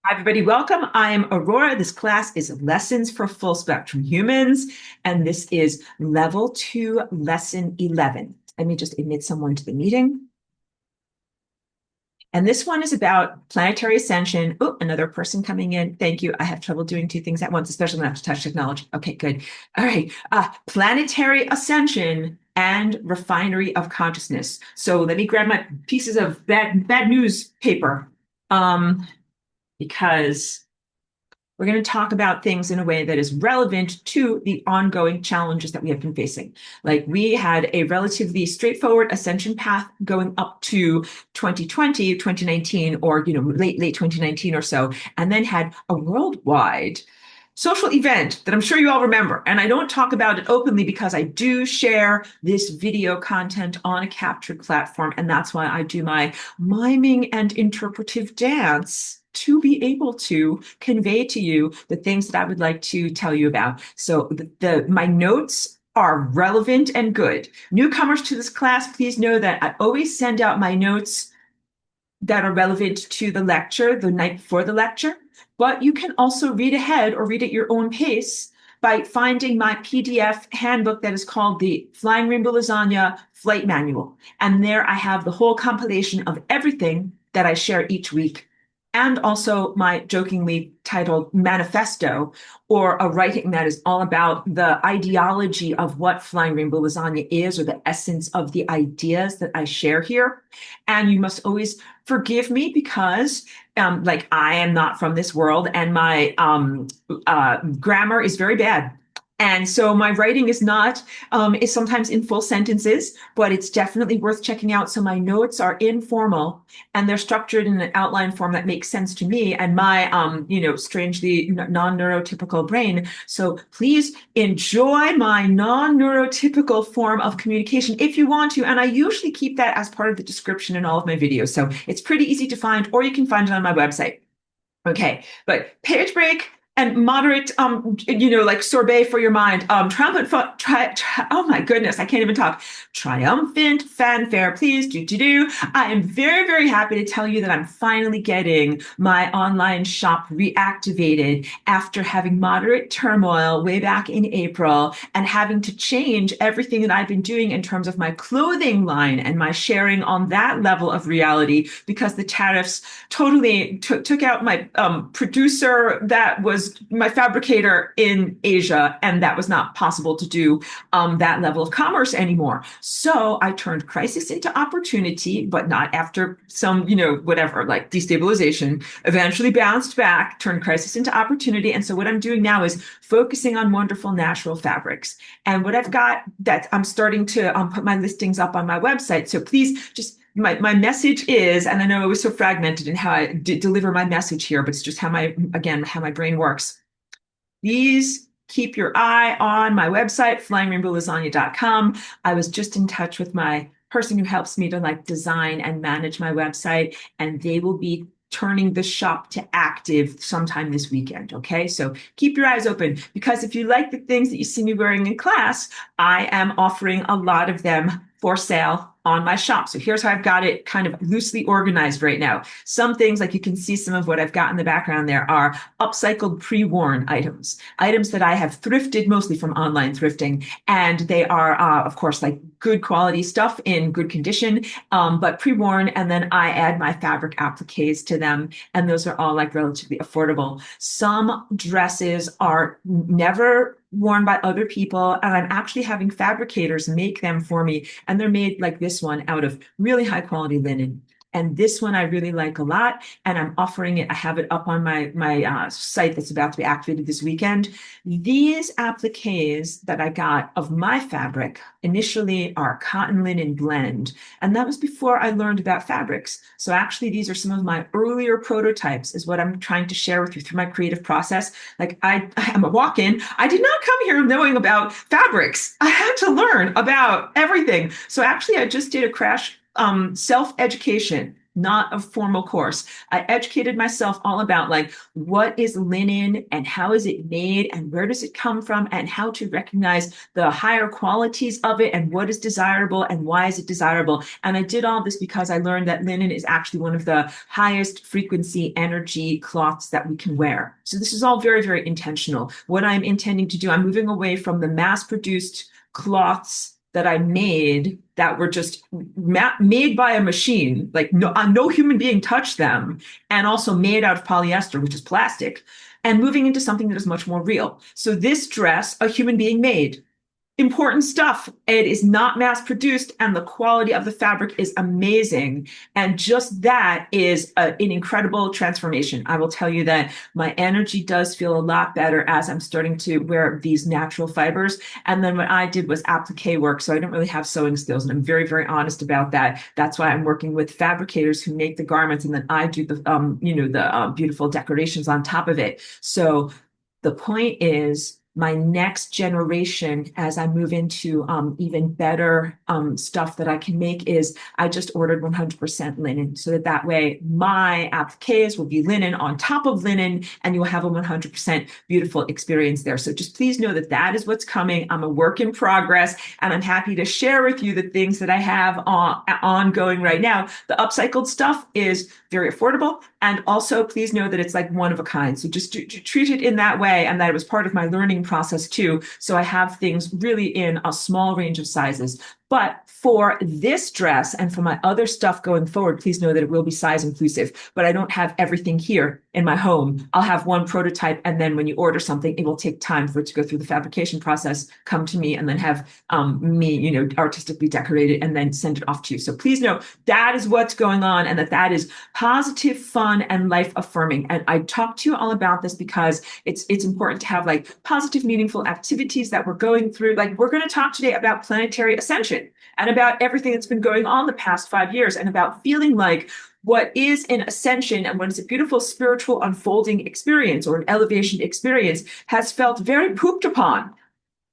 Hi, everybody. Welcome. I am Aurora. This class is Lessons for Full Spectrum Humans, and this is Level 2, Lesson 11. Let me just admit someone to the meeting. And this one is about planetary ascension. Oh, another person coming in. Thank you. I have trouble doing two things at once, especially when I have to touch technology. Okay, good. All right. Planetary ascension and refinery of consciousness. So let me grab my pieces of bad news paper. Because we're going to talk about things in a way that is relevant to the ongoing challenges that we have been facing. Like we had a relatively straightforward ascension path going up to 2020, 2019, or late 2019 or so, and then had a worldwide social event that I'm sure you all remember. And I don't talk about it openly because I do share this video content on a captured platform. And that's why I do my miming and interpretive dance to be able to convey to you the things that I would like to tell you about. So my notes are relevant and good. Newcomers to this class, please know that I always send out my notes that are relevant to the lecture the night before the lecture, but you can also read ahead or read at your own pace by finding my PDF handbook that is called the Flying Rainbow Lasagna Flight Manual. And there I have the whole compilation of everything that I share each week, and also my jokingly titled manifesto, or a writing that is all about the ideology of what Flying Rainbow Lasagna is, or the essence of the ideas that I share here. And you must always forgive me because I am not from this world, and my grammar is very bad. And so my writing is sometimes in full sentences, but it's definitely worth checking out. So my notes are informal and they're structured in an outline form that makes sense to me and my, strangely non-neurotypical brain. So please enjoy my non-neurotypical form of communication if you want to. And I usually keep that as part of the description in all of my videos. So it's pretty easy to find, or you can find it on my website. Okay, but page break and moderate, like sorbet for your mind. Oh my goodness, I can't even talk. Triumphant fanfare, please. Do. I am very, very happy to tell you that I'm finally getting my online shop reactivated after having moderate turmoil way back in April and having to change everything that I've been doing in terms of my clothing line and my sharing on that level of reality because the tariffs totally took out my producer that was my fabricator in Asia, and that was not possible to do that level of commerce anymore. So I turned crisis into opportunity, but not after some, whatever, like destabilization, eventually bounced back, turned crisis into opportunity. And so what I'm doing now is focusing on wonderful natural fabrics. And what I've got that I'm starting to put my listings up on my website. So please just my message is, and I know it was so fragmented in how I deliver my message here, but it's just how my brain works. Please keep your eye on my website, flyingrainbowlasagna.com. I was just in touch with my person who helps me to design and manage my website, and they will be turning the shop to active sometime this weekend. Okay, so keep your eyes open because if you like the things that you see me wearing in class, I am offering a lot of them for sale on my shop. So here's how I've got it kind of loosely organized right now. Some things, like you can see some of what I've got in the background there, are upcycled pre-worn items that I have thrifted mostly from online thrifting. And they are, of course, like good quality stuff in good condition, but pre-worn. And then I add my fabric appliques to them. And those are all like relatively affordable. Some dresses are never worn by other people, and I'm actually having fabricators make them for me, and they're made like this one out of really high quality linen. And this one I really like a lot, and I'm offering it. I have it up on my site that's about to be activated this weekend. These appliques that I got of my fabric initially are cotton linen blend, and that was before I learned about fabrics. So actually, these are some of my earlier prototypes, is what I'm trying to share with you through my creative process. Like I'm a walk-in. I did not come here knowing about fabrics. I had to learn about everything. So actually, I just did a crash self-education not a formal course. I educated myself all about like what is linen and how is it made and where does it come from and how to recognize the higher qualities of it and what is desirable and why is it desirable. And I did all this because I learned that linen is actually one of the highest frequency energy cloths that we can wear. So this is all very, very intentional. What I'm intending to do, I'm moving away from the mass produced cloths that I made that were just made by a machine, like no human being touched them, and also made out of polyester, which is plastic, and moving into something that is much more real. So this dress, a human being made. Important stuff. It is not mass produced, and the quality of the fabric is amazing. And just that is an incredible transformation. I will tell you that my energy does feel a lot better as I'm starting to wear these natural fibers. And then what I did was applique work. So I don't really have sewing skills, and I'm very, very honest about that. That's why I'm working with fabricators who make the garments, and then I do the, beautiful decorations on top of it. So the point is, my next generation, as I move into even better stuff that I can make, is I just ordered 100% linen so that way my appliques will be linen on top of linen, and you will have a 100% beautiful experience there. So just please know that that is what's coming. I'm a work in progress, and I'm happy to share with you the things that I have ongoing right now. The upcycled stuff is very affordable, and also please know that it's like one of a kind. So just treat it in that way, and that it was part of my learning process too. So I have things really in a small range of sizes. But for this dress and for my other stuff going forward, please know that it will be size inclusive, but I don't have everything here in my home. I'll have one prototype, and then when you order something, it will take time for it to go through the fabrication process, come to me, and then have me, artistically decorate it and then send it off to you. So please know that is what's going on, and that is positive, fun, and life affirming. And I talk to you all about this because it's important to have like positive, meaningful activities that we're going through. Like we're going to talk today about planetary ascension and about everything that's been going on the past 5 years, and about feeling like what is an ascension and what is a beautiful spiritual unfolding experience or an elevation experience has felt very pooped upon,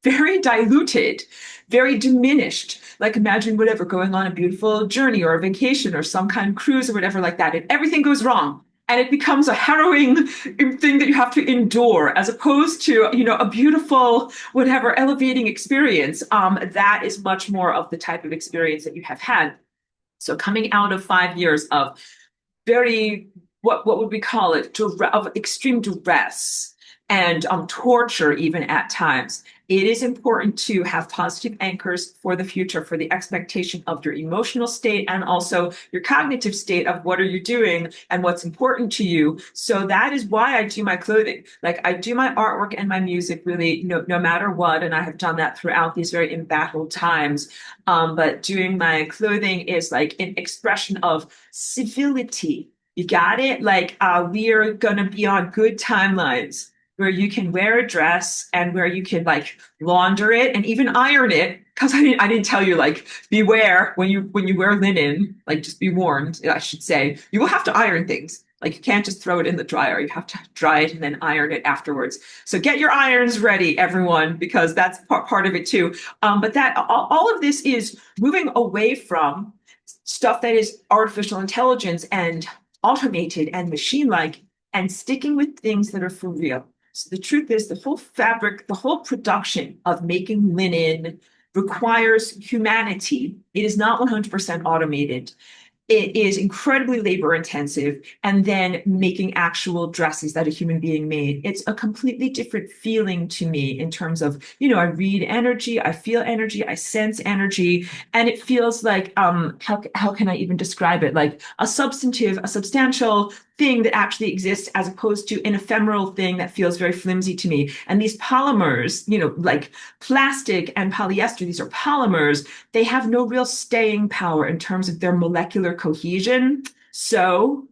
very diluted, very diminished. Like imagine whatever, going on a beautiful journey or a vacation or some kind of cruise or whatever like that, and everything goes wrong. And it becomes a harrowing thing that you have to endure, as opposed to, a beautiful, whatever, elevating experience. That is much more of the type of experience that you have had. So coming out of 5 years of very, what would we call it, of extreme duress and torture even at times, it is important to have positive anchors for the future, for the expectation of your emotional state and also your cognitive state of what are you doing and what's important to you. So that is why I do my clothing. Like I do my artwork and my music really no matter what. And I have done that throughout these very embattled times. But doing my clothing is like an expression of civility. You got it? Like we are going to be on good timelines, where you can wear a dress and where you can like launder it and even iron it. Because I didn't tell you, like, beware when you wear linen, like just be warned, I should say, you will have to iron things. Like you can't just throw it in the dryer. You have to dry it and then iron it afterwards. So get your irons ready, everyone, because that's part of it too. But that all of this is moving away from stuff that is artificial intelligence and automated and machine-like, and sticking with things that are for real. So the truth is, the whole fabric, the whole production of making linen requires humanity. It is not 100% automated. It is incredibly labor intensive, and then making actual dresses that a human being made. It's a completely different feeling to me in terms of, I read energy, I feel energy, I sense energy, and it feels like, how can I even describe it? Like a substantial thing that actually exists, as opposed to an ephemeral thing that feels very flimsy to me. And these polymers, like plastic and polyester, these are polymers. They have no real staying power in terms of their molecular cohesion. So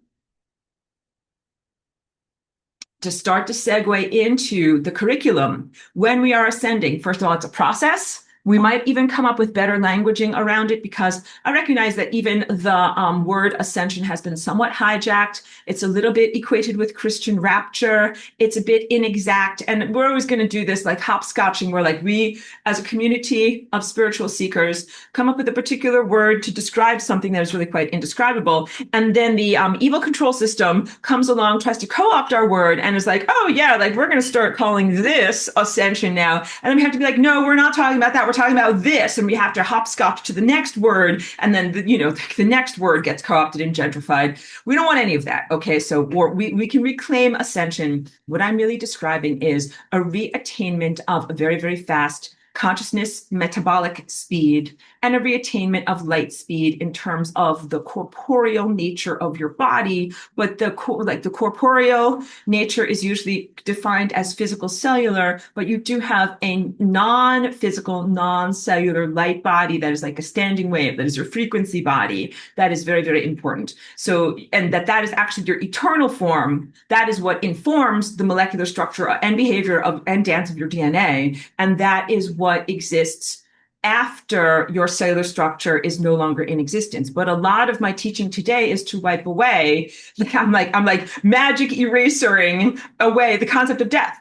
to start to segue into the curriculum, when we are ascending, first of all, it's a process. We might even come up with better languaging around it, because I recognize that even the word ascension has been somewhat hijacked. It's a little bit equated with Christian rapture. It's a bit inexact. And we're always going to do this like hopscotching, where like we, as a community of spiritual seekers, come up with a particular word to describe something that is really quite indescribable. And then the evil control system comes along, tries to co-opt our word, and is like, oh yeah, like we're going to start calling this ascension now. And then we have to be like, no, we're not talking about that. We're talking about this. And we have to hopscotch to the next word. And then, the next word gets co-opted and gentrified. We don't want any of that. Okay. So we can reclaim ascension. What I'm really describing is a reattainment of a very, very fast consciousness metabolic speed, and a reattainment of light speed in terms of the corporeal nature of your body. But the corporeal nature is usually defined as physical cellular, but you do have a non-physical, non-cellular light body that is like a standing wave, that is your frequency body. That is very, very important. So, and that is actually your eternal form. That is what informs the molecular structure and behavior and dance of your DNA. And that is what exists after your cellular structure is no longer in existence. But a lot of my teaching today is to wipe away, I'm like magic erasing away the concept of death.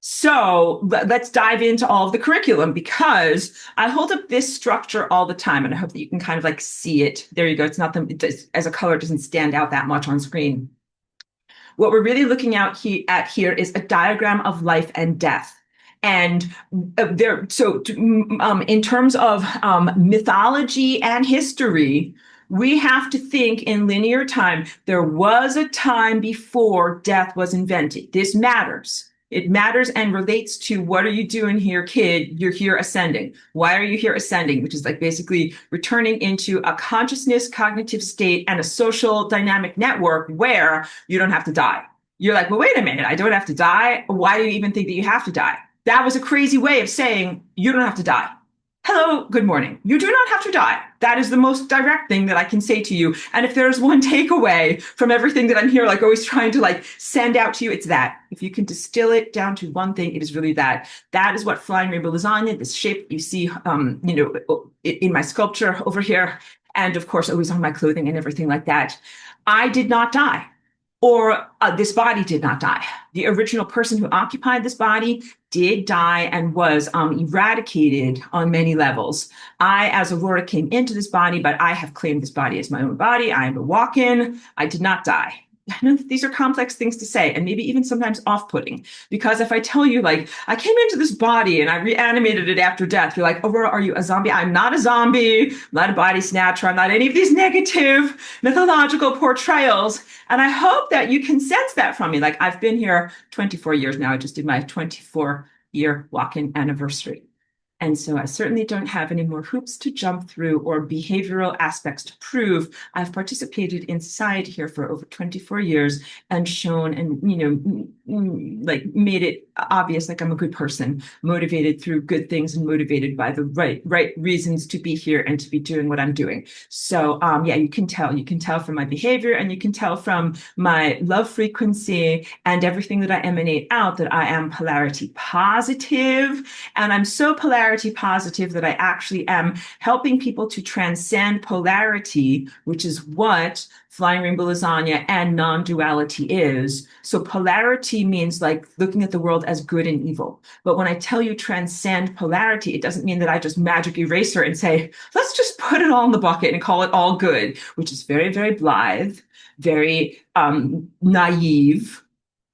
So let's dive into all of the curriculum, because I hold up this structure all the time, and I hope that you can kind of like see it. There you go. It's not as a color, it doesn't stand out that much on screen. What we're really looking at here is a diagram of life and death. And in terms of mythology and history, we have to think in linear time. There was a time before death was invented. This matters. It matters and relates to, what are you doing here, kid? You're here ascending. Why are you here ascending? Which is like basically returning into a consciousness, cognitive state, and a social dynamic network where you don't have to die. You're like, well, wait a minute, I don't have to die. Why do you even think that you have to die? That was a crazy way of saying you don't have to die. Hello, good morning. You do not have to die. That is the most direct thing that I can say to you. And if there's one takeaway from everything that I'm here, like always trying to like send out to you, it's that. If you can distill it down to one thing, it is really that. That is what flying rainbow lasagna, this shape you see, in my sculpture over here, and of course always on my clothing and everything like that. I did not die. Or this body did not die. The original person who occupied this body did die and was eradicated on many levels. I, as Aurora, came into this body, but I have claimed this body as my own body. I am a walk-in. I did not die. I know that these are complex things to say, and maybe even sometimes off-putting, because if I tell you, like, I came into this body and I reanimated it after death, you're like, Aurora, are you a zombie? I'm not a zombie. I'm not a body snatcher. I'm not any of these negative mythological portrayals. And I hope that you can sense that from me. Like, I've been here 24 years now. I just did my 24-year walk-in anniversary. And so I certainly don't have any more hoops to jump through or behavioral aspects to prove. I've participated in society here for over 24 years and shown and, like made it obvious, like I'm a good person, motivated through good things and motivated by the right reasons to be here and to be doing what I'm doing. So yeah, you can tell from my behavior, and you can tell from my love frequency and everything that I emanate out that I am polarity positive. And I'm so polarity positive that I actually am helping people to transcend polarity, which is what flying rainbow lasagna and non-duality is. So polarity means like looking at the world as good and evil. But when I tell you transcend polarity, it doesn't mean that I just magic eraser and say, let's just put it all in the bucket and call it all good, which is very, very blithe, very naive,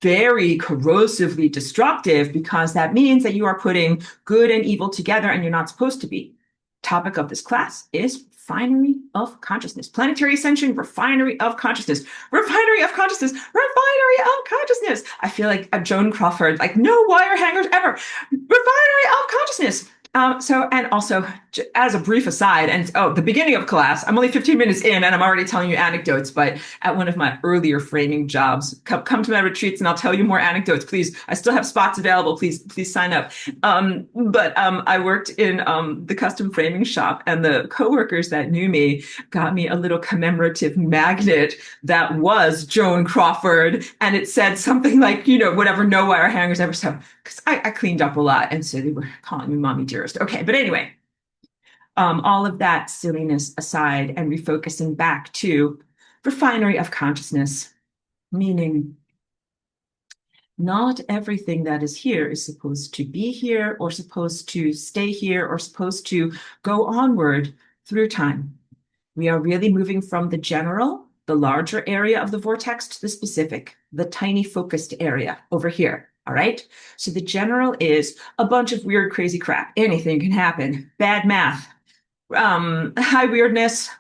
very corrosively destructive, because that means that you are putting good and evil together, and you're not supposed to be. Topic of this class is refinery of consciousness. Planetary ascension, refinery of consciousness. Refinery of consciousness. Refinery of consciousness. I feel like a Joan Crawford, like no wire hangers ever. Refinery of consciousness. And also, as a brief aside, and the beginning of class, I'm only 15 minutes in and I'm already telling you anecdotes, but at one of my earlier framing jobs, come to my retreats and I'll tell you more anecdotes. Please, I still have spots available. Please sign up. I worked in the custom framing shop, and the coworkers that knew me got me a little commemorative magnet that was Joan Crawford, and it said something like, whatever, no wire hangers ever. So, because I cleaned up a lot, and so they were calling me mommy dearest. Okay, but anyway, all of that silliness aside and refocusing back to refinery of consciousness, meaning not everything that is here is supposed to be here or supposed to stay here or supposed to go onward through time. We are really moving from the general, the larger area of the vortex, to the specific, the tiny focused area over here. All right. So the general is a bunch of weird, crazy crap. Anything can happen. Bad math, high weirdness,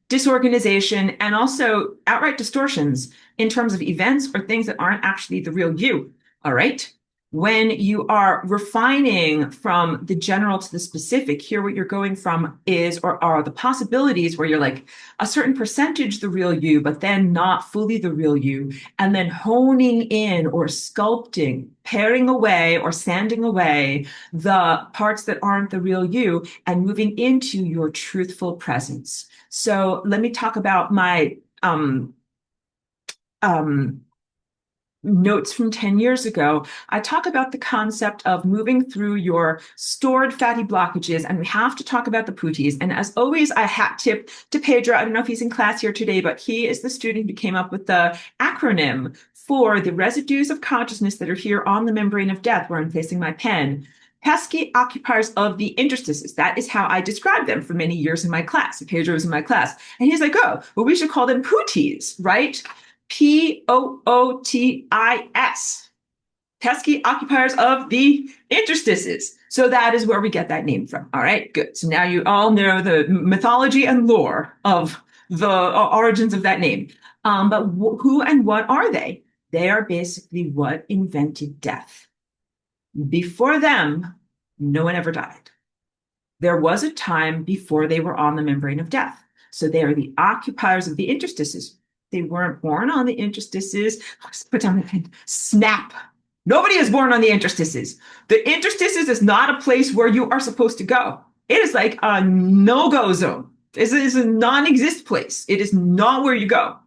disorganization, and also outright distortions in terms of events or things that aren't actually the real you. All right. When you are refining from the general to the specific, here what you're going from is or are the possibilities where you're like a certain percentage the real you, but then not fully the real you, and then honing in or sculpting, paring away or sanding away the parts that aren't the real you and moving into your truthful presence. So let me talk about my notes from 10 years ago. I talk about the concept of moving through your stored fatty blockages, and we have to talk about the pooties. And as always, I hat tip to Pedro. I don't know if he's in class here today, but he is the student who came up with the acronym for the residues of consciousness that are here on the membrane of death, where I'm placing my pen. Pesky occupiers of the interstices. That is how I described them for many years in my class. Pedro was in my class. And he's like, oh, well, we should call them pooties, right? Pootis, pesky occupiers of the interstices. So that is where we get that name from. All right, good. So now you all know the mythology and lore of the origins of that name. But who and what are they? They are basically what invented death. Before them, no one ever died. There was a time before they were on the membrane of death. So they are the occupiers of the interstices. They weren't born on the interstices. Let's put down the pen. Snap. Nobody is born on the interstices. The interstices is not a place where you are supposed to go. It is like a no-go zone. It is a non-exist place. It is not where you go.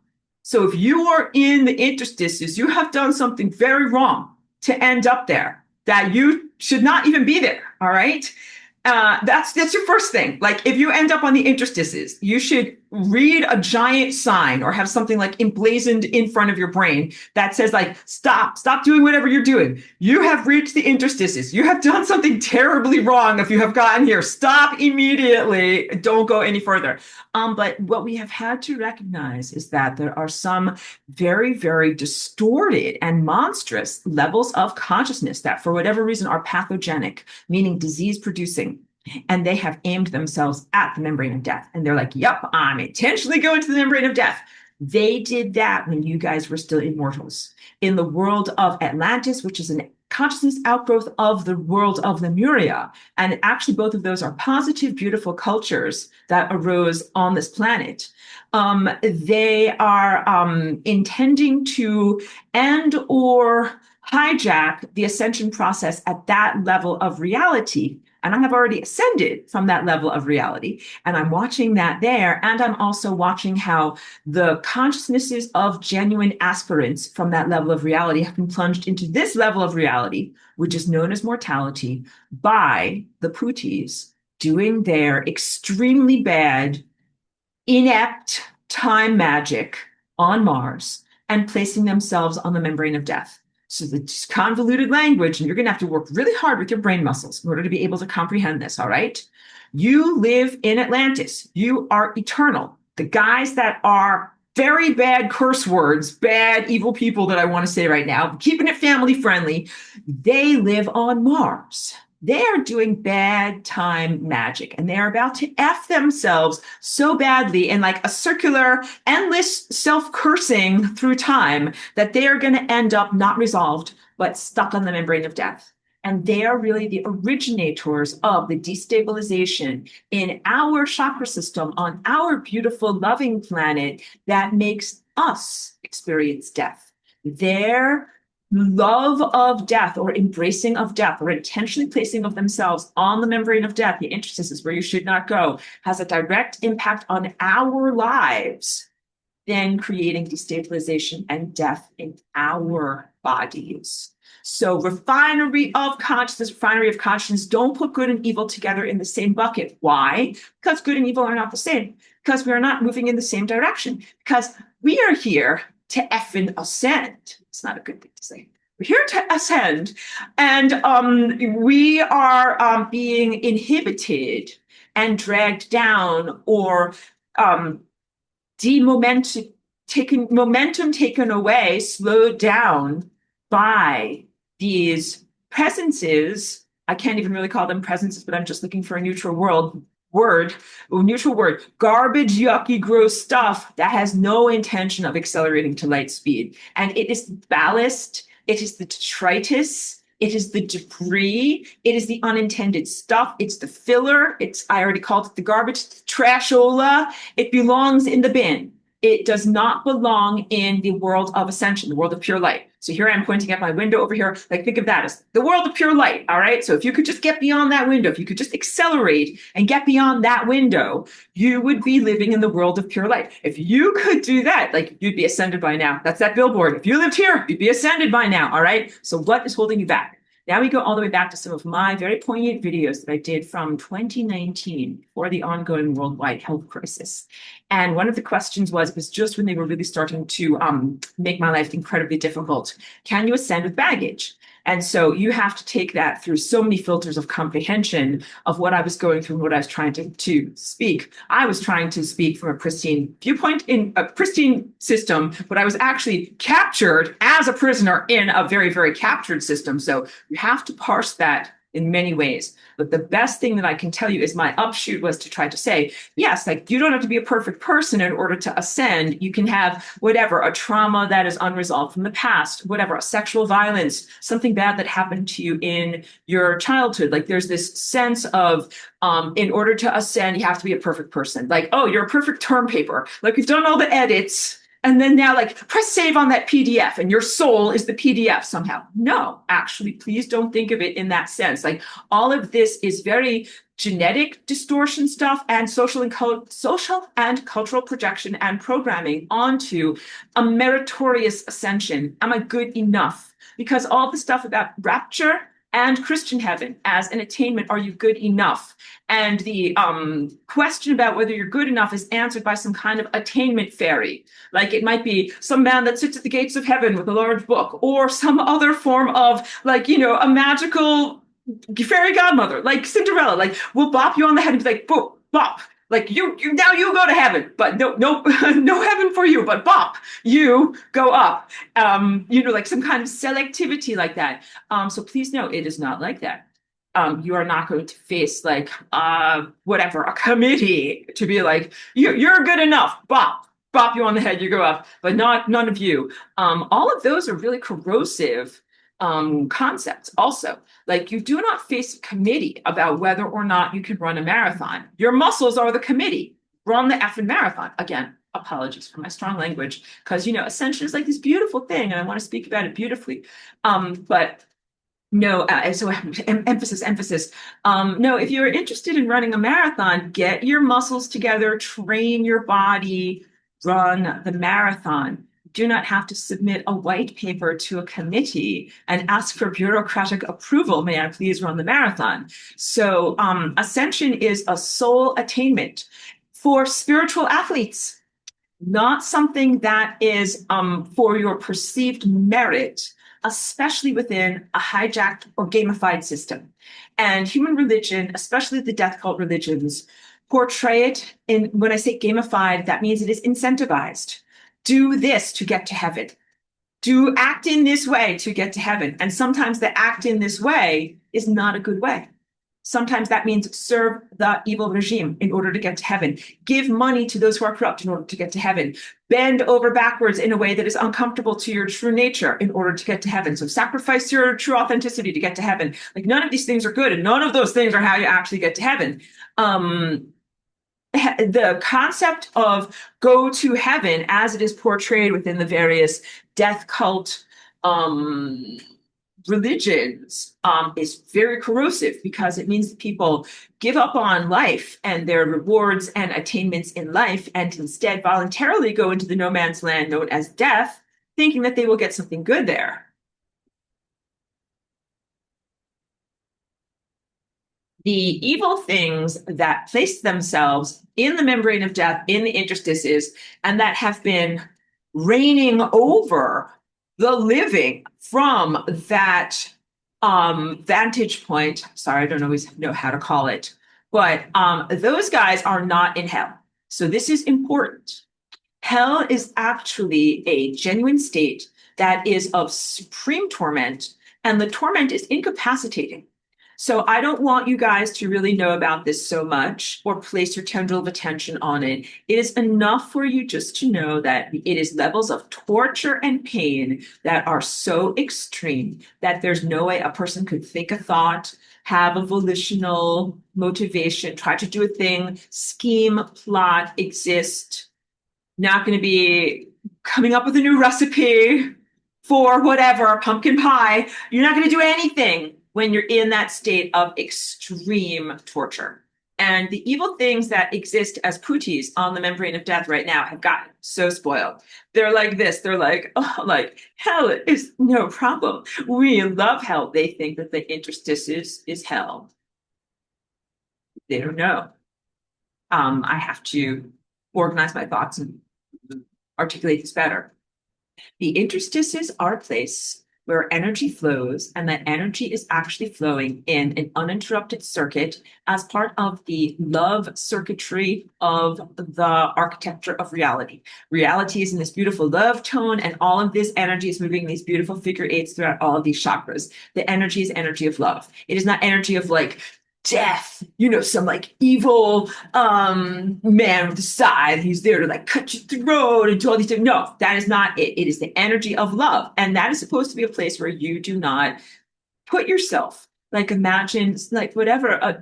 So if you are in the interstices, you have done something very wrong to end up there, that you should not even be there. All right. That's your first thing. Like if you end up on the interstices, you should read a giant sign or have something like emblazoned in front of your brain that says like, stop doing whatever you're doing. You have reached the interstices. You have done something terribly wrong. If you have gotten here, stop immediately. Don't go any further. But what we have had to recognize is that there are some very, very distorted and monstrous levels of consciousness that for whatever reason are pathogenic, meaning disease producing. And they have aimed themselves at the membrane of death. And they're like, yep, I'm intentionally going to the membrane of death. They did that when you guys were still immortals. In the world of Atlantis, which is a consciousness outgrowth of the world of Lemuria. And actually, both of those are positive, beautiful cultures that arose on this planet. They are intending to end or hijack the ascension process at that level of reality. And I have already ascended from that level of reality. And I'm watching that there. And I'm also watching how the consciousnesses of genuine aspirants from that level of reality have been plunged into this level of reality, which is known as mortality, by the Pooties doing their extremely bad, inept time magic on Mars and placing themselves on the membrane of death. So the convoluted language, and you're going to have to work really hard with your brain muscles in order to be able to comprehend this, all right? You live in Atlantis. You are eternal. The guys that are very bad curse words, bad, evil people that I want to say right now, keeping it family friendly, they live on Mars. They are doing bad time magic, and they are about to F themselves so badly in like a circular, endless self-cursing through time that they are going to end up not resolved, but stuck on the membrane of death. And they are really the originators of the destabilization in our chakra system on our beautiful, loving planet that makes us experience death. Their love of death or embracing of death or intentionally placing of themselves on the membrane of death, the interstices where you should not go, has a direct impact on our lives then creating destabilization and death in our bodies. So refinery of consciousness, don't put good and evil together in the same bucket. Why? Because good and evil are not the same. Because we are not moving in the same direction. Because we are here to effing ascend. It's not a good thing to say. We're here to ascend, and we are being inhibited and dragged down, or momentum taken away, slowed down by these presences. I can't even really call them presences, but I'm just looking for a neutral word, garbage, yucky, gross stuff that has no intention of accelerating to light speed. And it is ballast, it is the detritus, it is the debris, it is the unintended stuff, it's the filler, I already called it the garbage, the trashola. It belongs in the bin. It does not belong in the world of ascension, the world of pure light. So here I'm pointing at my window over here. Like, think of that as the world of pure light. All right. So if you could just get beyond that window, if you could just accelerate and get beyond that window, you would be living in the world of pure light. If you could do that, like, you'd be ascended by now. That's that billboard. If you lived here, you'd be ascended by now. All right. So what is holding you back? Now we go all the way back to some of my very poignant videos that I did from 2019 for the ongoing worldwide health crisis. And one of the questions was, it was just when they were really starting to make my life incredibly difficult. Can you ascend with baggage? And so you have to take that through so many filters of comprehension of what I was going through and what I was trying to speak. I was trying to speak from a pristine viewpoint in a pristine system, but I was actually captured as a prisoner in a very, very captured system. So you have to parse that in many ways. But the best thing that I can tell you is my upshoot was to try to say, yes, like, you don't have to be a perfect person in order to ascend. You can have whatever, a trauma that is unresolved from the past, whatever, a sexual violence, something bad that happened to you in your childhood. Like, there's this sense of, in order to ascend, you have to be a perfect person. Like, oh, you're a perfect term paper. Like, you've done all the edits. And then now, like, press save on that PDF and your soul is the PDF somehow. No, actually, please don't think of it in that sense. Like, all of this is very genetic distortion stuff and social and cultural projection and programming onto a meritorious ascension. Am I good enough? Because all the stuff about rapture and Christian heaven as an attainment, are you good enough? And the question about whether you're good enough is answered by some kind of attainment fairy. Like, it might be some man that sits at the gates of heaven with a large book, or some other form of, like, a magical fairy godmother, like Cinderella, like, will bop you on the head and be like, boop, bop. Like, you now you go to heaven, but no no heaven for you, but bop, you go up. Like some kind of selectivity like that. So please know, it is not like that. You are not going to face, like, whatever, a committee to be like, you're good enough, bop you on the head, you go up, but none of you. All of those are really corrosive concepts also. Like, you do not face a committee about whether or not you can run a marathon. Your muscles are the committee. Run the effing marathon. Again, apologies for my strong language, because, ascension is like this beautiful thing, and I want to speak about it beautifully. But no, so emphasis. No, if you're interested in running a marathon, get your muscles together, train your body, run the marathon. Do not have to submit a white paper to a committee and ask for bureaucratic approval. May I please run the marathon? So ascension is a soul attainment for spiritual athletes, not something that is for your perceived merit, especially within a hijacked or gamified system. And human religion, especially the death cult religions, portray it in, when I say gamified, that means it is incentivized. Do this to get to heaven. Do act in this way to get to heaven. And sometimes the act in this way is not a good way. Sometimes that means serve the evil regime in order to get to heaven. Give money to those who are corrupt in order to get to heaven. Bend over backwards in a way that is uncomfortable to your true nature in order to get to heaven. So sacrifice your true authenticity to get to heaven. Like, none of these things are good, and none of those things are how you actually get to heaven. The concept of go to heaven as it is portrayed within the various death cult religions is very corrosive because it means that people give up on life and their rewards and attainments in life and instead voluntarily go into the no man's land known as death, thinking that they will get something good there. The evil things that place themselves in the membrane of death, in the interstices, and that have been reigning over the living from that vantage point. Sorry, I don't always know how to call it, but those guys are not in hell. So this is important. Hell is actually a genuine state that is of supreme torment, and the torment is incapacitating. So I don't want you guys to really know about this so much or place your tendril of attention on it. It is enough for you just to know that it is levels of torture and pain that are so extreme that there's no way a person could think a thought, have a volitional motivation, try to do a thing, scheme, plot, exist, not going to be coming up with a new recipe for whatever, pumpkin pie. You're not going to do anything when you're in that state of extreme torture. And the evil things that exist as putis on the membrane of death right now have gotten so spoiled. They're like this. They're like, oh, like hell is no problem. We love hell. They think that the interstices is hell. They don't know. I have to organize my thoughts and articulate this better. The interstices are a place where energy flows, and that energy is actually flowing in an uninterrupted circuit as part of the love circuitry of the architecture of reality. Reality is in this beautiful love tone, and all of this energy is moving these beautiful figure eights throughout all of these chakras. The energy is energy of love. It is not energy of like death, some like evil man with a scythe. He's there to like cut your throat and do all these things. No, that is not it. It is the energy of love. And that is supposed to be a place where you do not put yourself. Like imagine like whatever,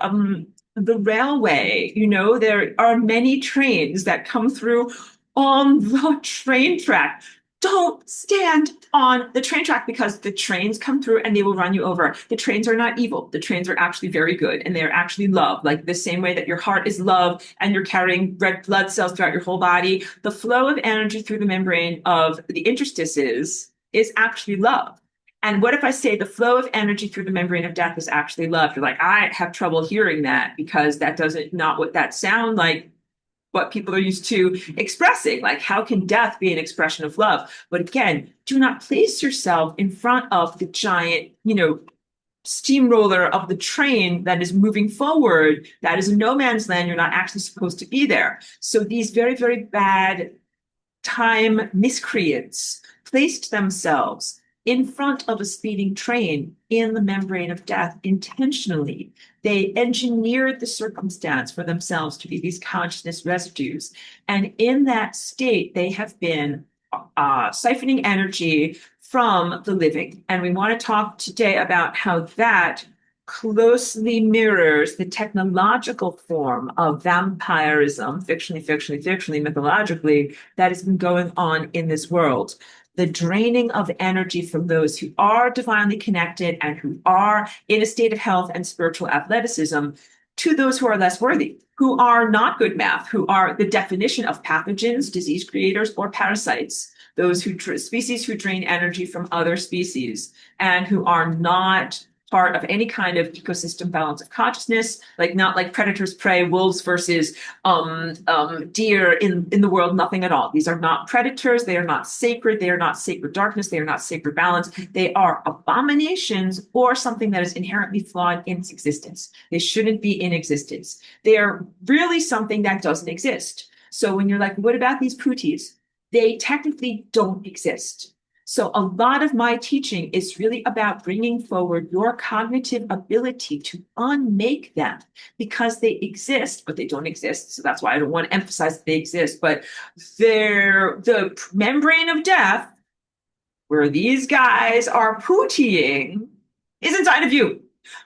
the railway, there are many trains that come through on the train track. Don't stand on the train track because the trains come through and they will run you over. The trains are not evil. The trains are actually very good and they're actually love. Like the same way that your heart is love and you're carrying red blood cells throughout your whole body, the flow of energy through the membrane of the interstices is actually love. And what if I say the flow of energy through the membrane of death is actually love? You're like, I have trouble hearing that because that doesn't not what that sound like what people are used to expressing. Like, how can death be an expression of love? But again, do not place yourself in front of the giant, steamroller of the train that is moving forward. That is a no man's land. You're not actually supposed to be there. So these very, very bad time miscreants placed themselves in front of a speeding train in the membrane of death intentionally. They engineered the circumstance for themselves to be these consciousness residues. And in that state, they have been siphoning energy from the living. And we want to talk today about how that closely mirrors the technological form of vampirism, fictionally, mythologically, that has been going on in this world. The draining of energy from those who are divinely connected and who are in a state of health and spiritual athleticism to those who are less worthy, who are not good math, who are the definition of pathogens, disease creators, or parasites, those species who drain energy from other species and who are not part of any kind of ecosystem balance of consciousness, like not like predators, prey, wolves versus deer in the world, nothing at all. These are not predators. They are not sacred. They are not sacred darkness. They are not sacred balance. They are abominations or something that is inherently flawed in its existence. They shouldn't be in existence. They are really something that doesn't exist. So when you're like, what about these putis? They technically don't exist. So a lot of my teaching is really about bringing forward your cognitive ability to unmake them because they exist, but they don't exist. So that's why I don't want to emphasize that they exist, but they're the membrane of death where these guys are pootying is inside of you.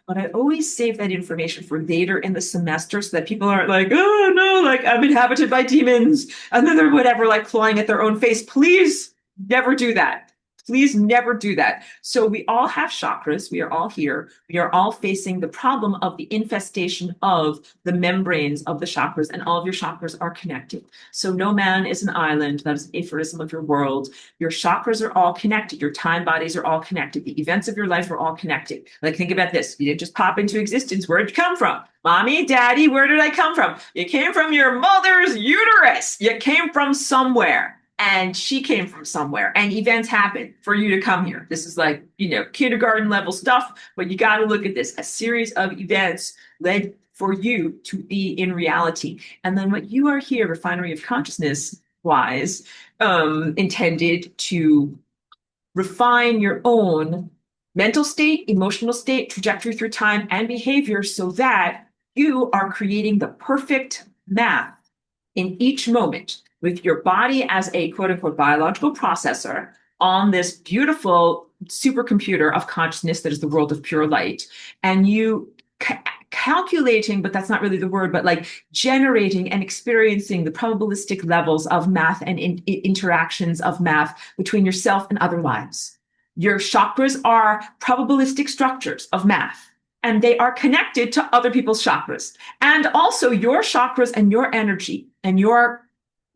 But I always save that information for later in the semester so that people aren't like, oh no, like I'm inhabited by demons. And then they're whatever, like clawing at their own face. Please never do that. Please never do that. So we all have chakras. We are all here. We are all facing the problem of the infestation of the membranes of the chakras, and all of your chakras are connected. So no man is an island. That is an aphorism of your world. Your chakras are all connected. Your time bodies are all connected. The events of your life are all connected. Like, think about this. You didn't just pop into existence. Where did you come from? Mommy, daddy, where did I come from? You came from your mother's uterus. You came from somewhere. And she came from somewhere, and events happen for you to come here. This is like, kindergarten level stuff, but you got to look at this. A series of events led for you to be in reality. And then what you are here, refinery of consciousness wise, intended to refine your own mental state, emotional state, trajectory through time, and behavior so that you are creating the perfect math in each moment with your body as a quote unquote biological processor on this beautiful supercomputer of consciousness that is the world of pure light. And you calculating, but that's not really the word, but like generating and experiencing the probabilistic levels of math and interactions of math between yourself and other lives. Your chakras are probabilistic structures of math, and they are connected to other people's chakras. And also your chakras and your energy and your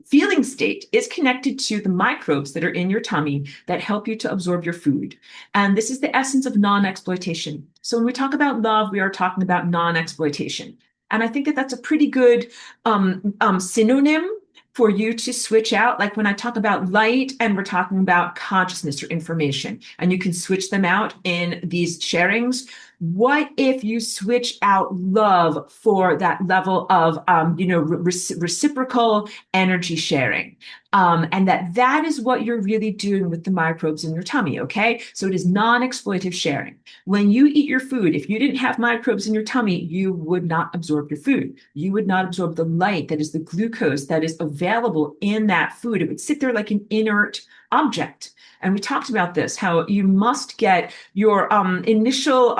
feeling state is connected to the microbes that are in your tummy that help you to absorb your food. And this is the essence of non-exploitation. So when we talk about love, we are talking about non-exploitation. And I think that that's a pretty good synonym for you to switch out. Like when I talk about light and we're talking about consciousness or information, and you can switch them out in these sharings. What if you switch out love for that level of, reciprocal energy sharing? And that is what you're really doing with the microbes in your tummy, okay? So it is non-exploitive sharing. When you eat your food, if you didn't have microbes in your tummy, you would not absorb your food. You would not absorb the light that is the glucose that is available in that food. It would sit there like an inert object. And we talked about this, how you must get your initial,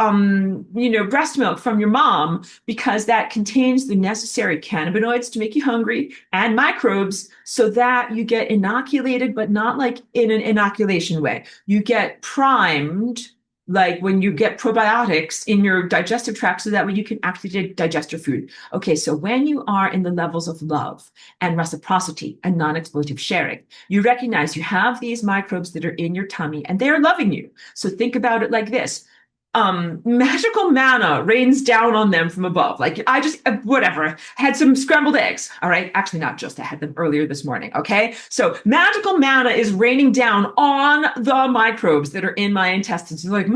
breast milk from your mom because that contains the necessary cannabinoids to make you hungry and microbes so that you get inoculated, but not like in an inoculation way. You get primed like when you get probiotics in your digestive tract so that way you can actually digest your food. Okay, so when you are in the levels of love and reciprocity and non-exploitive sharing, you recognize you have these microbes that are in your tummy and they are loving you. So think about it like this. Magical manna rains down on them from above. Like I just, whatever, had some scrambled eggs. All right. Actually, not just, I had them earlier this morning. Okay. So magical manna is raining down on the microbes that are in my intestines. You're like,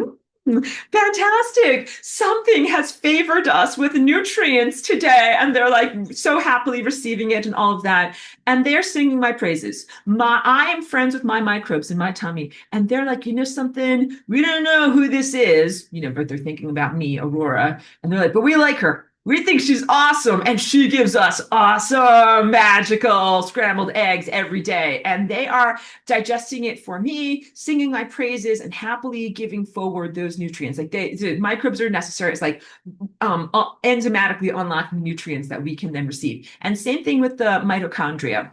fantastic. Something has favored us with nutrients today. And they're like so happily receiving it and all of that. And they're singing my praises. I am friends with my microbes in my tummy. And they're like, something, we don't know who this is, but they're thinking about me, Aurora. And they're like, but we like her. We think she's awesome, and she gives us awesome, magical scrambled eggs every day. And they are digesting it for me, singing my praises, and happily giving forward those nutrients. Like the microbes are necessary. It's like enzymatically unlocking nutrients that we can then receive. And same thing with the mitochondria.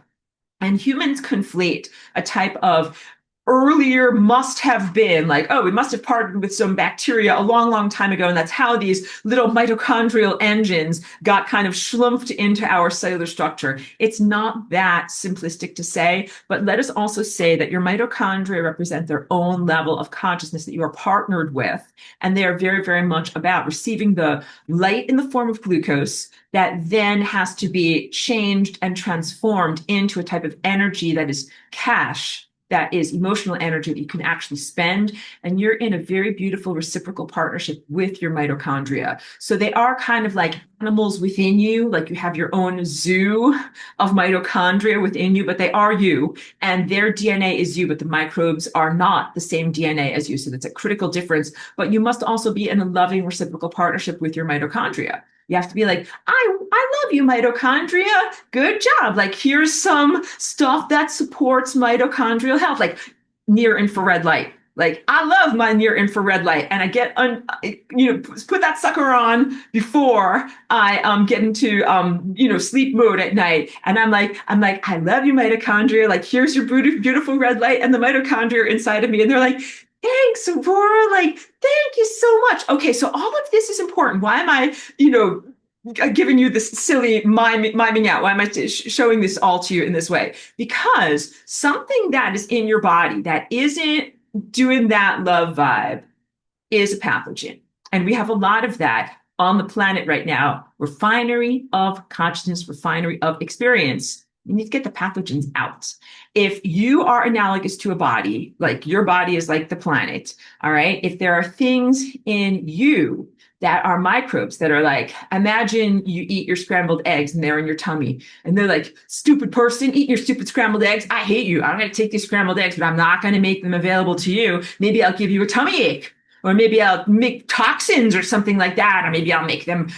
And humans conflate a type of earlier must have been like, oh, we must have partnered with some bacteria a long, long time ago. And that's how these little mitochondrial engines got kind of schlumped into our cellular structure. It's not that simplistic to say, but let us also say that your mitochondria represent their own level of consciousness that you are partnered with. And they are very, very much about receiving the light in the form of glucose that then has to be changed and transformed into a type of energy that is cash, that is emotional energy that you can actually spend. And you're in a very beautiful reciprocal partnership with your mitochondria. So they are kind of like animals within you, like you have your own zoo of mitochondria within you, but they are you. And their DNA is you, but the microbes are not the same DNA as you. So that's a critical difference. But you must also be in a loving reciprocal partnership with your mitochondria. You have to be like, I love you, mitochondria. Good job. Like, here's some stuff that supports mitochondrial health, like near infrared light. Like I love my near infrared light, and I put that sucker on before I get into sleep mode at night. And I'm like, I love you, mitochondria. Like here's your beautiful red light, and the mitochondria are inside of me, and they're like, thanks, Aurora. Like, thank you so much. Okay, so all of this is important. Why am I, giving you this silly miming out? Why am I showing this all to you in this way? Because something that is in your body that isn't doing that love vibe is a pathogen. And we have a lot of that on the planet right now. Refinery of consciousness, refinery of experience. You need to get the pathogens out. If you are analogous to a body, like your body is like the planet, all right? If there are things in you that are microbes that are like, imagine you eat your scrambled eggs and they're in your tummy and they're like, stupid person, eat your stupid scrambled eggs. I hate you. I'm going to take these scrambled eggs, but I'm not going to make them available to you. Maybe I'll give you a tummy ache. Or maybe I'll make toxins or something like that. Or maybe I'll make them,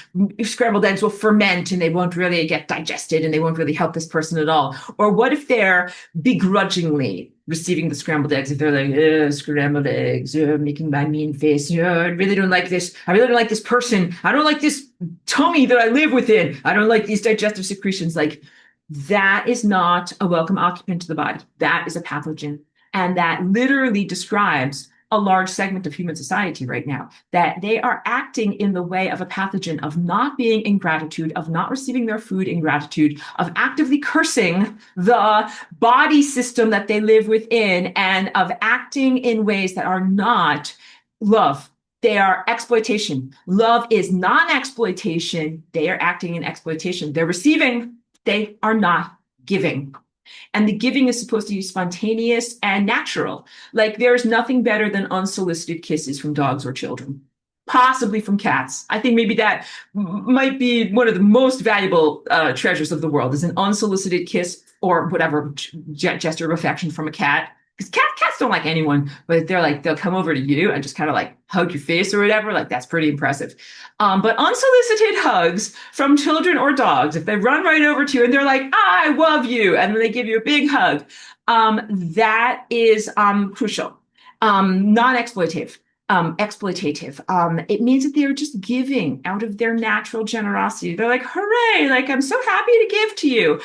scrambled eggs will ferment and they won't really get digested and they won't really help this person at all. Or what if they're begrudgingly receiving the scrambled eggs? If they're like, scrambled eggs, making my mean face. I really don't like this. I really don't like this person. I don't like this tummy that I live within. I don't like these digestive secretions. Like that is not a welcome occupant to the body. That is a pathogen. And that literally describes a large segment of human society right now, that they are acting in the way of a pathogen, of not being in gratitude, of not receiving their food in gratitude, of actively cursing the body system that they live within, and of acting in ways that are not love. They are exploitation. Love is non-exploitation. They are acting in exploitation. They're receiving. They are not giving. And the giving is supposed to be spontaneous and natural. Like there's nothing better than unsolicited kisses from dogs or children, possibly from cats. I think maybe that might be one of the most valuable treasures of the world is an unsolicited kiss or whatever gesture of affection from a cat. Because cats don't like anyone, but they're like, they'll come over to you and just kind of like hug your face or whatever. Like that's pretty impressive. But unsolicited hugs from children or dogs, if they run right over to you and they're like, I love you, and then they give you a big hug, that is crucial. Non-exploitative. Exploitative. It means that they're just giving out of their natural generosity. They're like, hooray, like I'm so happy to give to you.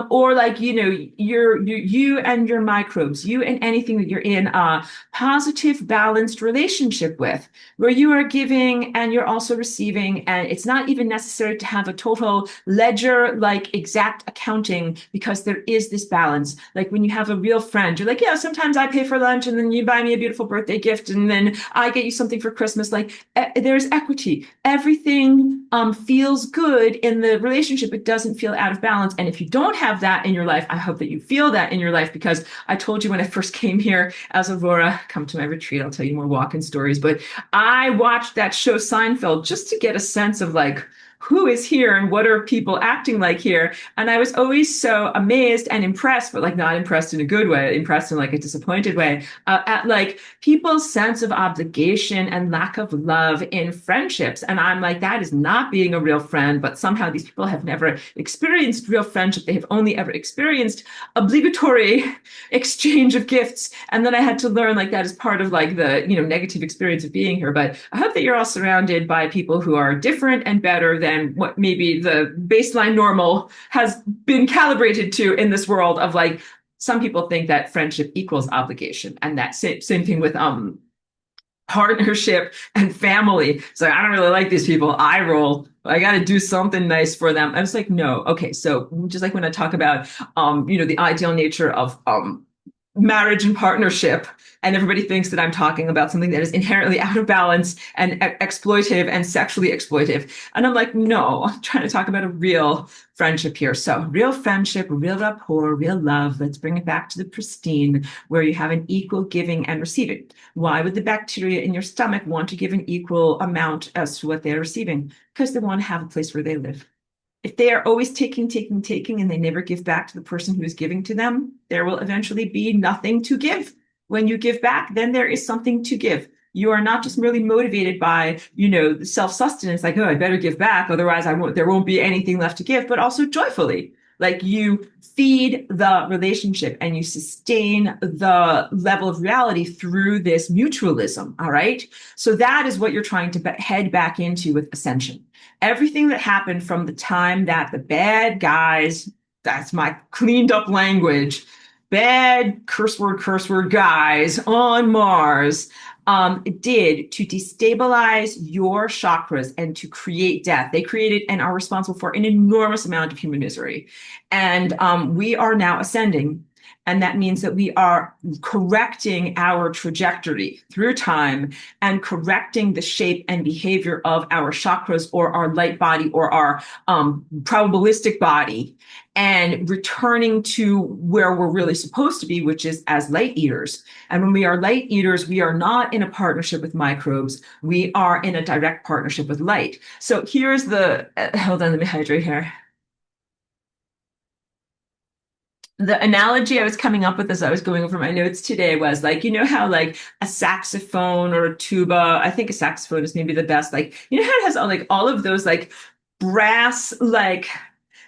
Or like, you and your microbes, you and anything that you're in a positive, balanced relationship with, where you are giving and you're also receiving. And it's not even necessary to have a total ledger, like exact accounting, because there is this balance. Like when you have a real friend, you're like, yeah, sometimes I pay for lunch and then you buy me a beautiful birthday gift and then I get you something for Christmas. Like there's equity. Everything feels good in the relationship. It doesn't feel out of balance. And if you don't have that in your life, I hope that you feel that in your life, because I told you when I first came here as Aurora, come to my retreat, I'll tell you more walk-in stories. But I watched that show Seinfeld just to get a sense of like, who is here and what are people acting like here? And I was always so amazed and impressed, but like not impressed in a good way, impressed in like a disappointed way, at like people's sense of obligation and lack of love in friendships. And I'm like, that is not being a real friend, but somehow these people have never experienced real friendship. They have only ever experienced obligatory exchange of gifts. And then I had to learn like that is part of like the, negative experience of being here. But I hope that you're all surrounded by people who are different and better than what maybe the baseline normal has been calibrated to in this world of like, some people think that friendship equals obligation, and that same thing with partnership and family. So I don't really like these people. I roll. I got to do something nice for them. I was like, no. Okay. So just like when I talk about, the ideal nature of marriage and partnership, and everybody thinks that I'm talking about something that is inherently out of balance and exploitive and sexually exploitive. And I'm like, no, I'm trying to talk about a real friendship here. So real friendship, real rapport, real love. Let's bring it back to the pristine, where you have an equal giving and receiving. Why would the bacteria in your stomach want to give an equal amount as to what they're receiving? Because they want to have a place where they live. If they are always taking, and they never give back to the person who is giving to them, there will eventually be nothing to give. When you give back, then there is something to give. You are not just merely motivated by, self-sustenance, like, oh, I better give back, otherwise there won't be anything left to give, but also joyfully. Like you feed the relationship and you sustain the level of reality through this mutualism. All right. So that is what you're trying to head back into with ascension. Everything that happened from the time that the bad guys, that's my cleaned up language, bad curse word guys on Mars did to destabilize your chakras and to create death. They created and are responsible for an enormous amount of human misery. And we are now ascending. And that means that we are correcting our trajectory through time and correcting the shape and behavior of our chakras or our light body or our probabilistic body and returning to where we're really supposed to be, which is as light eaters. And when we are light eaters, we are not in a partnership with microbes. We are in a direct partnership with light. So here's the, hold on, let me hydrate here. The analogy I was coming up with as I was going over my notes today was like, you know how like a saxophone or a tuba, I think a saxophone is maybe the best, like, you know how it has all of those like brass, like,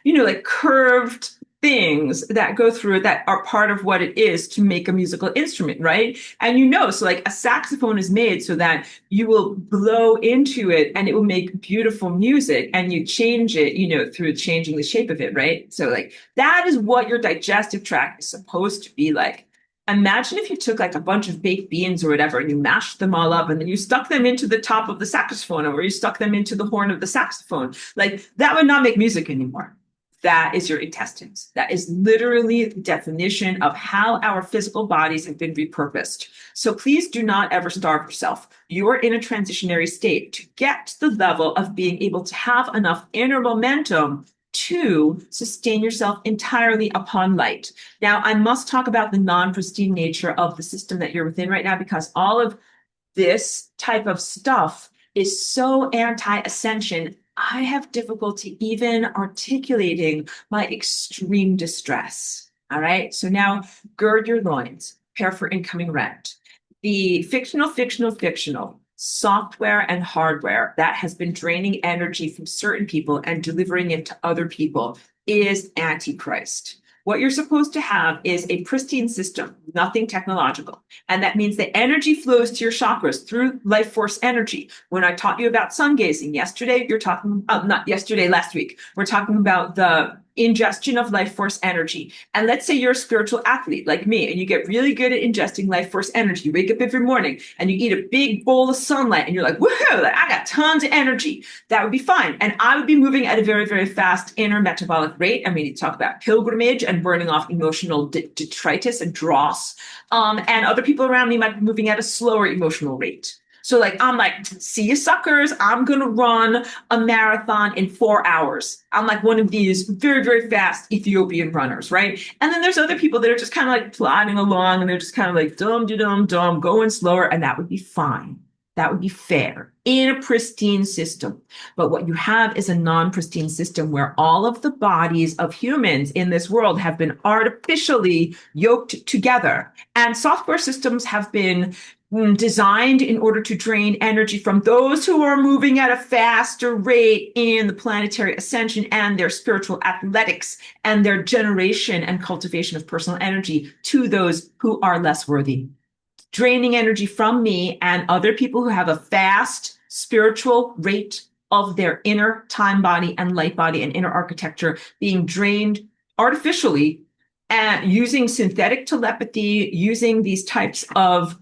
you know, like curved things that go through it that are part of what it is to make a musical instrument, right? And you know, so like a saxophone is made so that you will blow into it and it will make beautiful music and you change it, you know, through changing the shape of it, right? So like that is what your digestive tract is supposed to be like. Imagine if you took like a bunch of baked beans or whatever and you mashed them all up and then you stuck them into the top of the saxophone or you stuck them into the horn of the saxophone. Like that would not make music anymore. That is your intestines. That is literally the definition of how our physical bodies have been repurposed. So please do not ever starve yourself. You are in a transitionary state to get to the level of being able to have enough inner momentum to sustain yourself entirely upon light. Now, I must talk about the non-pristine nature of the system that you're within right now, because all of this type of stuff is so anti-ascension. I have difficulty even articulating my extreme distress. All right. So now gird your loins, prepare for incoming rent. The fictional software and hardware that has been draining energy from certain people and delivering it to other people is Antichrist. What you're supposed to have is a pristine system, nothing technological. And that means the energy flows to your chakras through life force energy. When I taught you about sun gazing yesterday, you're talking, not yesterday, last week, we're talking about the ingestion of life force energy. And let's say you're a spiritual athlete like me, and you get really good at ingesting life force energy. You wake up every morning and you eat a big bowl of sunlight and you're like, woohoo, like, I got tons of energy. That would be fine. And I would be moving at a very, very fast inner metabolic rate. I mean, you talk about pilgrimage and burning off emotional detritus and dross. And other people around me might be moving at a slower emotional rate. So like, I'm like, see you suckers, I'm going to run a marathon in 4 hours. I'm like one of these very, very fast Ethiopian runners, right? And then there's other people that are just kind of like plodding along and they're just kind of like dum, going slower. And that would be fine. That would be fair in a pristine system. But what you have is a non-pristine system where all of the bodies of humans in this world have been artificially yoked together. And software systems have been designed in order to drain energy from those who are moving at a faster rate in the planetary ascension and their spiritual athletics and their generation and cultivation of personal energy to those who are less worthy. Draining energy from me and other people who have a fast spiritual rate of their inner time body and light body and inner architecture being drained artificially and using synthetic telepathy, using these types of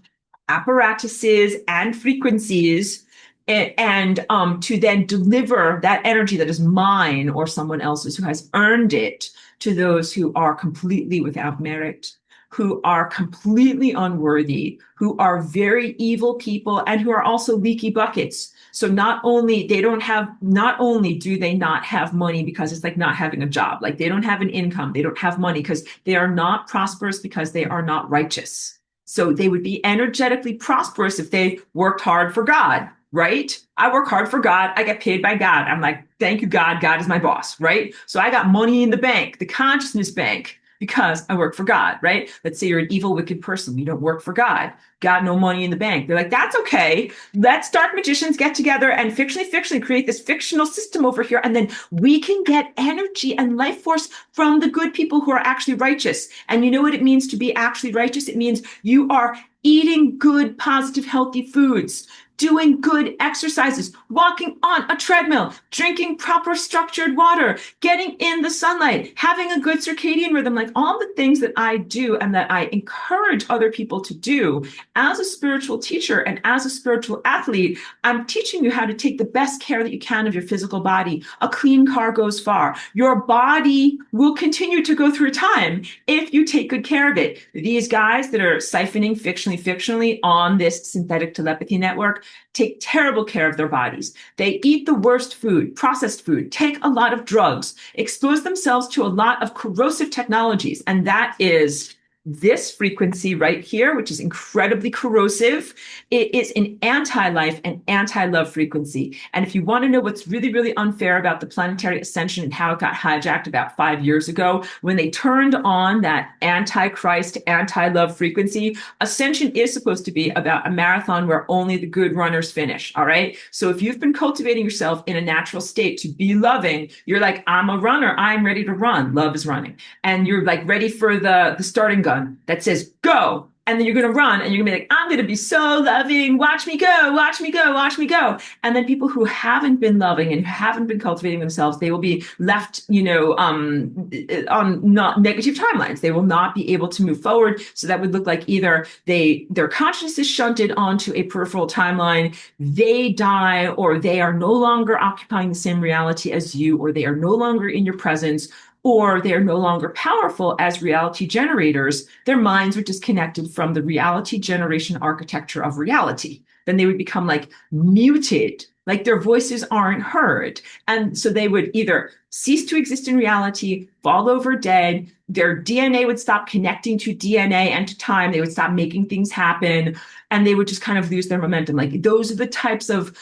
apparatuses and frequencies and to then deliver that energy that is mine or someone else's who has earned it to those who are completely without merit, who are completely unworthy, who are very evil people, and who are also leaky buckets. So not only do they not have money because it's like not having a job, like they don't have an income, they don't have money because they are not prosperous because they are not righteous. So they would be energetically prosperous if they worked hard for God, right? I work hard for God. I get paid by God. I'm like, thank you, God. God is my boss, right? So I got money in the bank, the consciousness bank. because I work for God, right? Let's say you're an evil, wicked person. You don't work for God. Got no money in the bank. They're like, that's okay. Let's dark magicians get together and fictionally create this fictional system over here. And then we can get energy and life force from the good people who are actually righteous. And you know what it means to be actually righteous? It means you are eating good, positive, healthy foods, doing good exercises, walking on a treadmill, drinking proper structured water, getting in the sunlight, having a good circadian rhythm, like all the things that I do and that I encourage other people to do. As a spiritual teacher and as a spiritual athlete, I'm teaching you how to take the best care that you can of your physical body. A clean car goes far. Your body will continue to go through time if you take good care of it. These guys that are siphoning fictionally on this synthetic telepathy network take terrible care of their bodies. They eat the worst food, processed food, take a lot of drugs, expose themselves to a lot of corrosive technologies. And that is this frequency right here, which is incredibly corrosive. It is an anti-life and anti-love frequency. And if you want to know what's really, really unfair about the planetary ascension and how it got hijacked about 5 years ago, when they turned on that anti-Christ, anti-love frequency, ascension is supposed to be about a marathon where only the good runners finish. All right. So if you've been cultivating yourself in a natural state to be loving, you're like, I'm a runner. I'm ready to run. Love is running. And you're like ready for the starting gun that says go, and then you're going to run and you're going to be like, I'm going to be so loving, watch me go, watch me go, watch me go. And then people who haven't been loving and haven't been cultivating themselves, they will be left, on not negative timelines. They will not be able to move forward. So that would look like either their consciousness is shunted onto a peripheral timeline, they die, or they are no longer occupying the same reality as you, or they are no longer in your presence, or they are no longer powerful as reality generators. Their minds are disconnected from the reality generation architecture of reality. Then they would become like muted, like their voices aren't heard. And so they would either cease to exist in reality, fall over dead, their DNA would stop connecting to DNA and to time, they would stop making things happen, and they would just kind of lose their momentum. Like those are the types of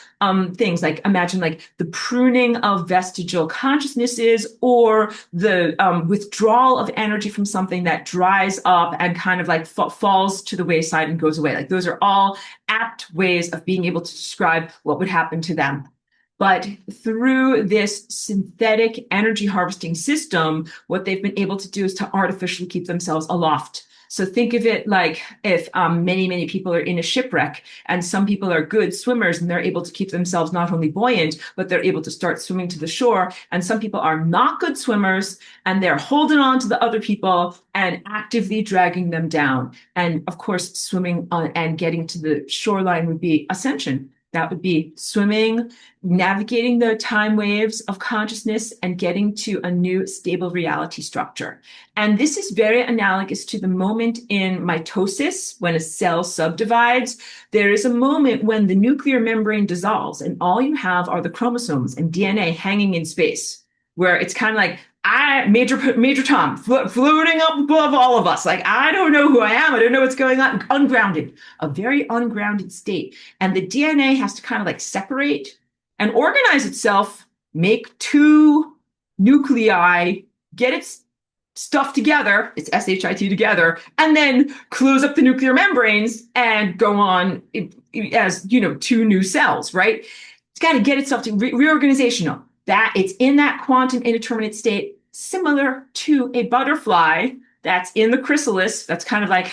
things, like imagine like the pruning of vestigial consciousnesses, or the withdrawal of energy from something that dries up and kind of like falls to the wayside and goes away. Like those are all apt ways of being able to describe what would happen to them. But through this synthetic energy harvesting system, what they've been able to do is to artificially keep themselves aloft. So think of it like if many people are in a shipwreck, and some people are good swimmers and they're able to keep themselves not only buoyant, but they're able to start swimming to the shore. And some people are not good swimmers and they're holding on to the other people and actively dragging them down. And of course, swimming on and getting to the shoreline would be ascension. That would be swimming, navigating the time waves of consciousness, and getting to a new stable reality structure. And this is very analogous to the moment in mitosis when a cell subdivides. There is a moment when the nuclear membrane dissolves and all you have are the chromosomes and DNA hanging in space, where it's kind of like, Major Tom, floating up above all of us. Like, I don't know who I am. I don't know what's going on. Ungrounded, a very ungrounded state. And the DNA has to kind of like separate and organize itself, make two nuclei, get its stuff together, its SHIT together, and then close up the nuclear membranes and go on as, two new cells, right? It's got to get itself to reorganizational. That it's in that quantum indeterminate state, similar to a butterfly that's in the chrysalis. That's kind of like,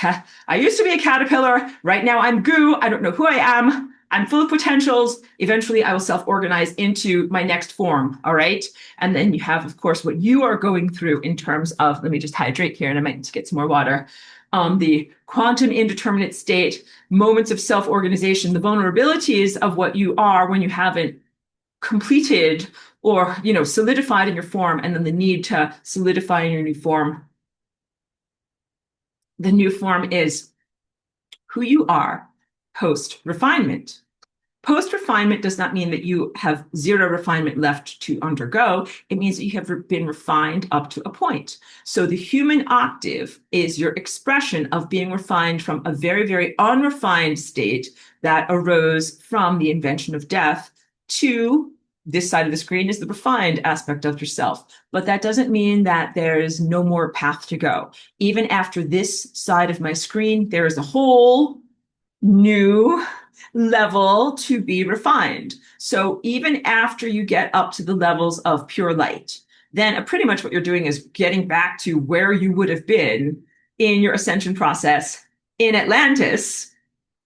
I used to be a caterpillar. Right now I'm goo. I don't know who I am. I'm full of potentials. Eventually I will self-organize into my next form. All right. And then you have, of course, what you are going through in terms of, let me just hydrate here and I might need to get some more water. The quantum indeterminate state, moments of self-organization, the vulnerabilities of what you are when you haven't completed or solidified in your form, and then the need to solidify in your new form. The new form is who you are post refinement. Post refinement does not mean that you have zero refinement left to undergo. It means that you have been refined up to a point. So the human octave is your expression of being refined from a very, very unrefined state that arose from the invention of death to this side of the screen is the refined aspect of yourself. But that doesn't mean that there's no more path to go. Even after this side of my screen, there is a whole new level to be refined. So even after you get up to the levels of pure light, then pretty much what you're doing is getting back to where you would have been in your ascension process in Atlantis,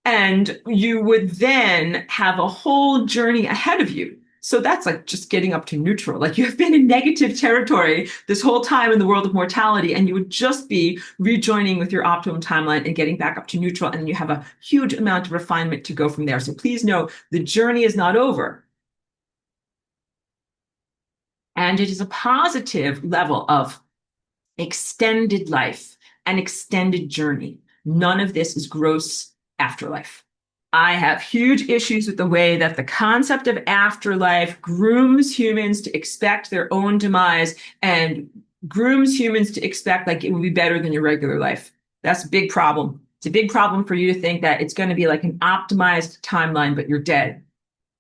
and you would then have a whole journey ahead of you. So that's like just getting up to neutral. Like you've been in negative territory this whole time in the world of mortality, and you would just be rejoining with your optimum timeline and getting back up to neutral. And you have a huge amount of refinement to go from there. So please know the journey is not over. And it is a positive level of extended life and extended journey. None of this is gross afterlife. I have huge issues with the way that the concept of afterlife grooms humans to expect their own demise and grooms humans to expect like it will be better than your regular life. That's a big problem. It's a big problem for you to think that it's going to be like an optimized timeline, but you're dead.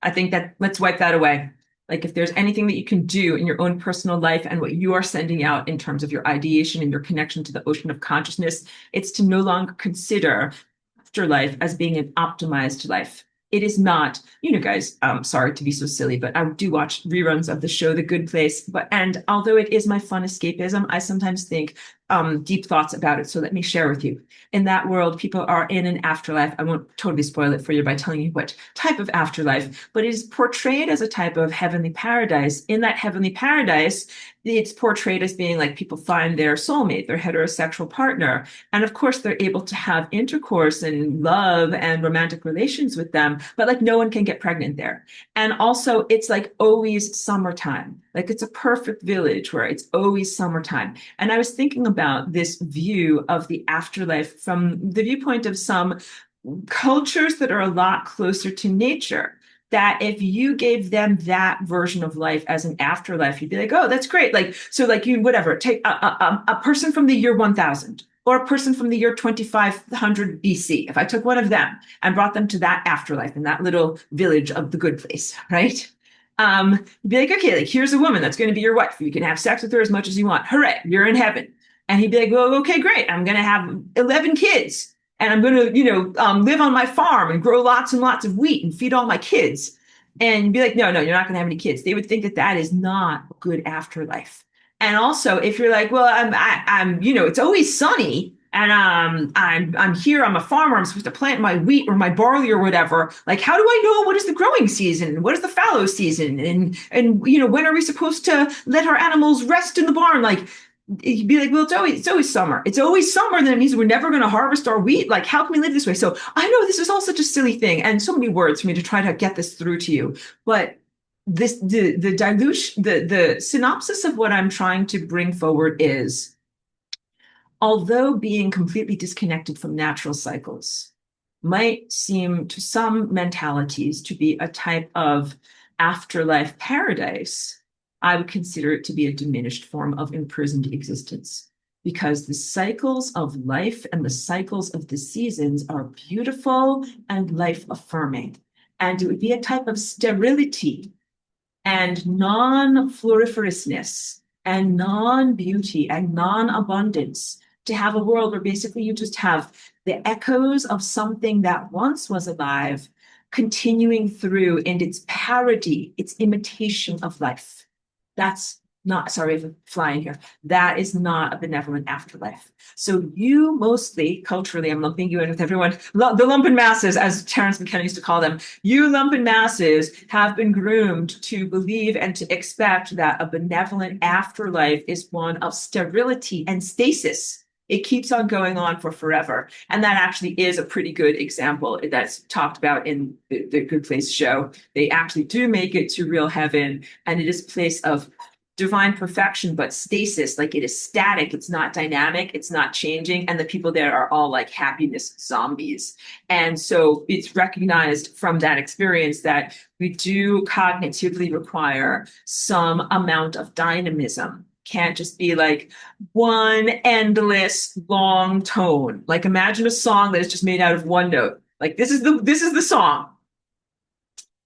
I think that let's wipe that away. Like if there's anything that you can do in your own personal life and what you are sending out in terms of your ideation and your connection to the ocean of consciousness, it's to no longer consider afterlife as being an optimized life. It is not, you know, guys, sorry to be so silly, but I do watch reruns of the show The Good Place. And although it is my fun escapism, I sometimes think deep thoughts about it. So let me share with you. In that world, people are in an afterlife. I won't totally spoil it for you by telling you what type of afterlife, but it is portrayed as a type of heavenly paradise. In that heavenly paradise, it's portrayed as being like people find their soulmate, their heterosexual partner. And of course, they're able to have intercourse and love and romantic relations with them, but like no one can get pregnant there. And also, it's like always summertime. Like it's a perfect village where it's always summertime. And I was thinking about this view of the afterlife from the viewpoint of some cultures that are a lot closer to nature. That if you gave them that version of life as an afterlife, you'd be like, oh, that's great. Like, so like you, whatever, take a person from the year 1000 or a person from the year 2500 BC. If I took one of them and brought them to that afterlife in that little village of the good place, right? You'd be like, okay, like here's a woman that's going to be your wife. You can have sex with her as much as you want. Hooray, you're in heaven. And he'd be like, well, okay, great. I'm going to have 11 kids and I'm going to, live on my farm and grow lots and lots of wheat and feed all my kids. And you'd be like, no, you're not going to have any kids. They would think that that is not a good afterlife. And also, if you're like, well, it's always sunny, and I'm here. I'm a farmer. I'm supposed to plant my wheat or my barley or whatever. Like, how do I know what is the growing season? What is the fallow season? And when are we supposed to let our animals rest in the barn? Like, you'd be like, well, it's always summer. It's always summer. Then it means we're never going to harvest our wheat. Like, how can we live this way? So I know this is all such a silly thing, and so many words for me to try to get this through to you, but the dilution, the synopsis of what I'm trying to bring forward is, although being completely disconnected from natural cycles might seem to some mentalities to be a type of afterlife paradise, I would consider it to be a diminished form of imprisoned existence, because the cycles of life and the cycles of the seasons are beautiful and life affirming. And it would be a type of sterility and non-floriferousness and non-beauty and non-abundance to have a world where basically you just have the echoes of something that once was alive continuing through in its parody, its imitation of life. That's not, sorry if I'm flying here, that is not a benevolent afterlife. So you mostly, culturally, I'm lumping you in with everyone, the lumpen masses, as Terence McKenna used to call them, you lumpen masses have been groomed to believe and to expect that a benevolent afterlife is one of sterility and stasis. It keeps on going on for forever. And that actually is a pretty good example that's talked about in the Good Place show. They actually do make it to real heaven, and it is a place of divine perfection, but stasis, like it is static, it's not dynamic, it's not changing, and the people there are all like happiness zombies. And so it's recognized from that experience that we do cognitively require some amount of dynamism. Can't just be like one endless long tone. Like imagine a song that is just made out of one note. Like this is the song.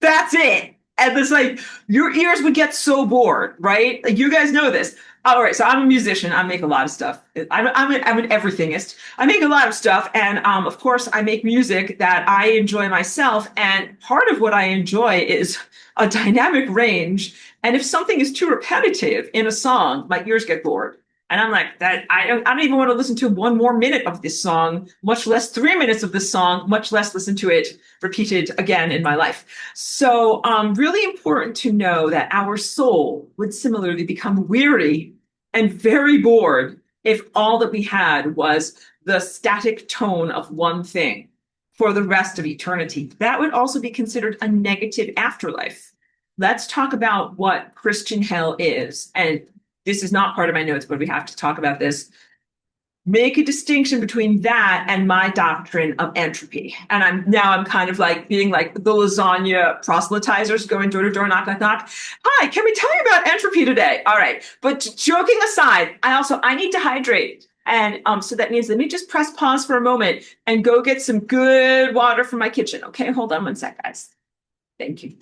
That's it. And it's like your ears would get so bored, right? Like you guys know this. All right, so I'm a musician. I make a lot of stuff. I'm an everythingist. I make a lot of stuff, and of course, I make music that I enjoy myself. And part of what I enjoy is a dynamic range. And if something is too repetitive in a song, my ears get bored. And I'm like, that I don't even want to listen to one more minute of this song, much less 3 minutes of this song, much less listen to it repeated again in my life. So, really important to know that our soul would similarly become weary and very bored if all that we had was the static tone of one thing for the rest of eternity. That would also be considered a negative afterlife. Let's talk about what Christian hell is. And this is not part of my notes, but we have to talk about this. Make a distinction between that and my doctrine of entropy. And I'm kind of like being like the lasagna proselytizers going door to door, knock, knock, knock. Hi, can we tell you about entropy today? All right. But joking aside, I need to hydrate. And so that means let me just press pause for a moment and go get some good water from my kitchen. Okay, hold on one sec, guys. Thank you.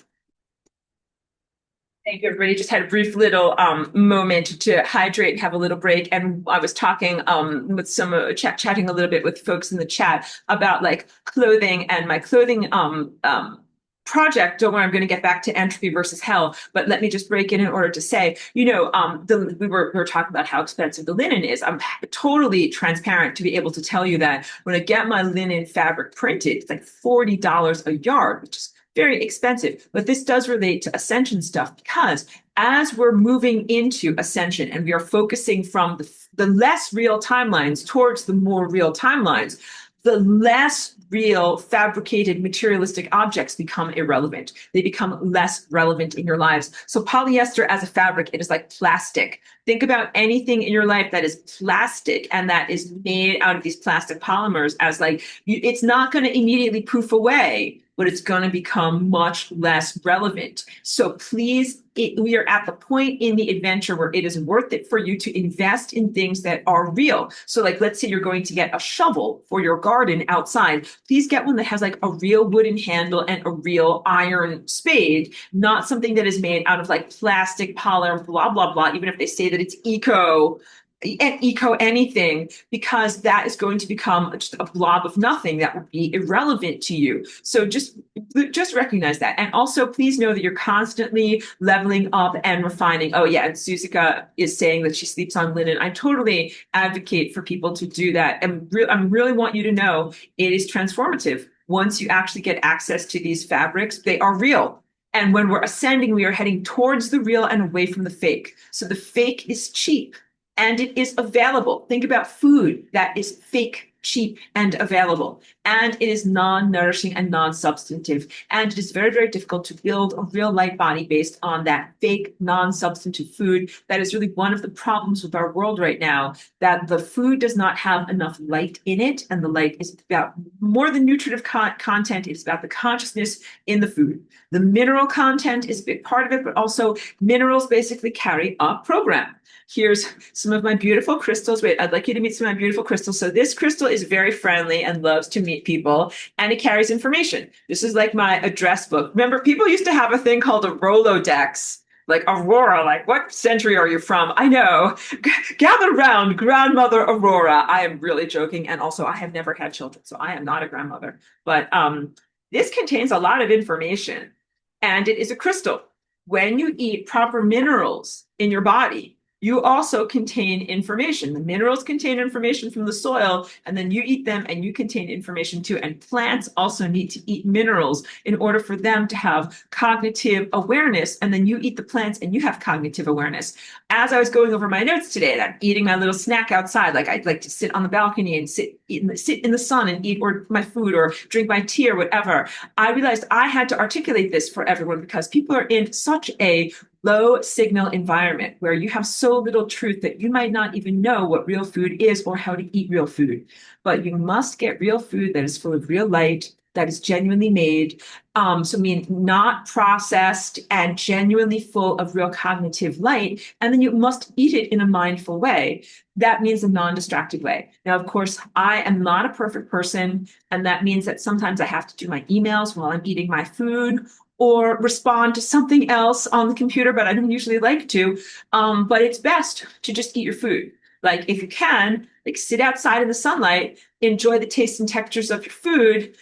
Thank you, everybody. Just had a brief little moment to hydrate and have a little break. And I was talking with some chatting a little bit with folks in the chat about like clothing and my clothing project. Don't worry, I'm going to get back to entropy versus hell. But let me just break in order to say, we were talking about how expensive the linen is. I'm totally transparent to be able to tell you that when I get my linen fabric printed, it's like $40 a yard, which is very expensive. But this does relate to ascension stuff because as we're moving into ascension and we are focusing from the less real timelines towards the more real timelines, the less real fabricated materialistic objects become irrelevant. They become less relevant in your lives. So polyester as a fabric, it is like plastic. Think about anything in your life that is plastic and that is made out of these plastic polymers as like, it's not going to immediately poof away, but it's going to become much less relevant. So please, we are at the point in the adventure where it is worth it for you to invest in things that are real. So like, let's say you're going to get a shovel for your garden outside. Please get one that has like a real wooden handle and a real iron spade, not something that is made out of like plastic, polymer, blah, blah, blah, even if they say that it's eco anything, because that is going to become just a blob of nothing that will be irrelevant to you. So just recognize that. And also please know that you're constantly leveling up and refining. Oh yeah, and Suzuka is saying that she sleeps on linen. I totally advocate for people to do that. And I really want you to know it is transformative. Once you actually get access to these fabrics, they are real. And when we're ascending, we are heading towards the real and away from the fake. So the fake is cheap and it is available. Think about food that is fake, cheap, and available. And it is non-nourishing and non-substantive. And it is very, very difficult to build a real light body based on that fake, non-substantive food. That is really one of the problems with our world right now, that the food does not have enough light in it. And the light is about more than nutritive content. It's about the consciousness in the food. The mineral content is a big part of it, but also minerals basically carry a program. Here's some of my beautiful crystals. Wait, I'd like you to meet some of my beautiful crystals. So this crystal is very friendly and loves to meet people, and it carries information. This is like my address book. Remember, people used to have a thing called a Rolodex, like Aurora, like what century are you from? I know. Gather round, grandmother Aurora. I am really joking. And also I have never had children, so I am not a grandmother. But this contains a lot of information, and it is a crystal. When you eat proper minerals in your body, you also contain information. The minerals contain information from the soil, and then you eat them and you contain information too. And plants also need to eat minerals in order for them to have cognitive awareness. And then you eat the plants and you have cognitive awareness. As I was going over my notes today, I'm eating my little snack outside. Like I'd like to sit on the balcony and sit in the sun and eat or my food or drink my tea or whatever. I realized I had to articulate this for everyone because people are in such a low signal environment where you have so little truth that you might not even know what real food is or how to eat real food. But you must get real food that is full of real light, that is genuinely made. So I mean, not processed and genuinely full of real cognitive light. And then you must eat it in a mindful way. That means a non-distracted way. Now, of course, I am not a perfect person. And that means that sometimes I have to do my emails while I'm eating my food or respond to something else on the computer, but I don't usually like to. But it's best to just eat your food. Like if you can, like sit outside in the sunlight, enjoy the taste and textures of your food,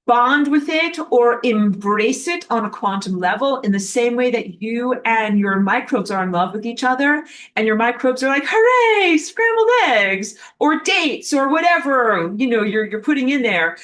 bond with it or embrace it on a quantum level in the same way that you and your microbes are in love with each other. And your microbes are like, hooray, scrambled eggs or dates or whatever, you're putting in there.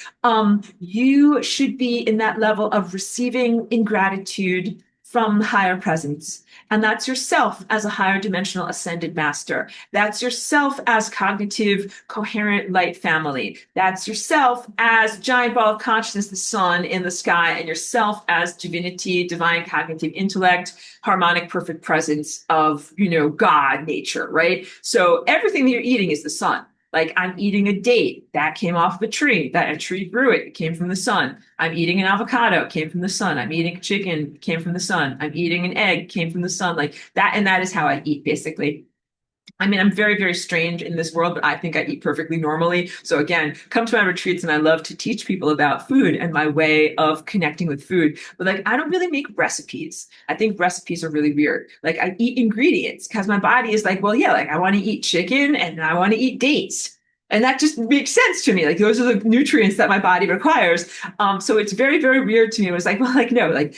You should be in that level of receiving in gratitude from the higher presence. And that's yourself as a higher dimensional ascended master. That's yourself as cognitive, coherent light family. That's yourself as giant ball of consciousness, the sun in the sky, and yourself as divinity, divine cognitive intellect, harmonic, perfect presence of, God, nature, right? So everything that you're eating is the sun. Like I'm eating a date that came off of a tree, that a tree grew it, it came from the sun. I'm eating an avocado, it came from the sun. I'm eating chicken, it came from the sun. I'm eating an egg, it came from the sun. Like that, and that is how I eat basically. I mean, I'm very, very strange in this world, but I think I eat perfectly normally. So again, come to my retreats and I love to teach people about food and my way of connecting with food. But like, I don't really make recipes. I think recipes are really weird. Like I eat ingredients because my body is like, well, yeah, like I want to eat chicken and I want to eat dates. And that just makes sense to me. Like those are the nutrients that my body requires. So it's very, very weird to me. It was like, well, like, no, like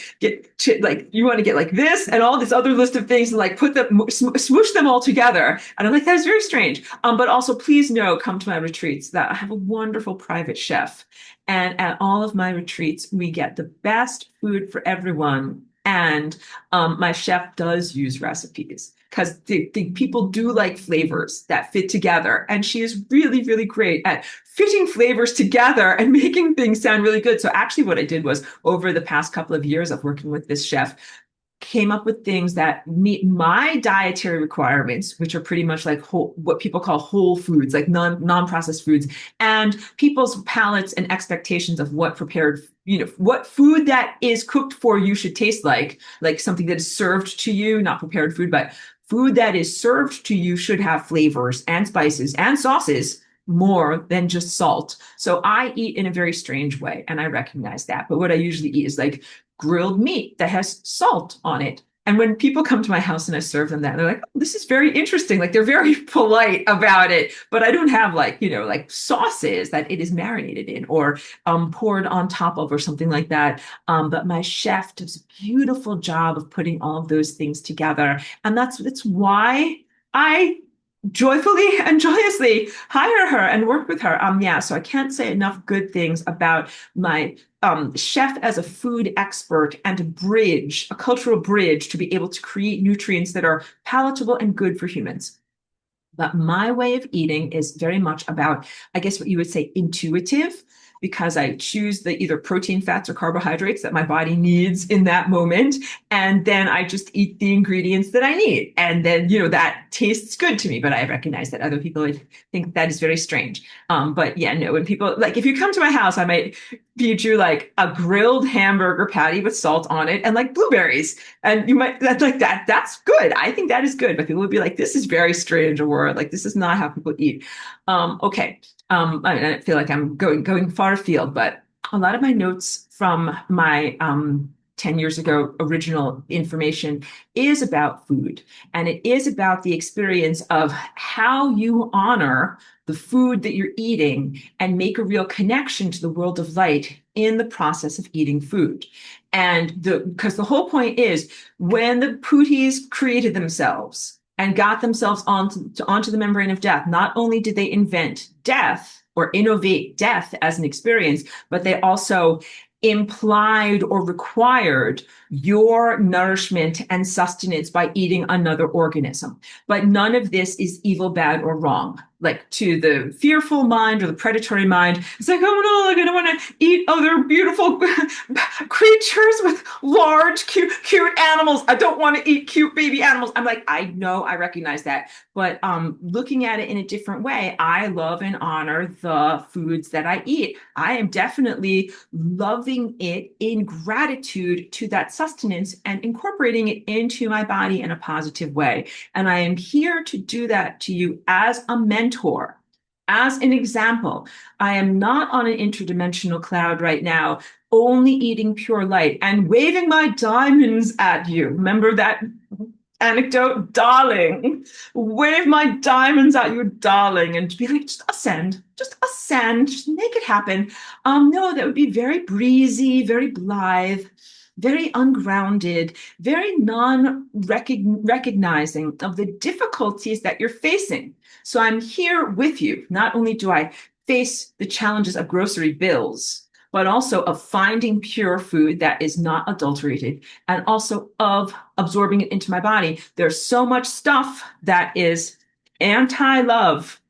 like you want to get like this and all this other list of things and like put them, smoosh them all together. And I'm like, that's very strange. But also please know, come to my retreats that I have a wonderful private chef. And at all of my retreats, we get the best food for everyone. And my chef does use recipes because the people do like flavors that fit together. And she is really, really great at fitting flavors together and making things sound really good. So actually what I did was over the past couple of years of working with this chef, came up with things that meet my dietary requirements, which are pretty much like what people call whole foods, like non-processed foods, and people's palates and expectations of what prepared, what food that is cooked for you should taste like something that is served to you, not prepared food, but food that is served to you should have flavors and spices and sauces more than just salt. So I eat in a very strange way, and I recognize that. But what I usually eat is like grilled meat that has salt on it. And when people come to my house and I serve them that, they're like, oh, this is very interesting. Like they're very polite about it, but I don't have like, like sauces that it is marinated in or poured on top of or something like that. But my chef does a beautiful job of putting all of those things together. And that's why I joyfully and joyously hire her and work with her. Yeah, so I can't say enough good things about my chef as a food expert and a cultural bridge to be able to create nutrients that are palatable and good for humans. But my way of eating is very much about, I guess what you would say, intuitive, because I choose the either protein, fats, or carbohydrates that my body needs in that moment. And then I just eat the ingredients that I need. And then, that tastes good to me. But I recognize that other people would think that is very strange. But yeah, no, when people, like, if you come to my house, I might feed you like a grilled hamburger patty with salt on it and like blueberries. And you might, that's like that. That's good. I think that is good. But people would be like, this is very strange, or like, this is not how people eat. Okay. I feel like I'm going far afield, but a lot of my notes from my 10 years ago original information is about food. And it is about the experience of how you honor the food that you're eating and make a real connection to the world of light in the process of eating food. And because the whole point is when the Pooties created themselves and got themselves onto the membrane of death, not only did they invent death or innovate death as an experience, but they also implied or required your nourishment and sustenance by eating another organism. But none of this is evil, bad, or wrong. like to the fearful mind or the predatory mind, it's like, oh no, like I don't want to eat other beautiful creatures with large, cute animals. I don't want to eat cute baby animals. I'm like, I know, I recognize that. But looking at it in a different way, I love and honor the foods that I eat. I am definitely loving it in gratitude to that sustenance and incorporating it into my body in a positive way. And I am here to do that to you as a mentor. As an example, I am not on an interdimensional cloud right now, only eating pure light and waving my diamonds at you. Remember that anecdote, darling? Wave my diamonds at you, darling, and be like, just ascend, just make it happen. No, that would be very breezy, very blithe, very ungrounded, very non-recognizing of the difficulties that you're facing. So I'm here with you. Not only do I face the challenges of grocery bills, but also of finding pure food that is not adulterated, and also of absorbing it into my body. There's so much stuff that is anti-love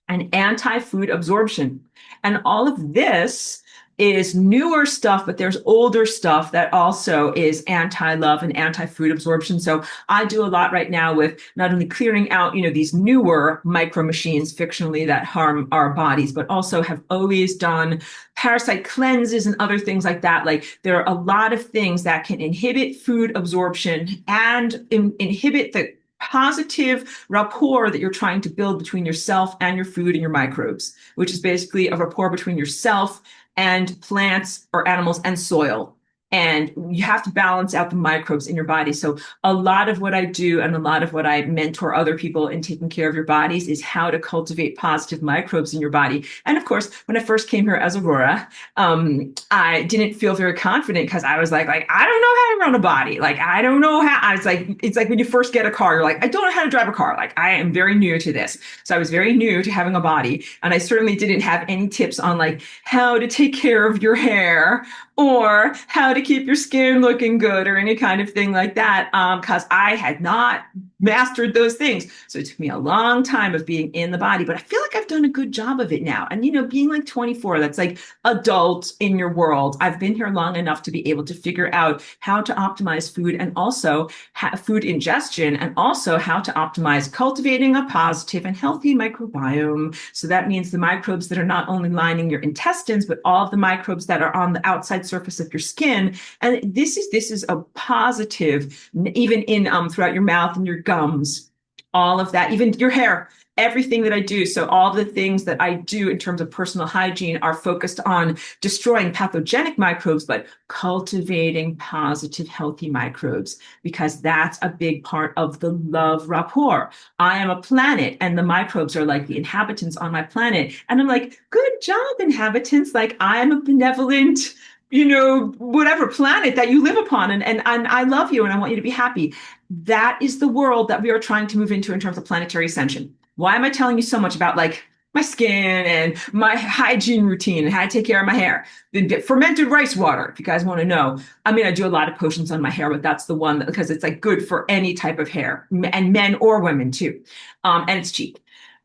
and anti-food absorption. And all of this is newer stuff, but there's older stuff that also is anti-love and anti-food absorption. So I do a lot right now with not only clearing out, these newer micro machines fictionally that harm our bodies, but also have always done parasite cleanses and other things like that. Like there are a lot of things that can inhibit food absorption and inhibit the positive rapport that you're trying to build between yourself and your food and your microbes, which is basically a rapport between yourself and plants or animals and soil. And you have to balance out the microbes in your body. So a lot of what I do and a lot of what I mentor other people in taking care of your bodies is how to cultivate positive microbes in your body. And of course, when I first came here as Aurora, I didn't feel very confident because I was like, I don't know how to run a body. Like, I don't know how. I was like, it's like when you first get a car, you're like, I don't know how to drive a car. Like, I am very new to this. So I was very new to having a body. And I certainly didn't have any tips on like how to take care of your hair or how to keep your skin looking good or any kind of thing like that, because I had not mastered those things. So it took me a long time of being in the body, but I feel like I've done a good job of it now. And, being like 24, that's like adult in your world. I've been here long enough to be able to figure out how to optimize food and also food ingestion, and also how to optimize cultivating a positive and healthy microbiome. So that means the microbes that are not only lining your intestines, but all of the microbes that are on the outside surface of your skin. And this is a positive, even in throughout your mouth and your gums, all of that, even your hair, everything that I do. So all the things that I do in terms of personal hygiene are focused on destroying pathogenic microbes, but cultivating positive, healthy microbes, because that's a big part of the love rapport. I am a planet and the microbes are like the inhabitants on my planet. And I'm like, good job, inhabitants. Like I am a benevolent, whatever planet that you live upon. And I love you and I want you to be happy. That is the world that we are trying to move into in terms of planetary ascension. Why am I telling you so much about like my skin and my hygiene routine and how to take care of my hair? The fermented rice water, if you guys want to know. I mean, I do a lot of potions on my hair, but that's the one because it's like good for any type of hair, and men or women too. And it's cheap.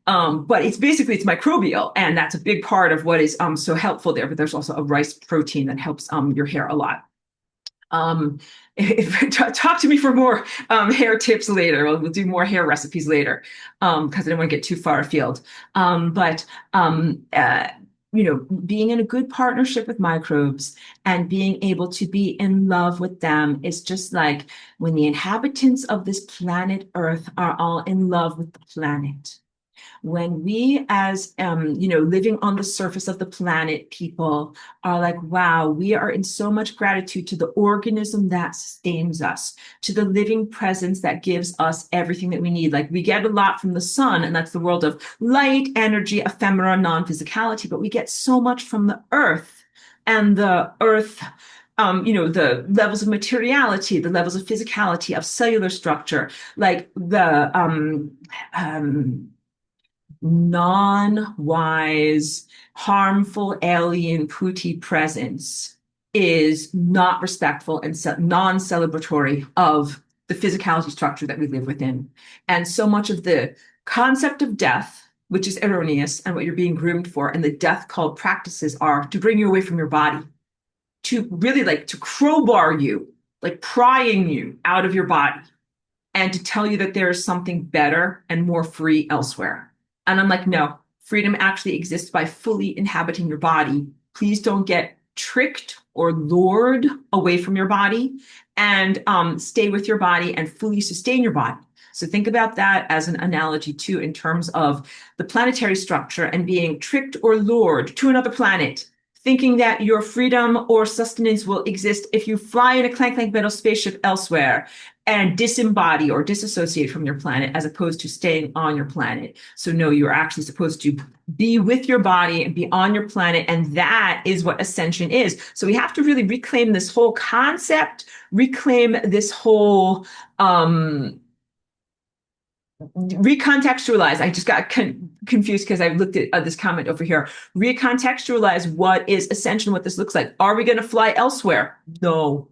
But it's microbial, and that's a big part of what is so helpful there. But there's also a rice protein that helps your hair a lot. Talk to me for more hair tips later. We'll do more hair recipes later because I don't want to get too far afield. Being in a good partnership with microbes and being able to be in love with them is just like when the inhabitants of this planet Earth are all in love with the planet. When we as living on the surface of the planet people are like, wow, we are in so much gratitude to the organism that sustains us, to the living presence that gives us everything that we need. Like we get a lot from the sun, and that's the world of light, energy, ephemera, non-physicality, but we get so much from the earth, and the earth, the levels of materiality, the levels of physicality, of cellular structure, like the non-wise, harmful alien putti presence is not respectful and non-celebratory of the physicality structure that we live within. And so much of the concept of death which is erroneous and what you're being groomed for. And the death cult practices are to bring you away from your body, to really like to crowbar you, like prying you out of your body and to tell you that there is something better and more free elsewhere. And I'm like, no, freedom actually exists by fully inhabiting your body. Please don't get tricked or lured away from your body, and stay with your body and fully sustain your body. So think about that as an analogy too, in terms of the planetary structure and being tricked or lured to another planet, thinking that your freedom or sustenance will exist if you fly in a clank clank metal spaceship elsewhere and disembody or disassociate from your planet, as opposed to staying on your planet. So no, you're actually supposed to be with your body and be on your planet. And that is what ascension is. So we have to really reclaim this whole concept, reclaim this whole, recontextualize. I just got confused because I looked at this comment over here. Recontextualize what is ascension, what this looks like. Are we going to fly elsewhere? No.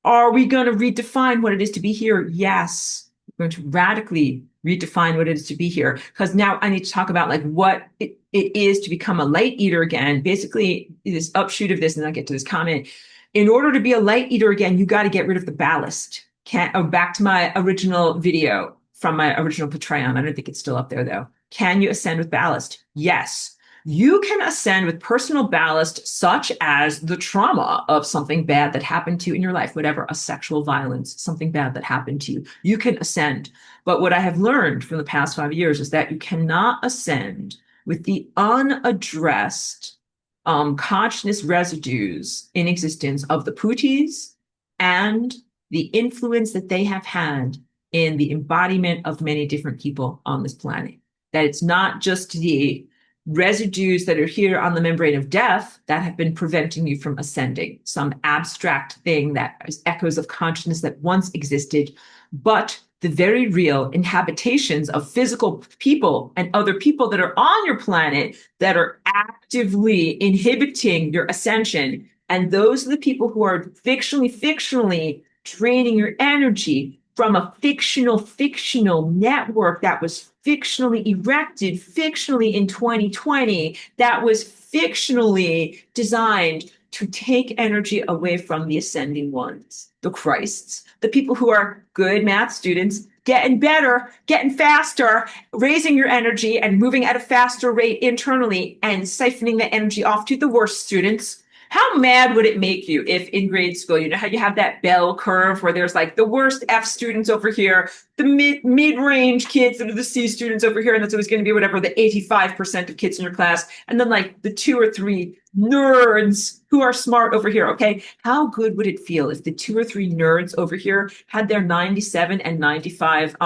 Are we going to redefine what it is to be here? Yes. We're going to radically redefine what it is to be here. Because now I need to talk about like what it is to become a light eater again. Basically, this upshoot of this, and I'll get to this comment. In order to be a light eater again, you got to get rid of the ballast. Back to my original video from my original Patreon. I don't think it's still up there though. Can you ascend with ballast? Yes. You can ascend with personal ballast, such as the trauma of something bad that happened to you in your life, whatever, a sexual violence, something bad that happened to you. You can ascend. But what I have learned from the past 5 years is that you cannot ascend with the unaddressed consciousness residues in existence of the Putis and the influence that they have had in the embodiment of many different people on this planet. That it's not just the residues that are here on the membrane of death that have been preventing you from ascending, some abstract thing that is echoes of consciousness that once existed, but the very real inhabitations of physical people and other people that are on your planet that are actively inhibiting your ascension. And those are the people who are fictionally draining your energy from a fictional network that was fictionally erected, fictionally in 2020, that was fictionally designed to take energy away from the ascending ones, the Christs, the people who are good math students, getting better, getting faster, raising your energy and moving at a faster rate internally and siphoning the energy off to the worst students. How mad would it make you if in grade school, you know how you have that bell curve where there's like the worst F students over here, the mid-range kids that are the C students over here, and that's always going to be whatever, the 85% of kids in your class, and then like the 2 or 3 nerds who are smart over here, okay? How good would it feel if the 2 or 3 nerds over here had their 97 and 95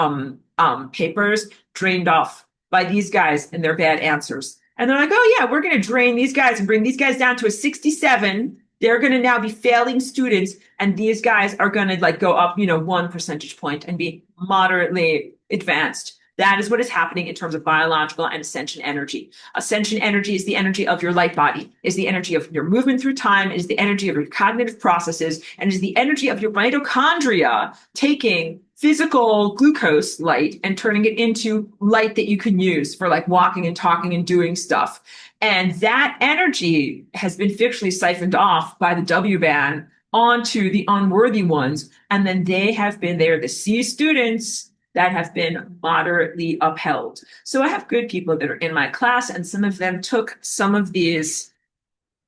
papers drained off by these guys and their bad answers? And they're like, oh, yeah, we're going to drain these guys and bring these guys down to a 67. They're going to now be failing students. And these guys are going to like go up, 1 percentage point and be moderately advanced. That is what is happening in terms of biological and ascension energy. Ascension energy is the energy of your light body, is the energy of your movement through time, is the energy of your cognitive processes, and is the energy of your mitochondria taking physical glucose light and turning it into light that you can use for like walking and talking and doing stuff. And that energy has been fictionally siphoned off by the W band onto the unworthy ones. And then they are the C students that have been moderately upheld. So I have good people that are in my class, and some of them took some of these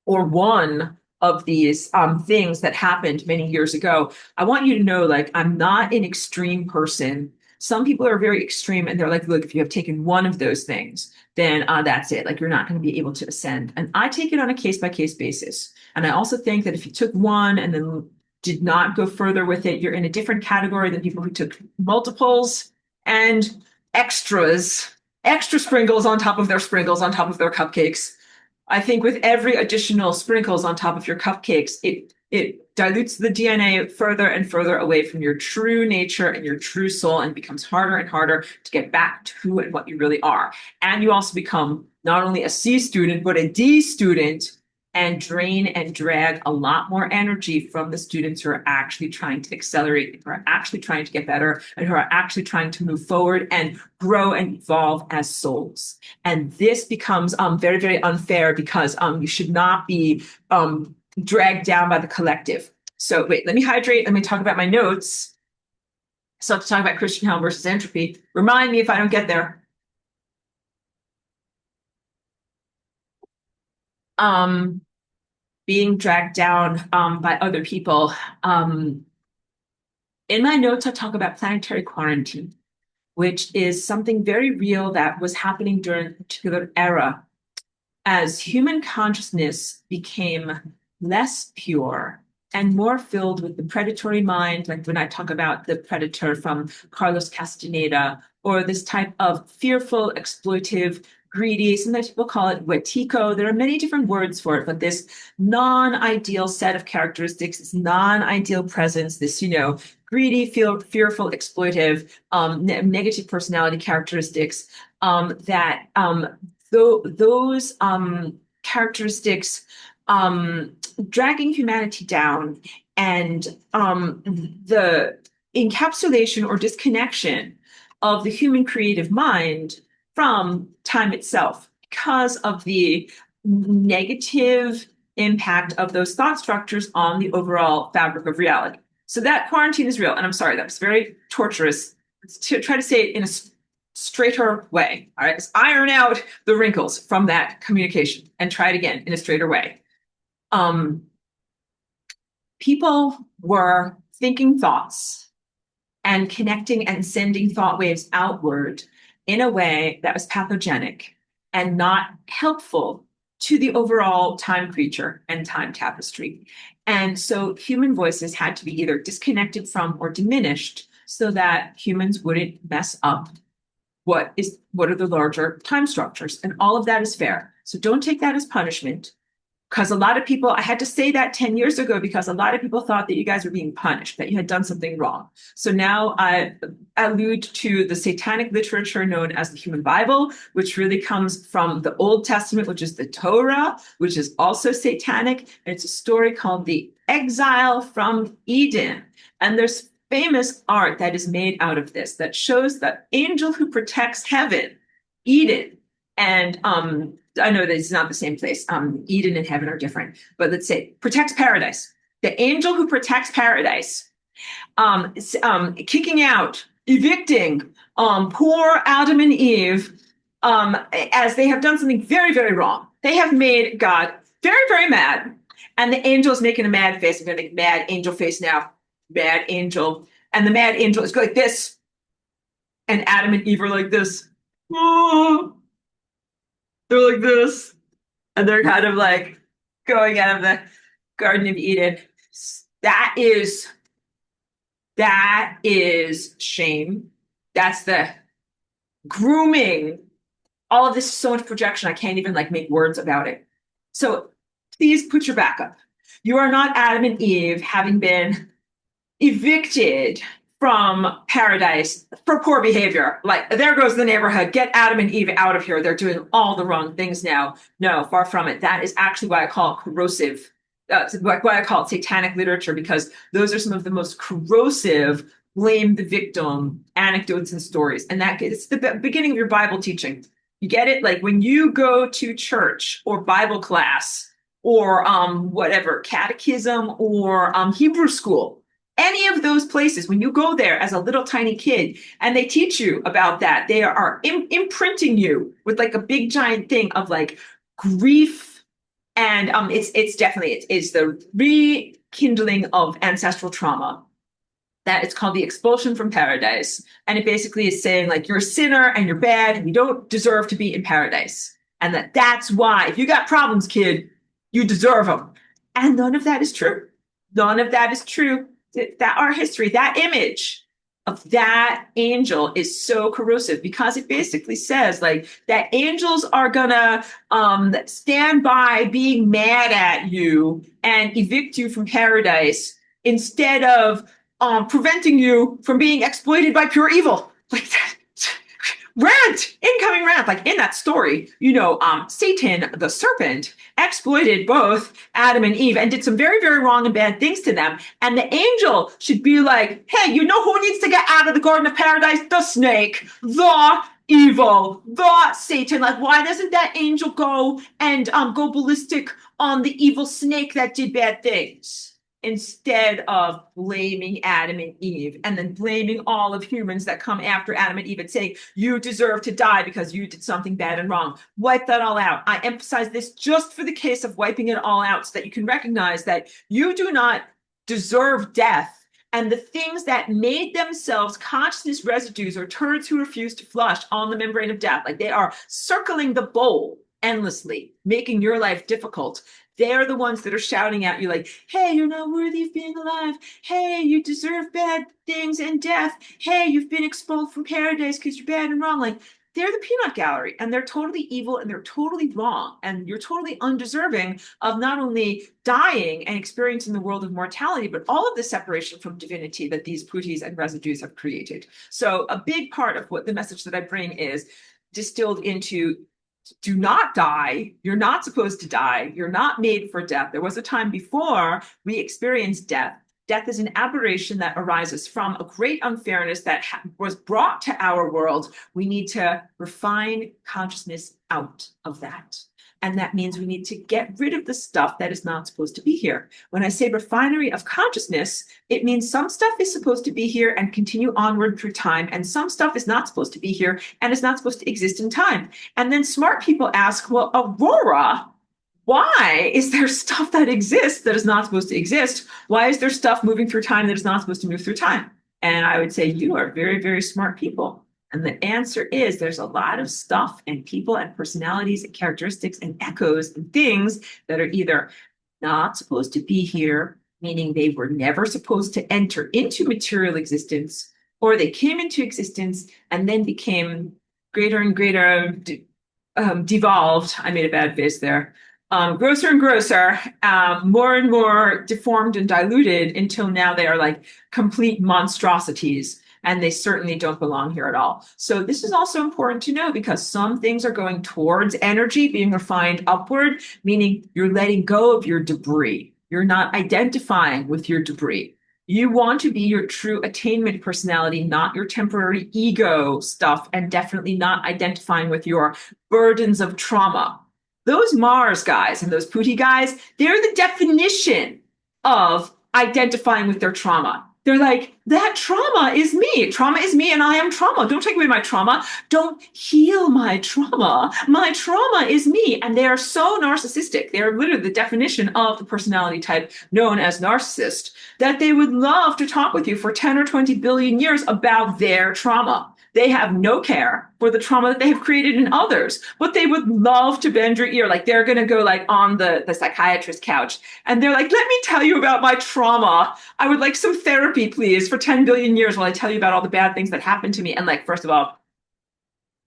or one of these things that happened many years ago. I want you to know, like, I'm not an extreme person. Some people are very extreme and they're like, look, if you have taken one of those things, then that's it. Like, you're not going to be able to ascend. And I take it on a case-by-case basis. And I also think that if you took one and then did not go further with it, you're in a different category than people who took multiples and extra sprinkles on top of their sprinkles on top of their cupcakes. I think with every additional sprinkles on top of your cupcakes, it dilutes the DNA further and further away from your true nature and your true soul, and becomes harder and harder to get back to who and what you really are. And you also become not only a C student, but a D student and drain and drag a lot more energy from the students who are actually trying to accelerate, who are actually trying to get better, and who are actually trying to move forward and grow and evolve as souls. And this becomes very, very unfair because you should not be dragged down by the collective. So wait, let me hydrate. Let me talk about my notes. So to talk about Christian hell versus entropy. Remind me if I don't get there. Being dragged down by other people. In my notes, I talk about planetary quarantine, which is something very real that was happening during a particular era as human consciousness became less pure and more filled with the predatory mind, like when I talk about the predator from Carlos Castaneda, or this type of fearful, exploitive, greedy, sometimes people call it wetico. There are many different words for it, but this non-ideal set of characteristics, this non-ideal presence, this, greedy, fearful, exploitive, negative personality characteristics that those characteristics dragging humanity down and the encapsulation or disconnection of the human creative mind from time itself because of the negative impact of those thought structures on the overall fabric of reality. So that quarantine is real. And I'm sorry, that was very torturous to try to say it in a straighter way. All right, let's iron out the wrinkles from that communication and try it again in a straighter way. People were thinking thoughts and connecting and sending thought waves outward in a way that was pathogenic and not helpful to the overall time creature and time tapestry. And so human voices had to be either disconnected from or diminished so that humans wouldn't mess up what are the larger time structures. And all of that is fair. So don't take that as punishment. Because a lot of people, I had to say that 10 years ago because a lot of people thought that you guys were being punished, that you had done something wrong. So now I allude to the satanic literature known as the Human Bible, which really comes from the Old Testament, which is the Torah, which is also satanic. And it's a story called The Exile from Eden. And there's famous art that is made out of this that shows the angel who protects heaven, Eden, and I know that it's not the same place. Eden and heaven are different, but let's say protects paradise. The angel who protects paradise, kicking out, evicting poor Adam and Eve as they have done something very, very wrong. They have made God very, very mad. And the angel is making a mad face. I'm going to make a mad angel face now. Mad angel. And the mad angel is going like this. And Adam and Eve are like this. Oh. They're like this, and they're kind of like going out of the Garden of Eden. That is shame. That's the grooming. All of this is so much projection. I can't even like make words about it. So please put your back up. You are not Adam and Eve having been evicted from paradise for poor behavior. Like, there goes the neighborhood. Get Adam and Eve out of here. They're doing all the wrong things now. No, far from it. That is actually why I call it corrosive, why I call it satanic literature, because those are some of the most corrosive, blame the victim anecdotes and stories. And that it's the beginning of your Bible teaching. You get it? Like when you go to church or Bible class or whatever, catechism or Hebrew school, any of those places, when you go there as a little tiny kid and they teach you about that, they are imprinting you with like a big giant thing of like grief. And it's definitely, it's the rekindling of ancestral trauma. That it's called the expulsion from paradise. And it basically is saying like, you're a sinner and you're bad and you don't deserve to be in paradise. And that's why, if you got problems, kid, you deserve them. And none of that is true. None of that is true. That our history, that image of that angel is so corrosive because it basically says like that angels are gonna stand by being mad at you and evict you from paradise instead of preventing you from being exploited by pure evil. Like that. Rant, incoming rant. Like in that story, Satan, the serpent, exploited both Adam and Eve and did some very, very wrong and bad things to them. And the angel should be like, hey, you know who needs to get out of the Garden of Paradise? The snake, the evil, the Satan. Like, why doesn't that angel go and go ballistic on the evil snake that did bad things? Instead of blaming Adam and Eve and then blaming all of humans that come after Adam and Eve and saying, you deserve to die because you did something bad and wrong. Wipe that all out. I emphasize this just for the case of wiping it all out so that you can recognize that you do not deserve death. And the things that made themselves consciousness residues or turds who refuse to flush on the membrane of death, like they are circling the bowl endlessly, making your life difficult. They're the ones that are shouting at you like, hey, you're not worthy of being alive. Hey, you deserve bad things and death. Hey, you've been expelled from paradise because you're bad and wrong. Like, they're the peanut gallery, and they're totally evil and they're totally wrong. And you're totally undeserving of not only dying and experiencing the world of mortality, but all of the separation from divinity that these putis and residues have created. So a big part of what the message that I bring is distilled into do not die. You're not supposed to die. You're not made for death. There was a time before we experienced death. Death is an aberration that arises from a great unfairness that was brought to our world. We need to refine consciousness out of that. And that means we need to get rid of the stuff that is not supposed to be here. When I say refinery of consciousness, it means some stuff is supposed to be here and continue onward through time, and some stuff is not supposed to be here and is not supposed to exist in time. And then smart people ask, well, Aurora, why is there stuff that exists that is not supposed to exist? Why is there stuff moving through time that is not supposed to move through time? And I would say you are very, very smart people. And the answer is there's a lot of stuff and people and personalities and characteristics and echoes and things that are either not supposed to be here, meaning they were never supposed to enter into material existence, or they came into existence and then became greater and greater devolved. I made a bad face there. Grosser and grosser, more and more deformed and diluted until now they are like complete monstrosities. And they certainly don't belong here at all. So this is also important to know because some things are going towards energy being refined upward, meaning you're letting go of your debris. You're not identifying with your debris. You want to be your true attainment personality, not your temporary ego stuff, and definitely not identifying with your burdens of trauma. Those Mars guys and those Putti guys, they're the definition of identifying with their trauma. They're like, that trauma is me. Trauma is me and I am trauma. Don't take away my trauma. Don't heal my trauma. My trauma is me. And they are so narcissistic. They are literally the definition of the personality type known as narcissist, that they would love to talk with you for 10 or 20 billion years about their trauma. They have no care for the trauma that they have created in others, but they would love to bend your ear. Like they're going to go like on the psychiatrist couch and they're like, let me tell you about my trauma. I would like some therapy, please, for 10 billion years while I tell you about all the bad things that happened to me. And like, first of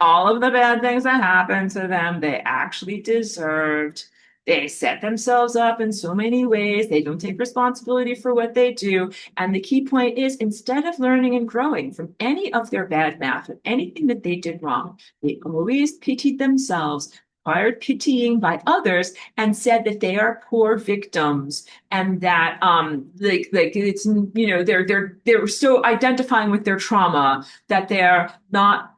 all of the bad things that happened to them, they actually deserved. They set themselves up in so many ways. They don't take responsibility for what they do. And the key point is instead of learning and growing from any of their bad math or anything that they did wrong, they always pitied themselves, acquired pitying by others, and said that they are poor victims and that it's they're so identifying with their trauma that they're not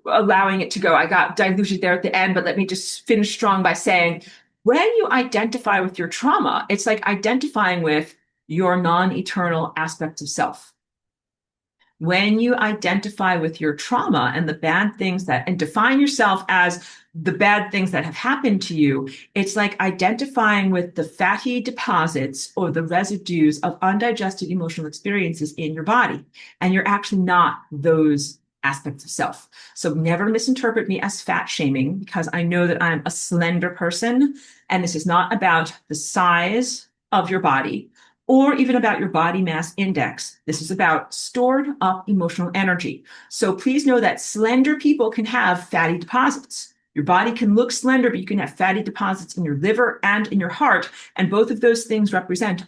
allowing it to go. I got diluted there at the end, but let me just finish strong by saying when you identify with your trauma, it's like identifying with your non-eternal aspects of self. When you identify with your trauma and the bad things and define yourself as the bad things that have happened to you, it's like identifying with the fatty deposits or the residues of undigested emotional experiences in your body. And you're actually not those aspects of self. So never misinterpret me as fat shaming because I know that I'm a slender person and this is not about the size of your body or even about your body mass index. This is about stored up emotional energy. So please know that slender people can have fatty deposits. Your body can look slender, but you can have fatty deposits in your liver and in your heart. And both of those things represent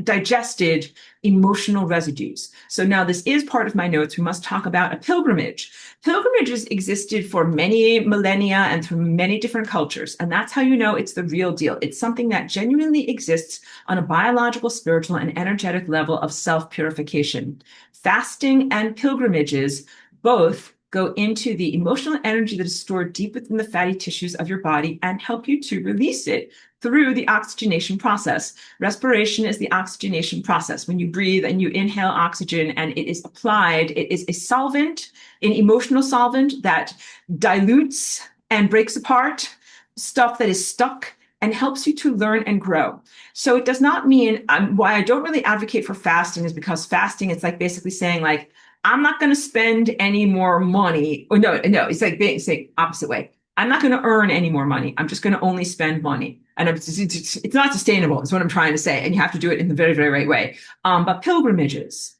digested emotional residues. So now this is part of my notes. We must talk about a pilgrimage. Pilgrimages existed for many millennia and through many different cultures. And that's how you know it's the real deal. It's something that genuinely exists on a biological, spiritual, and energetic level of self-purification. Fasting and pilgrimages both go into the emotional energy that is stored deep within the fatty tissues of your body and help you to release it through the oxygenation process. Respiration is the oxygenation process. When you breathe and you inhale oxygen and it is applied, it is a solvent, an emotional solvent that dilutes and breaks apart stuff that is stuck and helps you to learn and grow. So it does not mean why I don't really advocate for fasting is because fasting, it's like basically saying like, I'm not going to spend any more money. Or no, it's like saying opposite way. I'm not going to earn any more money. I'm just going to only spend money. And it's not sustainable, is what I'm trying to say. And you have to do it in the very, very right way. But pilgrimages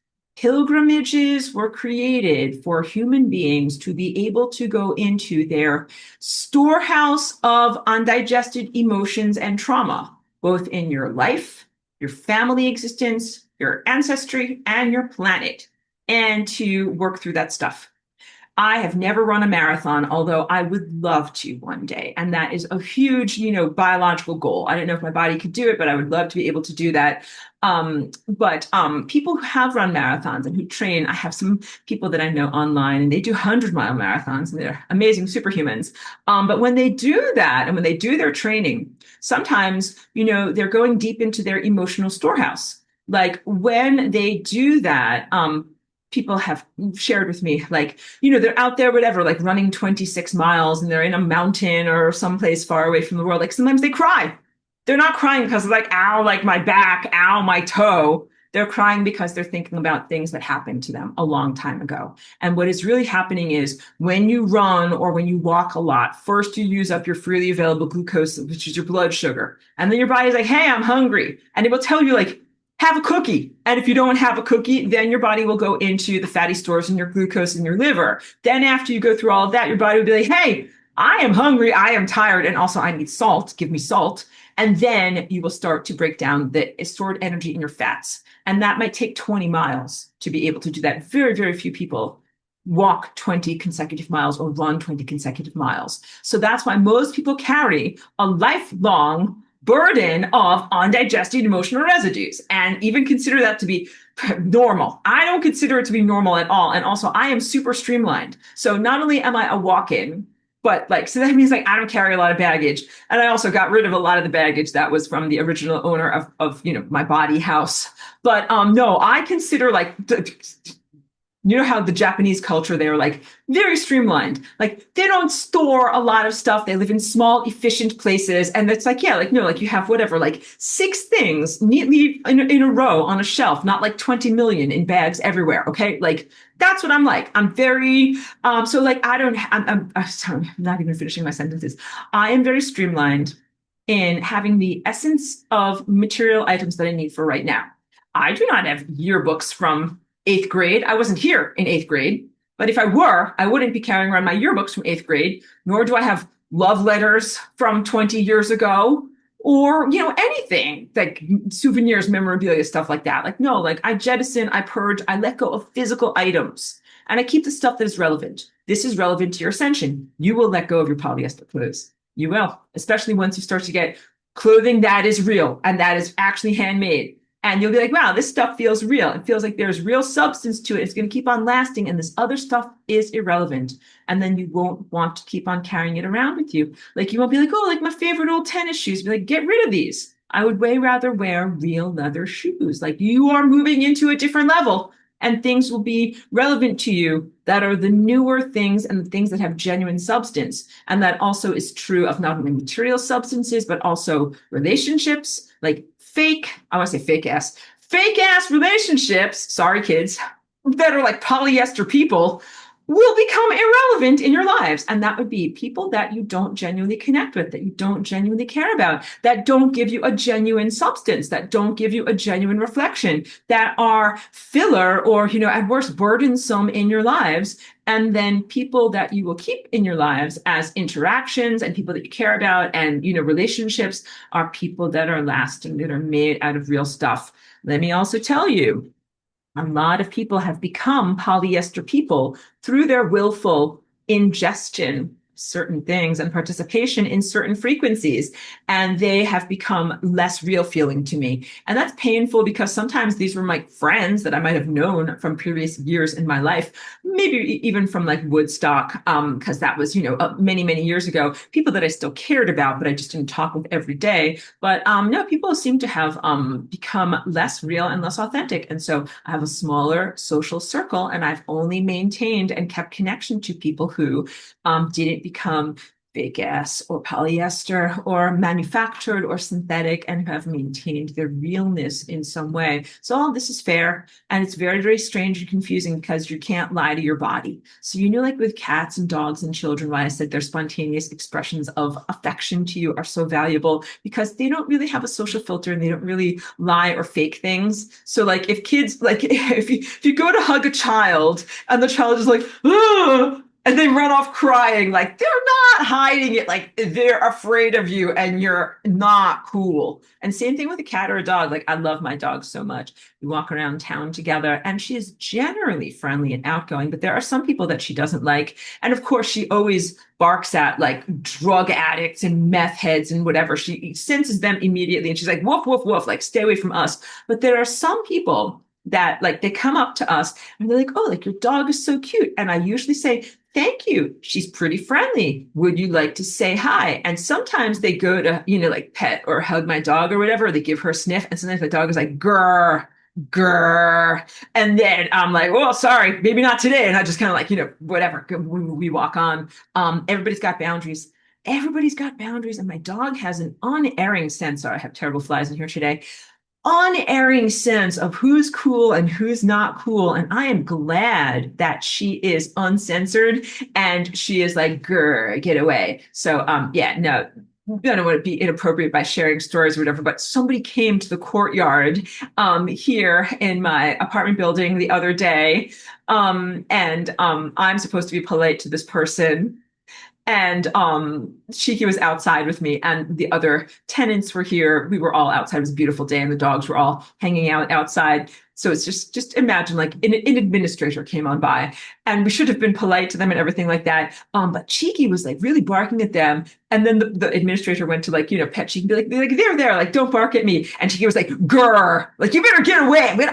were created for human beings to be able to go into their storehouse of undigested emotions and trauma, both in your life, your family existence, your ancestry, and your planet, and to work through that stuff. I have never run a marathon, although I would love to one day. And that is a huge, biological goal. I don't know if my body could do it, but I would love to be able to do that. But people who have run marathons and who train, I have some people that I know online and they do 100-mile marathons and they're amazing superhumans. But when they do that and when they do their training, sometimes, they're going deep into their emotional storehouse. Like when they do that, people have shared with me, like, they're out there, whatever, like running 26 miles and they're in a mountain or someplace far away from the world. Like sometimes they cry. They're not crying because of like, ow, like my back, ow, my toe. They're crying because they're thinking about things that happened to them a long time ago. And what is really happening is when you run or when you walk a lot, first you use up your freely available glucose, which is your blood sugar. And then your body's like, hey, I'm hungry. And it will tell you like, have a cookie. And if you don't have a cookie, then your body will go into the fatty stores in your glucose in your liver. Then after you go through all of that, your body will be like, hey, I am hungry, I am tired, and also I need salt, give me salt. And then you will start to break down the stored energy in your fats. And that might take 20 miles to be able to do that. Very, very few people walk 20 consecutive miles or run 20 consecutive miles. So that's why most people carry a lifelong burden of undigested emotional residues and even consider that to be normal. I don't consider it to be normal at all. And also I am super streamlined. So not only am I a walk-in, but so that means I don't carry a lot of baggage. And I also got rid of a lot of the baggage that was from the original owner of my body house. But no, I consider how the Japanese culture, they're very streamlined. They don't store a lot of stuff. They live in small, efficient places. And it's you have whatever, 6 things neatly in a row on a shelf, not 20 million in bags everywhere. Okay. That's what I'm like. I'm very, I'm sorry, I'm not even finishing my sentences. I am very streamlined in having the essence of material items that I need for right now. I do not have yearbooks from 8th grade. I wasn't here in 8th grade, but if I were, I wouldn't be carrying around my yearbooks from 8th grade, nor do I have love letters from 20 years ago or, anything souvenirs, memorabilia, stuff like that. No, I jettison, I purge, I let go of physical items and I keep the stuff that is relevant. This is relevant to your ascension. You will let go of your polyester clothes. You will, especially once you start to get clothing that is real and that is actually handmade. And you'll be like, wow, this stuff feels real. It feels like there's real substance to it. It's going to keep on lasting. And this other stuff is irrelevant. And then you won't want to keep on carrying it around with you. You won't be like, oh, my favorite old tennis shoes. Be like, get rid of these. I would way rather wear real leather shoes. You are moving into a different level and things will be relevant to you that are the newer things and the things that have genuine substance. And that also is true of not only material substances, but also relationships, I want to say fake ass relationships, sorry kids, that are polyester people will become irrelevant in your lives. And that would be people that you don't genuinely connect with, that you don't genuinely care about, that don't give you a genuine substance, that don't give you a genuine reflection, that are filler or, at worst burdensome in your lives. And then people that you will keep in your lives as interactions and people that you care about and, relationships are people that are lasting, that are made out of real stuff. Let me also tell you, a lot of people have become polyester people through their willful ingestion certain things and participation in certain frequencies, and they have become less real feeling to me. And that's painful because sometimes these were my friends that I might have known from previous years in my life, maybe even from like Woodstock, because that was, many, many years ago, people that I still cared about, but I just didn't talk with every day. But no, people seem to have become less real and less authentic. And so I have a smaller social circle, and I've only maintained and kept connection to people who didn't become fake gas or polyester or manufactured or synthetic, and have maintained their realness in some way. So all this is fair, and it's very, very strange and confusing because you can't lie to your body. So like with cats and dogs and children, why I said their spontaneous expressions of affection to you are so valuable, because they don't really have a social filter and they don't really lie or fake things. So like if kids, like if you go to hug a child and the child is like, "Ugh," and they run off crying, like they're not hiding it, like they're afraid of you and you're not cool. And same thing with a cat or a dog. Like I love my dog so much. We walk around town together and she is generally friendly and outgoing, but there are some people that she doesn't like. And of course, she always barks at like drug addicts and meth heads and whatever. She senses them immediately and she's like, woof, woof, woof, like stay away from us. But there are some people that like they come up to us and they're like, oh, like your dog is so cute. And I usually say, thank you. She's pretty friendly. Would you like to say hi? And sometimes they go to, like pet or hug my dog or whatever. They give her a sniff. And sometimes my dog is like, grr, grr. And then I'm like, well, sorry, maybe not today. And I just kind of like, whatever. We walk on. Everybody's got boundaries. Everybody's got boundaries. And my dog has an unerring sense. Sorry, I have terrible flies in here today, unerring sense of who's cool and who's not cool. And I am glad that she is uncensored and she is like, grr, get away. So, yeah, no, I don't want to be inappropriate by sharing stories or whatever, but somebody came to the courtyard here in my apartment building the other day. And I'm supposed to be polite to this person, and Shiki was outside with me, and the other tenants were here. We were all outside. It was a beautiful day, and the dogs were all hanging out outside. So it's just imagine like an administrator came on by, and we should have been polite to them and everything like that. But Cheeky was like really barking at them. And then the administrator went to like, pet Cheeky and be like, there, like, don't bark at me. And Cheeky was like, grr, like, you better get away. We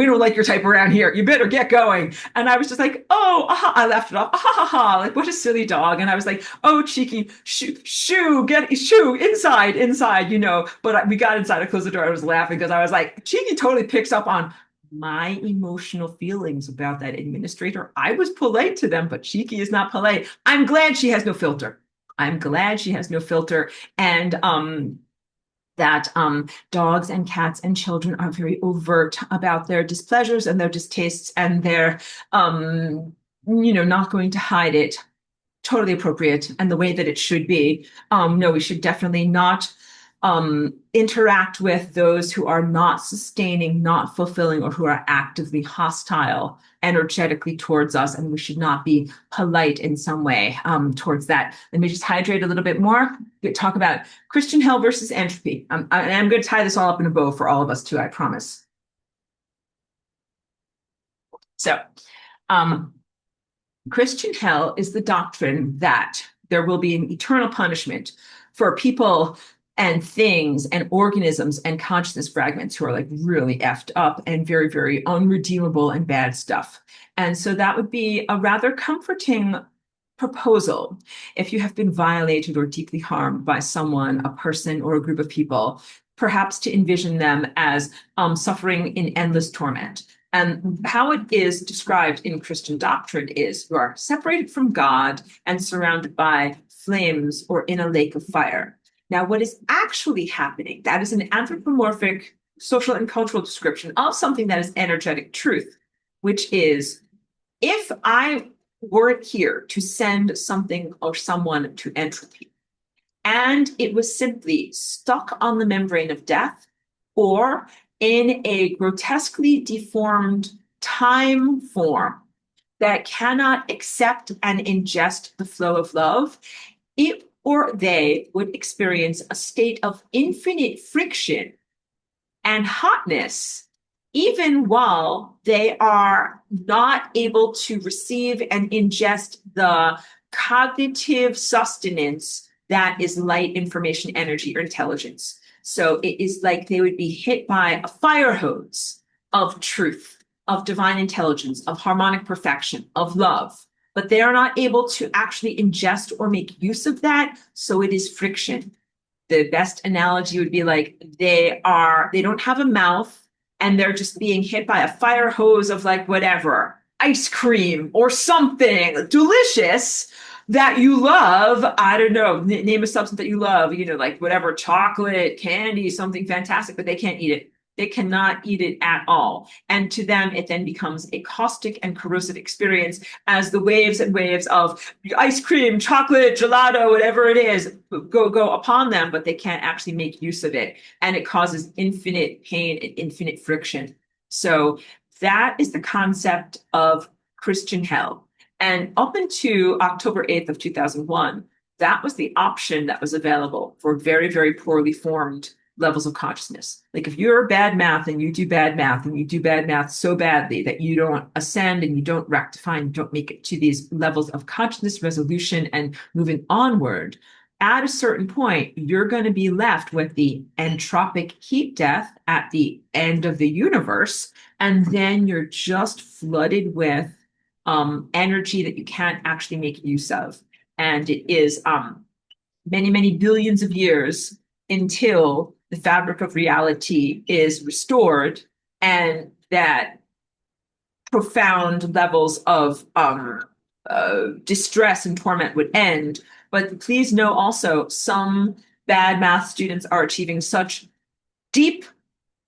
don't like your type around here. You better get going. And I was just like, oh, I laughed it off. Like, what a silly dog. And I was like, oh, Cheeky, shoo, inside, But we got inside, I closed the door. I was laughing because I was like, Cheeky totally picks up on my emotional feelings about that administrator. I was polite to them, but Cheeky is not polite. I'm glad she has no filter. And that dogs and cats and children are very overt about their displeasures and their distastes, and they're not going to hide it. Totally appropriate and the way that it should be. No, we should definitely not interact with those who are not sustaining, not fulfilling, or who are actively hostile energetically towards us. And we should not be polite in some way towards that. Let me just hydrate a little bit more. Talk about Christian hell versus entropy. I'm going to tie this all up in a bow for all of us too, I promise. So, Christian hell is the doctrine that there will be an eternal punishment for people and things and organisms and consciousness fragments who are like really effed up and very, very unredeemable and bad stuff. And so that would be a rather comforting proposal if you have been violated or deeply harmed by someone, a person, or a group of people, perhaps to envision them as suffering in endless torment. And how it is described in Christian doctrine is you are separated from God and surrounded by flames or in a lake of fire. Now, what is actually happening, that is an anthropomorphic social and cultural description of something that is energetic truth, which is if I weren't here to send something or someone to entropy, and it was simply stuck on the membrane of death or in a grotesquely deformed time form that cannot accept and ingest the flow of love, it or they would experience a state of infinite friction and hotness, even while they are not able to receive and ingest the cognitive sustenance that is light, information, energy, or intelligence. So it is like they would be hit by a fire hose of truth, of divine intelligence, of harmonic perfection, of love. But they are not able to actually ingest or make use of that. So it is friction. The best analogy would be like they don't have a mouth and they're just being hit by a fire hose of like whatever, ice cream or something delicious that you love. I don't know, name a substance that you love, like whatever, chocolate, candy, something fantastic, but they can't eat it. They cannot eat it at all. And to them, it then becomes a caustic and corrosive experience as the waves and waves of ice cream, chocolate, gelato, whatever it is, go upon them, but they can't actually make use of it. And it causes infinite pain and infinite friction. So that is the concept of Christian hell. And up until October 8th of 2001, that was the option that was available for very, very poorly formed levels of consciousness. Like if you're bad math and you do bad math and you do bad math so badly that you don't ascend and you don't rectify and you don't make it to these levels of consciousness resolution and moving onward, at a certain point, you're going to be left with the entropic heat death at the end of the universe. And then you're just flooded with energy that you can't actually make use of. And it is many, many billions of years until the fabric of reality is restored and that profound levels of distress and torment would end. But please know also, some bad math students are achieving such deep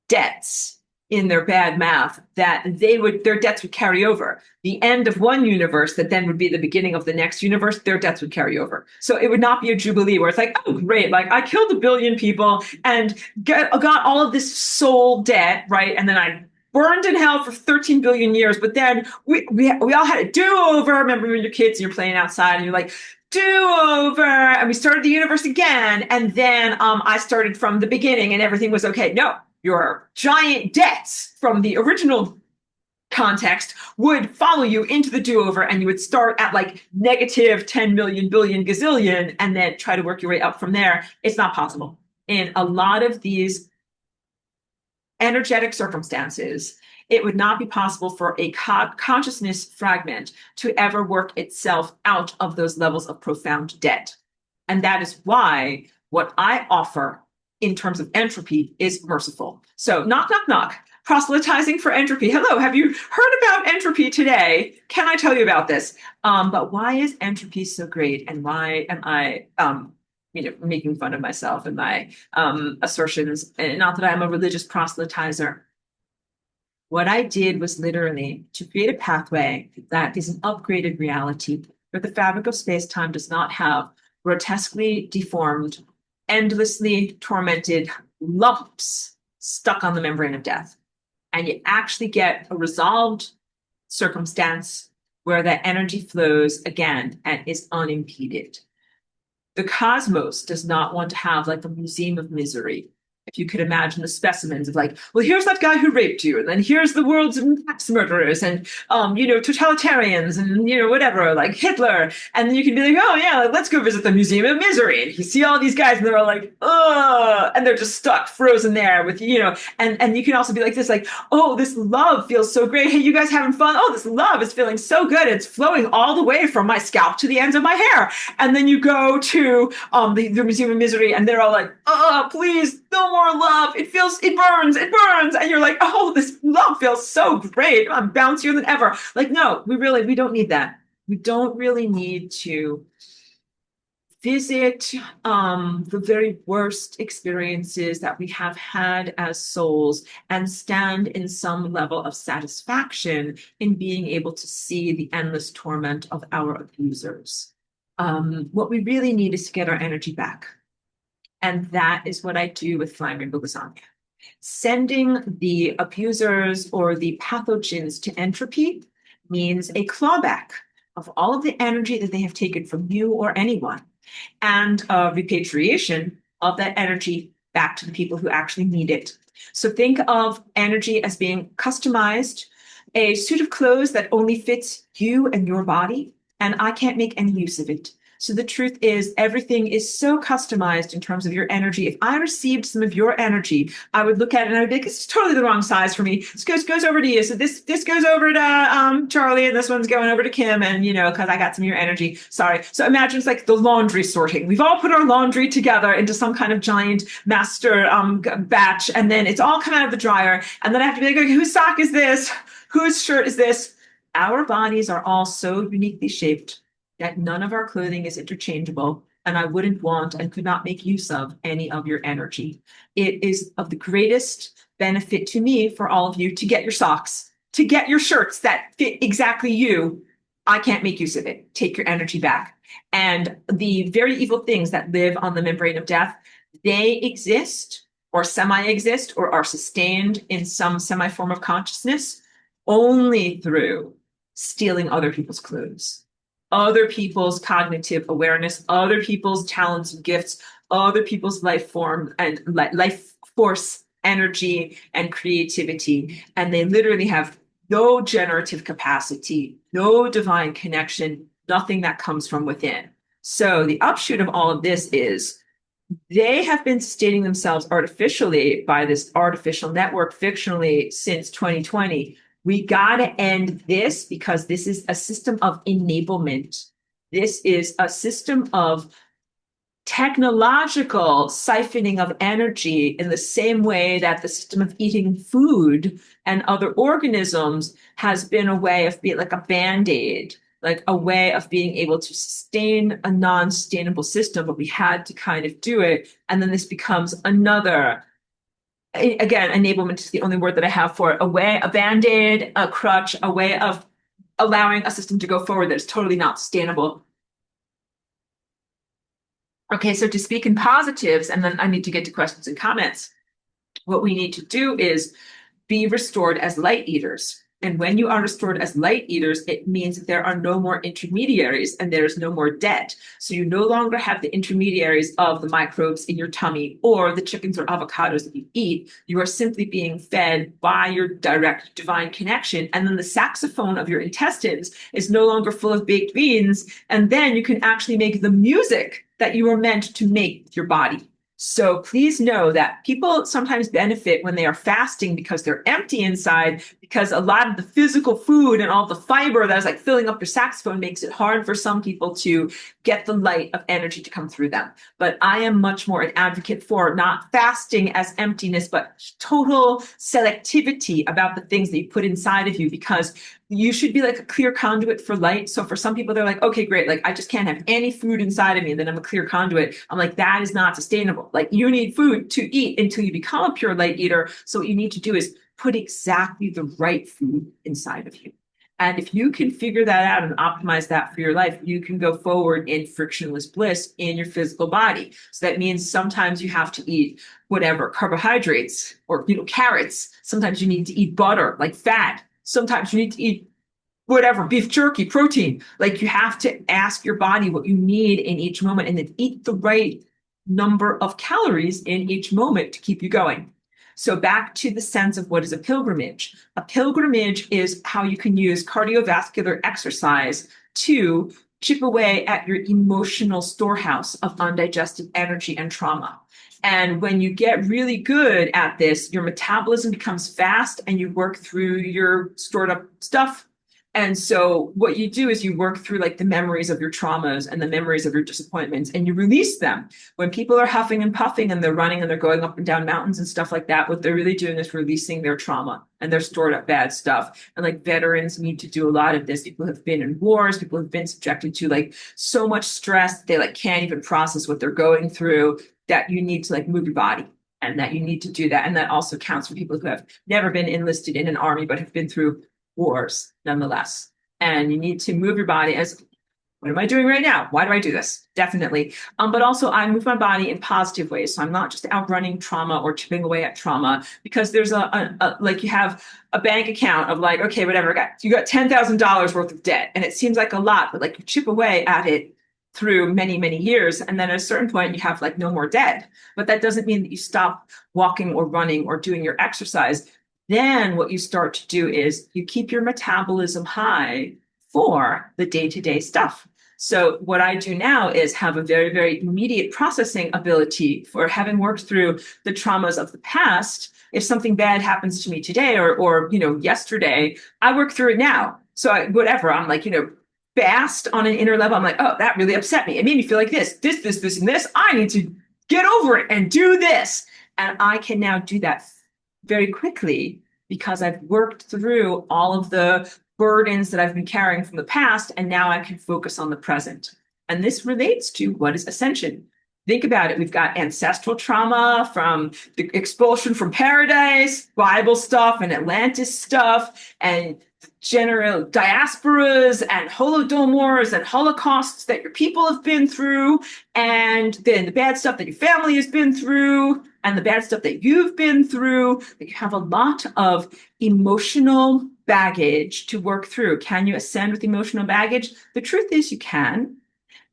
debts in their bad math that their debts would carry over. The end of one universe that then would be the beginning of the next universe, their debts would carry over. So it would not be a jubilee where it's like, oh great, like I killed 1 billion people and got all of this soul debt, right? And then I burned in hell for 13 billion years, but then we all had a do-over. Remember when you're kids and you're playing outside and you're like, do-over, and we started the universe again, and then I started from the beginning and everything was okay. No, your giant debts from the original context would follow you into the do-over, and you would start at like negative 10 million billion gazillion and then try to work your way up from there. It's not possible. In a lot of these energetic circumstances, it would not be possible for a consciousness fragment to ever work itself out of those levels of profound debt. And that is why what I offer in terms of entropy is merciful. So knock, knock, knock. Proselytizing for entropy. Hello, have you heard about entropy today? Can I tell you about this? But why is entropy so great? And why am I making fun of myself and my assertions? And not that I'm a religious proselytizer. What I did was literally to create a pathway that is an upgraded reality where the fabric of space-time does not have grotesquely deformed, endlessly tormented lumps stuck on the membrane of death. And you actually get a resolved circumstance where that energy flows again and is unimpeded. The cosmos does not want to have like a museum of misery. If you could imagine the specimens of like, well, here's that guy who raped you, and then here's the world's mass murderers and, totalitarians and, whatever, like Hitler. And then you can be like, oh, yeah, let's go visit the Museum of Misery. And you see all these guys and they're all like, oh, and they're just stuck, frozen there with, and you can also be like this, like, oh, this love feels so great. Hey, you guys having fun? Oh, this love is feeling so good. It's flowing all the way from my scalp to the ends of my hair. And then you go to the Museum of Misery and they're all like, oh, please, no more love. It burns. And you're like, oh, this love feels so great. I'm bouncier than ever. Like, no, we don't need that. We don't really need to visit the very worst experiences that we have had as souls and stand in some level of satisfaction in being able to see the endless torment of our abusers. What we really need is to get our energy back. And that is what I do with Flying Rainbow Lasagna. Sending the abusers or the pathogens to entropy means a clawback of all of the energy that they have taken from you or anyone, and a repatriation of that energy back to the people who actually need it. So think of energy as being customized, a suit of clothes that only fits you and your body, and I can't make any use of it. So the truth is, everything is so customized in terms of your energy. If I received some of your energy, I would look at it and I would be like, it's totally the wrong size for me. This goes over to you. So this goes over to Charlie, and this one's going over to Kim, and because I got some of your energy. Sorry. So imagine it's like the laundry sorting. We've all put our laundry together into some kind of giant master batch, and then it's all come out of the dryer. And then I have to be like, okay, whose sock is this? Whose shirt is this? Our bodies are all so uniquely shaped that none of our clothing is interchangeable, and I wouldn't want and could not make use of any of your energy. It is of the greatest benefit to me for all of you to get your socks, to get your shirts that fit exactly you. I can't make use of it. Take your energy back. And the very evil things that live on the membrane of death, they exist or semi-exist or are sustained in some semi-form of consciousness only through stealing other people's clues, other people's cognitive awareness, other people's talents and gifts, other people's life form and life force energy and creativity. And they literally have no generative capacity, no divine connection, nothing that comes from within. So the upshoot of all of this is they have been sustaining themselves artificially by this artificial network fictionally since 2020. We got to end this because this is a system of enablement. This is a system of technological siphoning of energy in the same way that the system of eating food and other organisms has been a way of being like a band-aid, like a way of being able to sustain a non-sustainable system, but we had to kind of do it. And then this becomes another, again, enablement is the only word that I have for it, a way, a band-aid, a crutch, a way of allowing a system to go forward that is totally not sustainable. Okay, so to speak in positives, and then I need to get to questions and comments. What we need to do is be restored as light eaters. And when you are restored as light eaters, it means that there are no more intermediaries and there is no more debt. So you no longer have the intermediaries of the microbes in your tummy or the chickens or avocados that you eat. You are simply being fed by your direct divine connection. And then the saxophone of your intestines is no longer full of baked beans. And then you can actually make the music that you were meant to make with your body. So please know that people sometimes benefit when they are fasting because they're empty inside, because a lot of the physical food and all the fiber that is like filling up your saxophone makes it hard for some people to get the light of energy to come through them. But I am much more an advocate for not fasting as emptiness, but total selectivity about the things that you put inside of you, because you should be like a clear conduit for light. So for some people, they're like, okay, great. Like I just can't have any food inside of me. And then I'm a clear conduit. I'm like, that is not sustainable. Like you need food to eat until you become a pure light eater. So what you need to do is put exactly the right food inside of you. And if you can figure that out and optimize that for your life, you can go forward in frictionless bliss in your physical body. So that means sometimes you have to eat whatever, carbohydrates or, carrots. Sometimes you need to eat butter, like fat. Sometimes you need to eat whatever, beef jerky, protein. Like you have to ask your body what you need in each moment and then eat the right number of calories in each moment to keep you going. So back to the sense of what is a pilgrimage. A pilgrimage is how you can use cardiovascular exercise to chip away at your emotional storehouse of undigested energy and trauma. And when you get really good at this, your metabolism becomes fast and you work through your stored up stuff. And so what you do is you work through like the memories of your traumas and the memories of your disappointments and you release them. When people are huffing and puffing and they're running and they're going up and down mountains and stuff like that, what they're really doing is releasing their trauma and their stored up bad stuff. And like veterans need to do a lot of this. People have been in wars, people have been subjected to like so much stress, they like can't even process what they're going through, that you need to like move your body and that you need to do that. And that also counts for people who have never been enlisted in an army, but have been through wars nonetheless. And you need to move your body as, what am I doing right now? Why do I do this? Definitely. But also I move my body in positive ways. So I'm not just outrunning trauma or chipping away at trauma, because there's like you have a bank account of like, okay, whatever, you got $10,000 worth of debt and it seems like a lot, but like you chip away at it through many, many years. And then at a certain point, you have like no more dead. But that doesn't mean that you stop walking or running or doing your exercise. Then what you start to do is you keep your metabolism high for the day-to-day stuff. So what I do now is have a very, very immediate processing ability for having worked through the traumas of the past. If something bad happens to me today or yesterday, I work through it now. So whatever, I'm like, fast on an inner level. I'm like, oh, that really upset me. It made me feel like this, and this. I need to get over it and do this. And I can now do that very quickly because I've worked through all of the burdens that I've been carrying from the past, and now I can focus on the present. And this relates to what is ascension. Think about it. We've got ancestral trauma from the expulsion from paradise, Bible stuff and Atlantis stuff, and general diasporas and holodomors and holocausts that your people have been through, and then the bad stuff that your family has been through, and the bad stuff that you've been through. You have a lot of emotional baggage to work through. Can you ascend with emotional baggage? The truth is you can.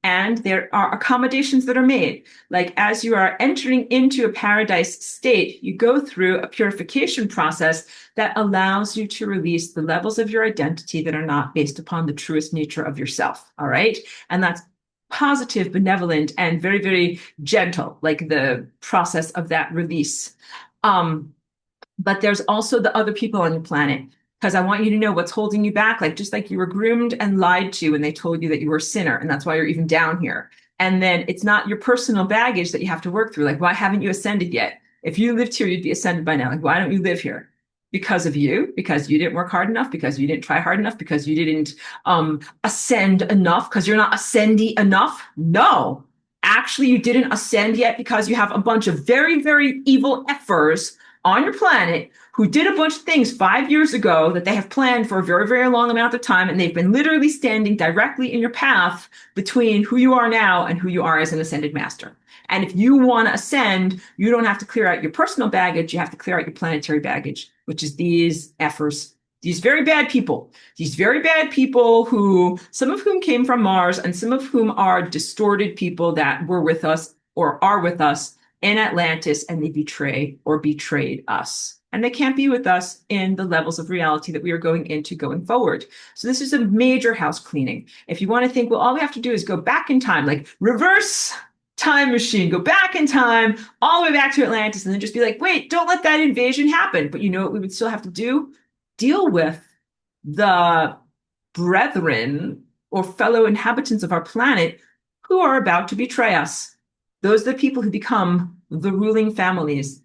And there are accommodations that are made. Like as you are entering into a paradise state, you go through a purification process that allows you to release the levels of your identity that are not based upon the truest nature of yourself. All right. And that's positive, benevolent, and very, very gentle, like the process of that release. But there's also the other people on your planet. Because I want you to know what's holding you back, like just like you were groomed and lied to and they told you that you were a sinner and that's why you're even down here. And then it's not your personal baggage that you have to work through. Like, why haven't you ascended yet? If you lived here, you'd be ascended by now. Like, why don't you live here? Because of you, because you didn't work hard enough, because you didn't try hard enough, because you didn't ascend enough, because you're not ascendy enough. No, actually, you didn't ascend yet because you have a bunch of very, very evil effers on your planet who did a bunch of things 5 years ago that they have planned for a very, very long amount of time. And they've been literally standing directly in your path between who you are now and who you are as an ascended master. And if you want to ascend, you don't have to clear out your personal baggage. You have to clear out your planetary baggage, which is these effers, these very bad people who, some of whom came from Mars and some of whom are distorted people that were with us or are with us in Atlantis, and they betray or betrayed us. And they can't be with us in the levels of reality that we are going into going forward. So this is a major house cleaning. If you want to think, well, all we have to do is go back in time, like reverse time machine, go back in time, all the way back to Atlantis, and then just be like, wait, don't let that invasion happen. But you know what we would still have to do? Deal with the brethren or fellow inhabitants of our planet who are about to betray us. Those are the people who become the ruling families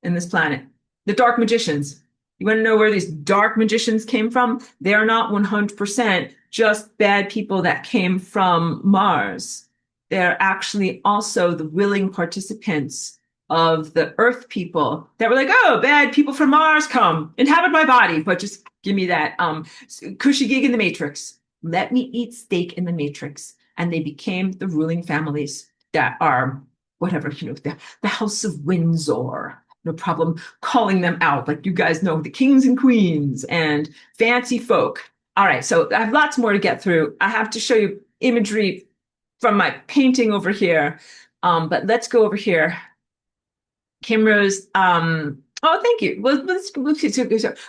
in this planet. The dark magicians. You want to know where these dark magicians came from? They are not 100% just bad people that came from Mars. They're actually also the willing participants of the Earth people that were like, oh, bad people from Mars come, inhabit my body, but just give me that cushy gig in the Matrix. Let me eat steak in the Matrix. And they became the ruling families that are whatever, the House of Windsor. No problem calling them out. Like you guys know, the kings and queens and fancy folk. All right, so I have lots more to get through. I have to show you imagery from my painting over here. But let's go over here. Kim Rose, oh, thank you. Well,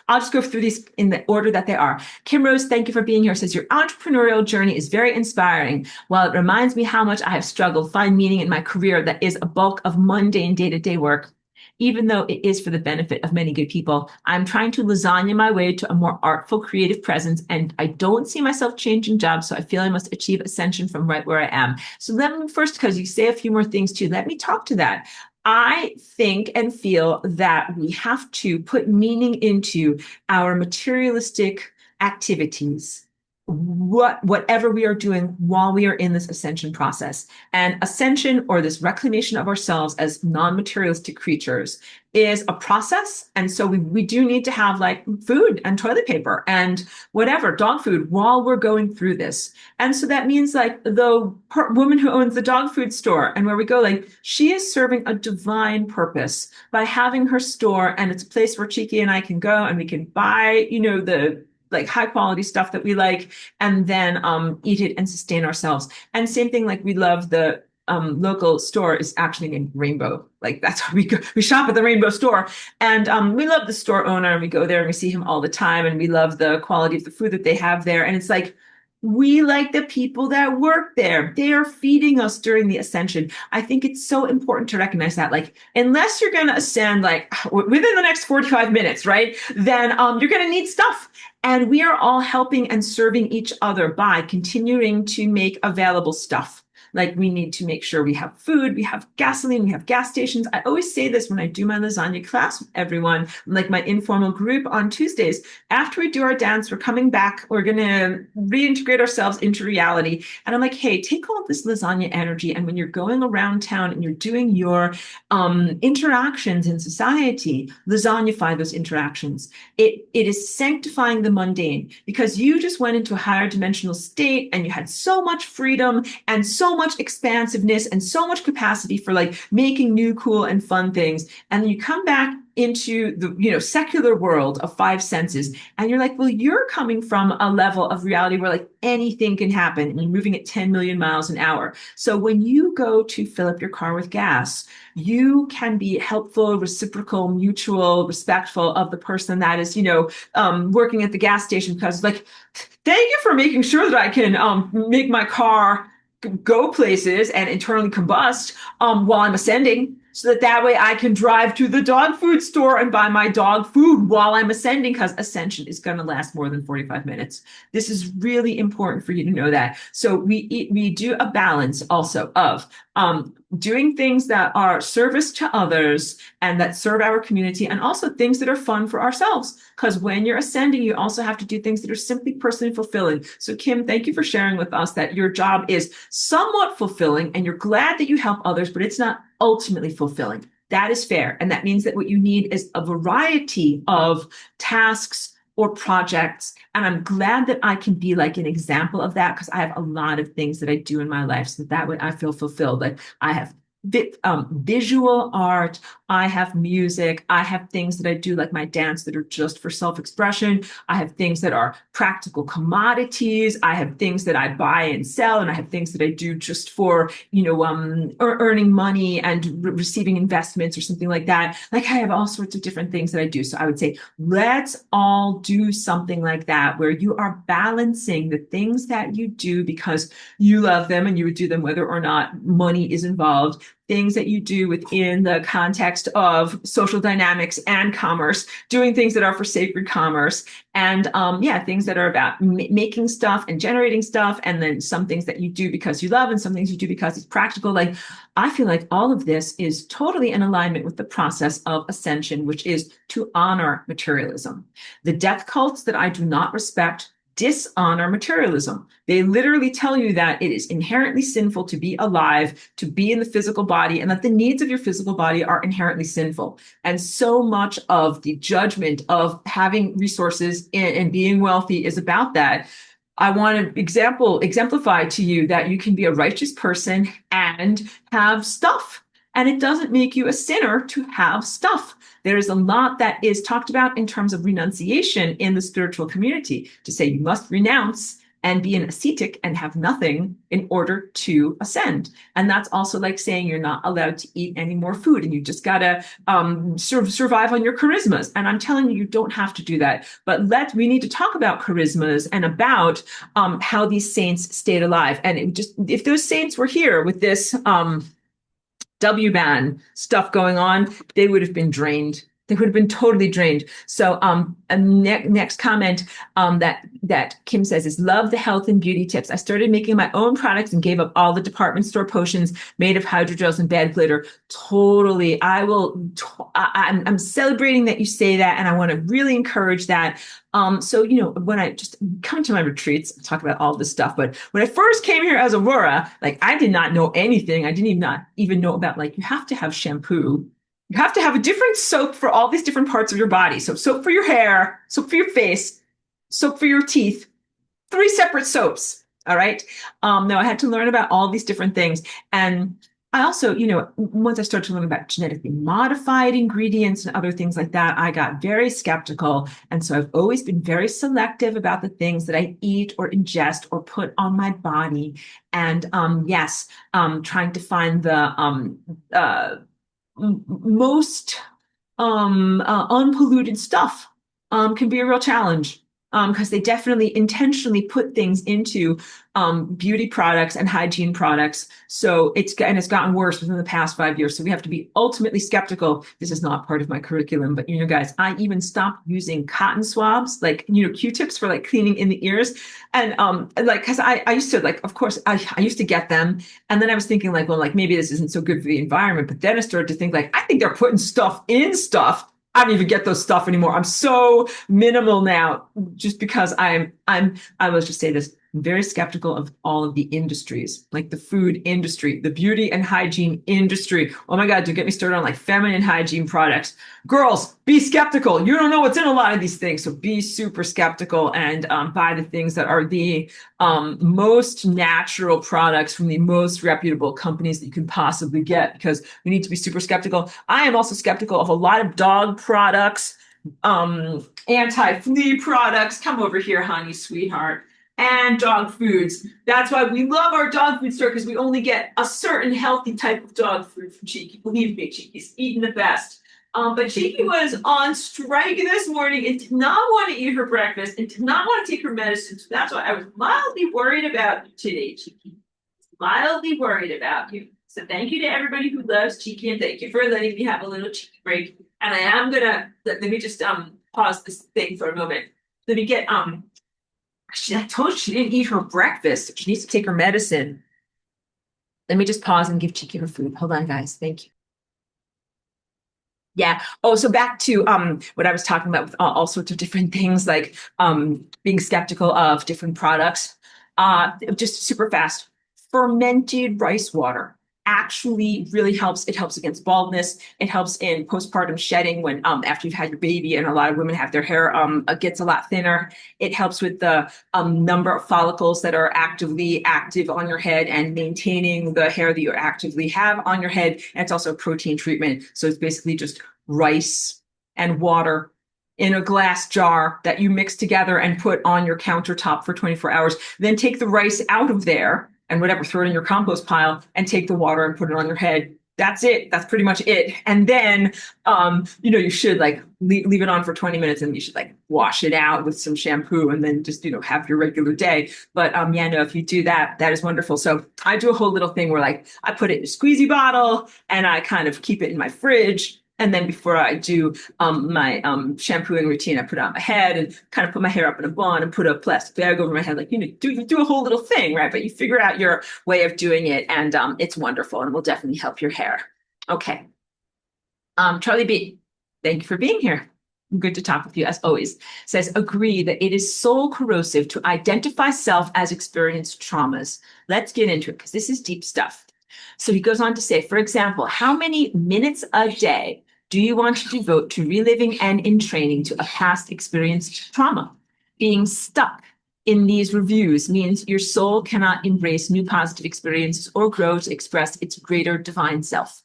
I'll just go through these in the order that they are. Kim Rose, thank you for being here. Says your entrepreneurial journey is very inspiring. While it reminds me how much I have struggled, find meaning in my career that is a bulk of mundane day-to-day work. Even though it is for the benefit of many good people, I'm trying to lasagna my way to a more artful, creative presence, and I don't see myself changing jobs, so I feel I must achieve ascension from right where I am. So let me first, because you say a few more things too, let me talk to that. I think and feel that we have to put meaning into our materialistic activities, whatever we are doing while we are in this ascension process. And ascension, or this reclamation of ourselves as non-materialistic creatures, is a process. And so we do need to have like food and toilet paper and whatever, dog food, while we're going through this. And so that means like the woman who owns the dog food store and where we go, like she is serving a divine purpose by having her store, and it's a place where Cheeky and I can go and we can buy, the like high quality stuff that we like, and then eat it and sustain ourselves. And same thing, like we love the local store is actually named Rainbow. Like that's why we go, we shop at the Rainbow store. And we love the store owner and we go there and we see him all the time. And we love the quality of the food that they have there. And it's like, we like the people that work there. They are feeding us during the ascension. I think it's so important to recognize that, like, unless you're going to ascend like within the next 45 minutes, right? Then you're going to need stuff. And we are all helping and serving each other by continuing to make available stuff. Like we need to make sure we have food, we have gasoline, we have gas stations. I always say this when I do my lasagna class with everyone, like my informal group on Tuesdays. After we do our dance, we're coming back, we're going to reintegrate ourselves into reality. And I'm like, hey, take all this lasagna energy. And when you're going around town and you're doing your interactions in society, lasagnify those interactions. It is sanctifying the mundane because you just went into a higher dimensional state and you had so much freedom and so much expansiveness and so much capacity for like making new, cool, and fun things. And then you come back into the secular world of five senses and you're like, well, you're coming from a level of reality where like anything can happen and you're moving at 10 million miles an hour. So when you go to fill up your car with gas, you can be helpful, reciprocal, mutual, respectful of the person that is working at the gas station, because like, thank you for making sure that I can make my car go places and internally combust while I'm ascending, so that way I can drive to the dog food store and buy my dog food while I'm ascending, because ascension is going to last more than 45 minutes. This is really important for you to know that. So we do a balance also of doing things that are service to others and that serve our community, and also things that are fun for ourselves. Because when you're ascending, you also have to do things that are simply personally fulfilling. So Kim, thank you for sharing with us that your job is somewhat fulfilling and you're glad that you help others, but it's not ultimately fulfilling. That is fair. And that means that what you need is a variety of tasks or projects. And I'm glad that I can be like an example of that, because I have a lot of things that I do in my life so that way I feel fulfilled. Like I have visual art, I have music, I have things that I do like my dance that are just for self-expression. I have things that are practical commodities. I have things that I buy and sell, and I have things that I do just for, earning money and receiving investments or something like that. Like I have all sorts of different things that I do. So I would say, let's all do something like that, where you are balancing the things that you do because you love them and you would do them whether or not money is involved. Things that you do within the context of social dynamics and commerce, doing things that are for sacred commerce, and things that are about making stuff and generating stuff, and then some things that you do because you love and some things you do because it's practical. Like I feel like all of this is totally in alignment with the process of ascension, which is to honor materialism. The death cults that I do not respect dishonor materialism. They literally tell you that it is inherently sinful to be alive, to be in the physical body, and that the needs of your physical body are inherently sinful. And so much of the judgment of having resources and being wealthy is about that. I want to exemplify to you that you can be a righteous person and have stuff. And it doesn't make you a sinner to have stuff. There's a lot that is talked about in terms of renunciation in the spiritual community, to say you must renounce and be an ascetic and have nothing in order to ascend. And that's also like saying you're not allowed to eat any more food and you just got to survive on your charismas. And I'm telling you, you don't have to do that. But we need to talk about charismas and about how these saints stayed alive. And if those saints were here with this W-ban stuff going on, they would have been drained. They would have been totally drained. So next comment that Kim says is, love the health and beauty tips. I started making my own products and gave up all the department store potions made of hydrogels and bad glitter. Totally. I'm celebrating that you say that, and I want to really encourage that. When I just come to my retreats, I talk about all this stuff, but when I first came here as Aurora, like I did not know anything. I didn't even know about, like, you have to have shampoo. You have to have a different soap for all these different parts of your body. So soap for your hair, soap for your face, soap for your teeth, 3 separate soaps. All right. Now I had to learn about all these different things. And I also, once I started to learn about genetically modified ingredients and other things like that, I got very skeptical. And so I've always been very selective about the things that I eat or ingest or put on my body. And yes, trying to find the most unpolluted stuff can be a real challenge because they definitely intentionally put things into beauty products and hygiene products. So it's gotten worse within the past 5 years. So we have to be ultimately skeptical. This is not part of my curriculum, but guys, I even stopped using cotton swabs, like Q-tips for like cleaning in the ears, and like because I used to like, of course, I used to get them, and then I was thinking like, well, like maybe this isn't so good for the environment. But then I started to think like, I think they're putting stuff in stuff. I don't even get those stuff anymore. I'm so minimal now just because I will just say this, I'm very skeptical of all of the industries, like the food industry, the beauty and hygiene industry. Oh my God, do get me started on like feminine hygiene products. Girls, be skeptical. You don't know what's in a lot of these things. So be super skeptical and buy the things that are the most natural products from the most reputable companies that you can possibly get, because we need to be super skeptical. I am also skeptical of a lot of dog products, anti-flea products. Come over here, honey, sweetheart. And dog foods. That's why we love our dog food store, because we only get a certain healthy type of dog food from Cheeky. Believe me, Cheeky's eating the best. But Cheeky was on strike this morning and did not want to eat her breakfast and did not want to take her medicine. So that's why I was mildly worried about you today, Cheeky. Mildly worried about you. So thank you to everybody who loves Cheeky, and thank you for letting me have a little Cheeky break. And I am gonna let me just pause this thing for a moment. Let me get I told her she didn't eat her breakfast. She needs to take her medicine. Let me just pause and give Cheeky her food. Hold on, guys. Thank you. Yeah. Oh, so back to what I was talking about with all sorts of different things, like being skeptical of different products. Just super fast. Fermented rice water actually really helps. It helps against baldness. It helps in postpartum shedding when after you've had your baby, and a lot of women have their hair gets a lot thinner. It helps with the number of follicles that are actively active on your head and maintaining the hair that you actively have on your head. And it's also a protein treatment. So it's basically just rice and water in a glass jar that you mix together and put on your countertop for 24 hours. Then take the rice out of there and whatever, throw it in your compost pile and take the water and put it on your head. That's it. That's pretty much it. And then, you should like leave it on for 20 minutes, and you should like wash it out with some shampoo and then just, have your regular day. But yeah, no, if you do that, that is wonderful. So I do a whole little thing where like I put it in a squeezy bottle and I kind of keep it in my fridge. And then before I do my shampooing routine, I put it on my head and kind of put my hair up in a bun and put a plastic bag over my head. Like, you do a whole little thing, right? But you figure out your way of doing it, and it's wonderful and will definitely help your hair. Okay. Charlie B, thank you for being here. Good to talk with you as always. Says, agree that it is soul corrosive to identify self as experienced traumas. Let's get into it because this is deep stuff. So he goes on to say, for example, how many minutes a day do you want to devote to reliving and in training to a past experienced trauma? Being stuck in these reviews means your soul cannot embrace new positive experiences or grow to express its greater divine self.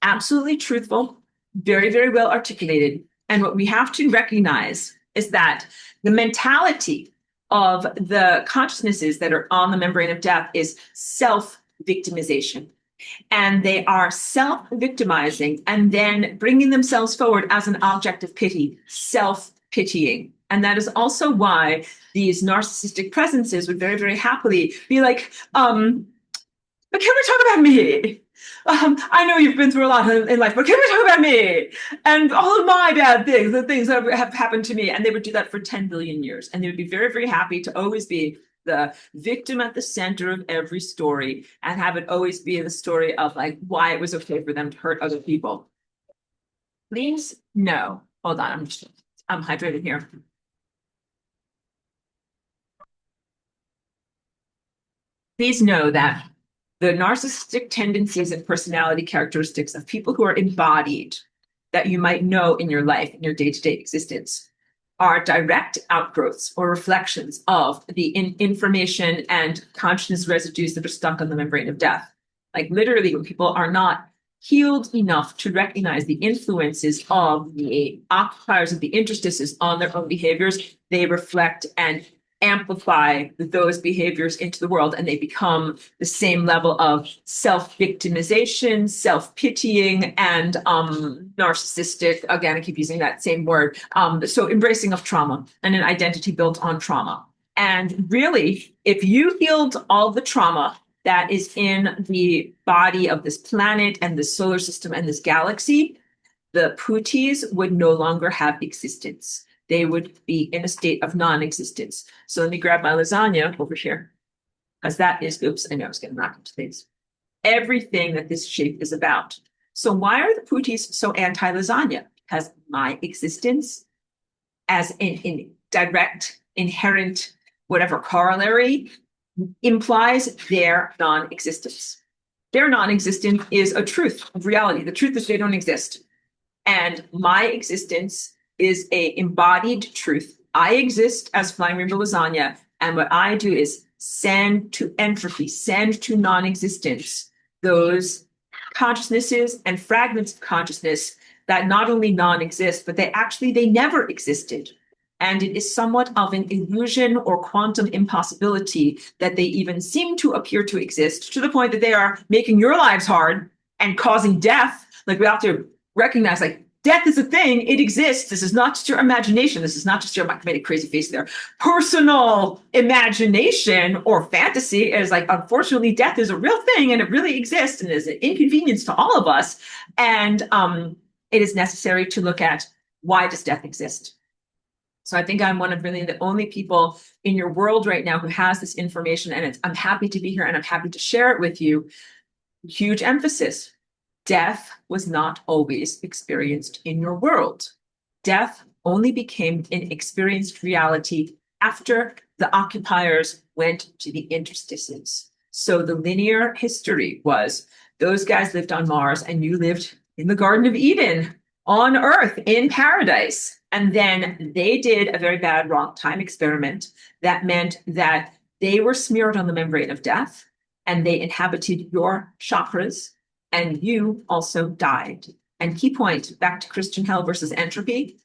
Absolutely truthful, very, very well articulated. And what we have to recognize is that the mentality of the consciousnesses that are on the membrane of death is self-victimization. And they are self-victimizing and then bringing themselves forward as an object of pity, self-pitying. And that is also why these narcissistic presences would very, very happily be like, but can we talk about me? I know you've been through a lot in life, but can we talk about me and all of my bad things, the things that have happened to me? And they would do that for 10 billion years. And they would be very, very happy to always be the victim at the center of every story and have it always be the story of like why it was okay for them to hurt other people. Please, no. Hold on, I'm hydrated here. Please know that the narcissistic tendencies and personality characteristics of people who are embodied that you might know in your life, in your day-to-day existence, are direct outgrowths or reflections of the information and consciousness residues that are stuck on the membrane of death. Like literally, when people are not healed enough to recognize the influences of the occupiers of the interstices on their own behaviors, they reflect and amplify those behaviors into the world, and they become the same level of self-victimization, self-pitying, and narcissistic. Again, I keep using that same word. So embracing of trauma and an identity built on trauma. And really, if you healed all the trauma that is in the body of this planet and the solar system and this galaxy, the Putis would no longer have existence. They would be in a state of non-existence. So let me grab my lasagna over here, because that is, oops, I know I was getting knocked into things. Everything that this shape is about. So why are the Putis so anti-lasagna? Because my existence as in direct, inherent, whatever corollary implies their non-existence. Their non-existence is a truth of reality. The truth is they don't exist. And my existence is a embodied truth. I exist as Flying Rainbow Lasagna, and what I do is send to entropy, send to non-existence those consciousnesses and fragments of consciousness that not only non-exist, but they never existed. And it is somewhat of an illusion or quantum impossibility that they even seem to appear to exist, to the point that they are making your lives hard and causing death. Like, we have to recognize, like, death is a thing. It exists. This is not just your imagination. This is not just your, I made a crazy face there, personal imagination or fantasy. It is like, unfortunately, death is a real thing, and it really exists, and is an inconvenience to all of us. And it is necessary to look at, why does death exist? So I think I'm one of really the only people in your world right now who has this information, and I'm happy to be here, and I'm happy to share it with you. Huge emphasis. Death was not always experienced in your world. Death only became an experienced reality after the occupiers went to the interstices. So the linear history was, those guys lived on Mars and you lived in the Garden of Eden on Earth in paradise. And then they did a very bad wrong time experiment that meant that they were smeared on the membrane of death, and they inhabited your chakras, and you also died. And key point, back to Christian hell versus entropy.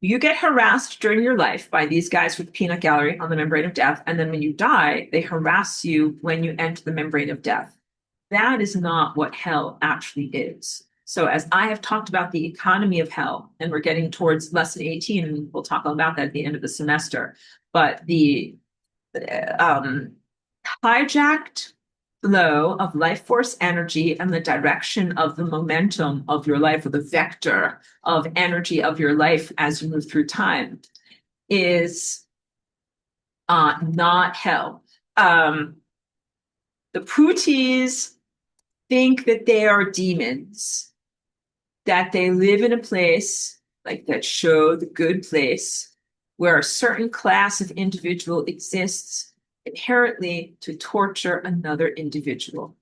You get harassed during your life by these guys with peanut gallery on the membrane of death, and then when you die, they harass you when you enter the membrane of death. That is not what hell actually is. So as I have talked about the economy of hell, and we're getting towards lesson 18, and we'll talk about that at the end of the semester, but the hijacked flow of life force energy and the direction of the momentum of your life, or the vector of energy of your life as you move through time, is not hell. The Putis think that they are demons, that they live in a place like that show the good place, where a certain class of individual exists inherently to torture another individual.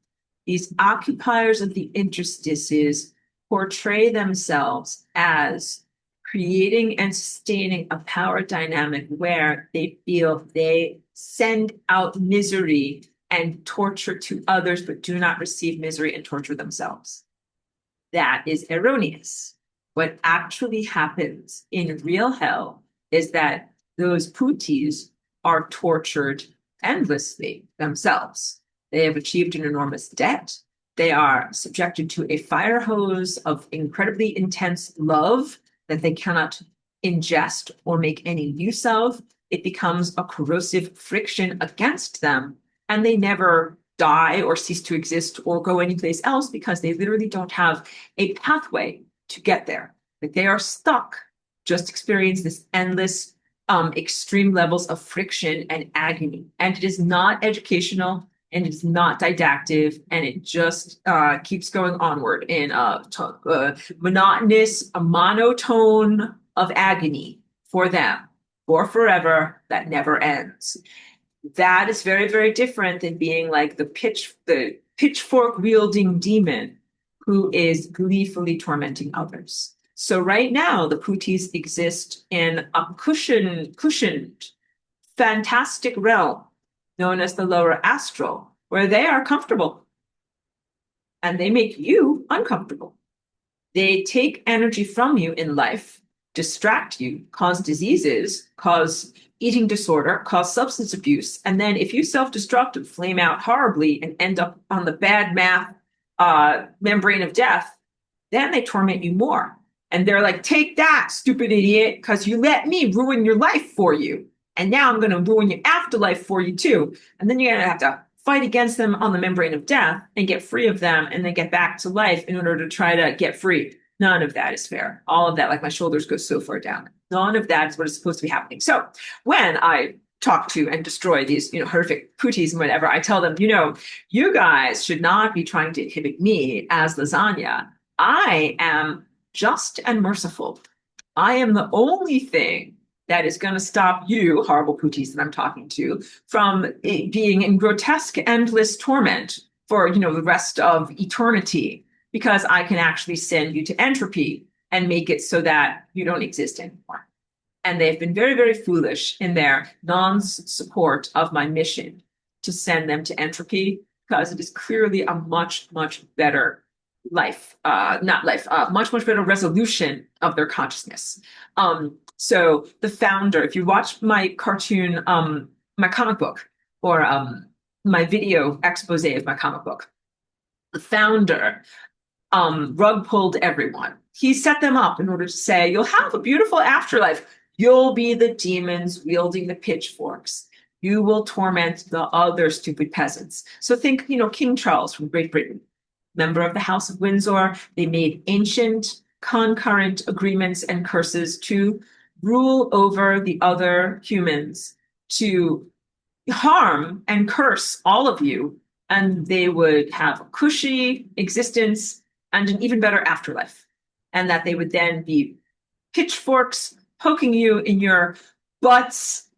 These occupiers of the interstices portray themselves as creating and sustaining a power dynamic where they feel they send out misery and torture to others, but do not receive misery and torture themselves. That is erroneous. What actually happens in real hell is that those Putis are tortured endlessly themselves. They have achieved an enormous debt. They are subjected to a fire hose of incredibly intense love that they cannot ingest or make any use of. It becomes a corrosive friction against them, and they never die or cease to exist or go anyplace else, because they literally don't have a pathway to get there. Like, they are stuck, just experience this endless extreme levels of friction and agony. And it is not educational, and it's not didactic, and it just keeps going onward in a monotonous, a monotone of agony for them, for forever, that never ends. That is very, very different than being like the pitchfork wielding demon who is gleefully tormenting others. So right now, the Putis exist in a cushioned, fantastic realm known as the lower astral, where they are comfortable. and they make you uncomfortable. They take energy from you in life, distract you, cause diseases, cause eating disorder, cause substance abuse. And then if you self-destruct and flame out horribly and end up on the bad math membrane of death, then they torment you more. And they're like, take that, stupid idiot, because you let me ruin your life for you. And now I'm going to ruin your afterlife for you too. And then you're going to have to fight against them on the membrane of death and get free of them and then get back to life in order to try to get free. None of that is fair. All of that, like my shoulders go so far down. None of that is what is supposed to be happening. So when I talk to and destroy these, horrific putis and whatever, I tell them, you guys should not be trying to inhibit me as lasagna. I am just and merciful. I am the only thing that is going to stop you, horrible putis that I'm talking to, from being in grotesque, endless torment for, the rest of eternity, because I can actually send you to entropy and make it so that you don't exist anymore. And they've been very, very foolish in their non-support of my mission to send them to entropy, because it is clearly a much, much better life, much, much better resolution of their consciousness. So the founder, if you watch my cartoon, my comic book, or my video expose of my comic book, the founder rug pulled everyone. He set them up in order to say, you'll have a beautiful afterlife. You'll be the demons wielding the pitchforks. You will torment the other stupid peasants. So think, King Charles from Great Britain, member of the House of Windsor. They made ancient concurrent agreements and curses to rule over the other humans, to harm and curse all of you, and they would have a cushy existence and an even better afterlife. And that they would then be pitchforks poking you in your butts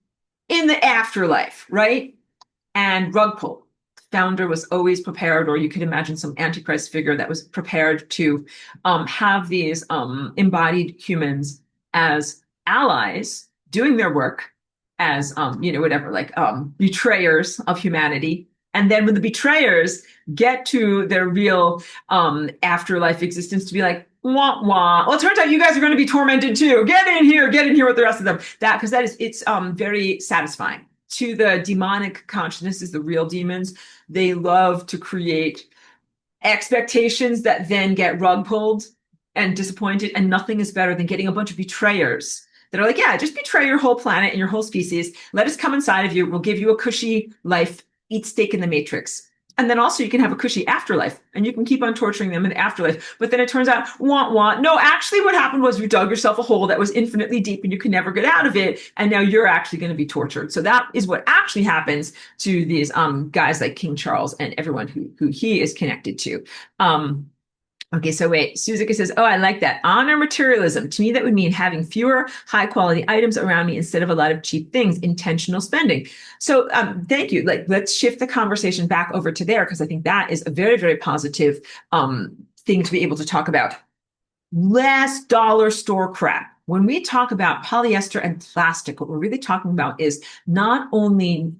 in the afterlife, right? And rug pull. Founder was always prepared, or you could imagine some Antichrist figure that was prepared to have these embodied humans as allies doing their work as, betrayers of humanity. And then when the betrayers get to their real afterlife existence, to be like, wah, wah. Well, it turns out you guys are going to be tormented too. Get in here with the rest of them. It's very satisfying. To the demonic consciousness, the real demons, they love to create expectations that then get rug pulled and disappointed. And nothing is better than getting a bunch of betrayers that are like, yeah, just betray your whole planet and your whole species. Let us come inside of you. We'll give you a cushy life. Eat steak in the Matrix. And then also you can have a cushy afterlife, and you can keep on torturing them in the afterlife. But then it turns out, no, actually what happened was you dug yourself a hole that was infinitely deep and you can never get out of it. And now you're actually going to be tortured. So that is what actually happens to these guys like King Charles and everyone who he is connected to. Okay, so wait, Suzuka says, oh, I like that. Honor materialism. To me, that would mean having fewer high quality items around me instead of a lot of cheap things, intentional spending. So thank you. Let's shift the conversation back over to there, because I think that is a very, very positive thing to be able to talk about. Less dollar store crap. When we talk about polyester and plastic, what we're really talking about is not only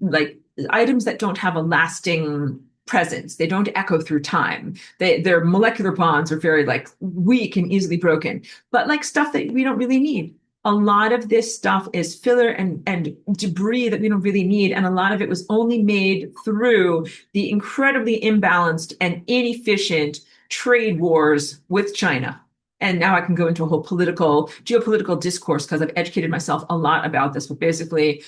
items that don't have a lasting presence. They don't echo through time. Their molecular bonds are very weak and easily broken, but stuff that we don't really need. A lot of this stuff is filler and debris that we don't really need. And a lot of it was only made through the incredibly imbalanced and inefficient trade wars with China. And now I can go into a whole geopolitical discourse, because I've educated myself a lot about this, but basically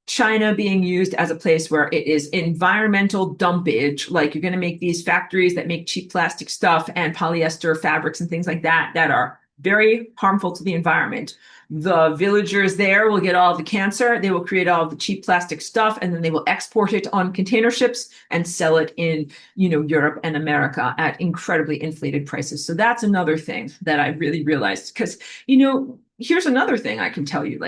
China being used as a place where it is environmental dumpage. Like, you're going to make these factories that make cheap plastic stuff and polyester fabrics and things like that are very harmful to the environment. The villagers there will get all the cancer. They will create all the cheap plastic stuff, and then they will export it on container ships and sell it in, Europe and America at incredibly inflated prices. So that's another thing that I really realized, because, here's another thing I can tell you,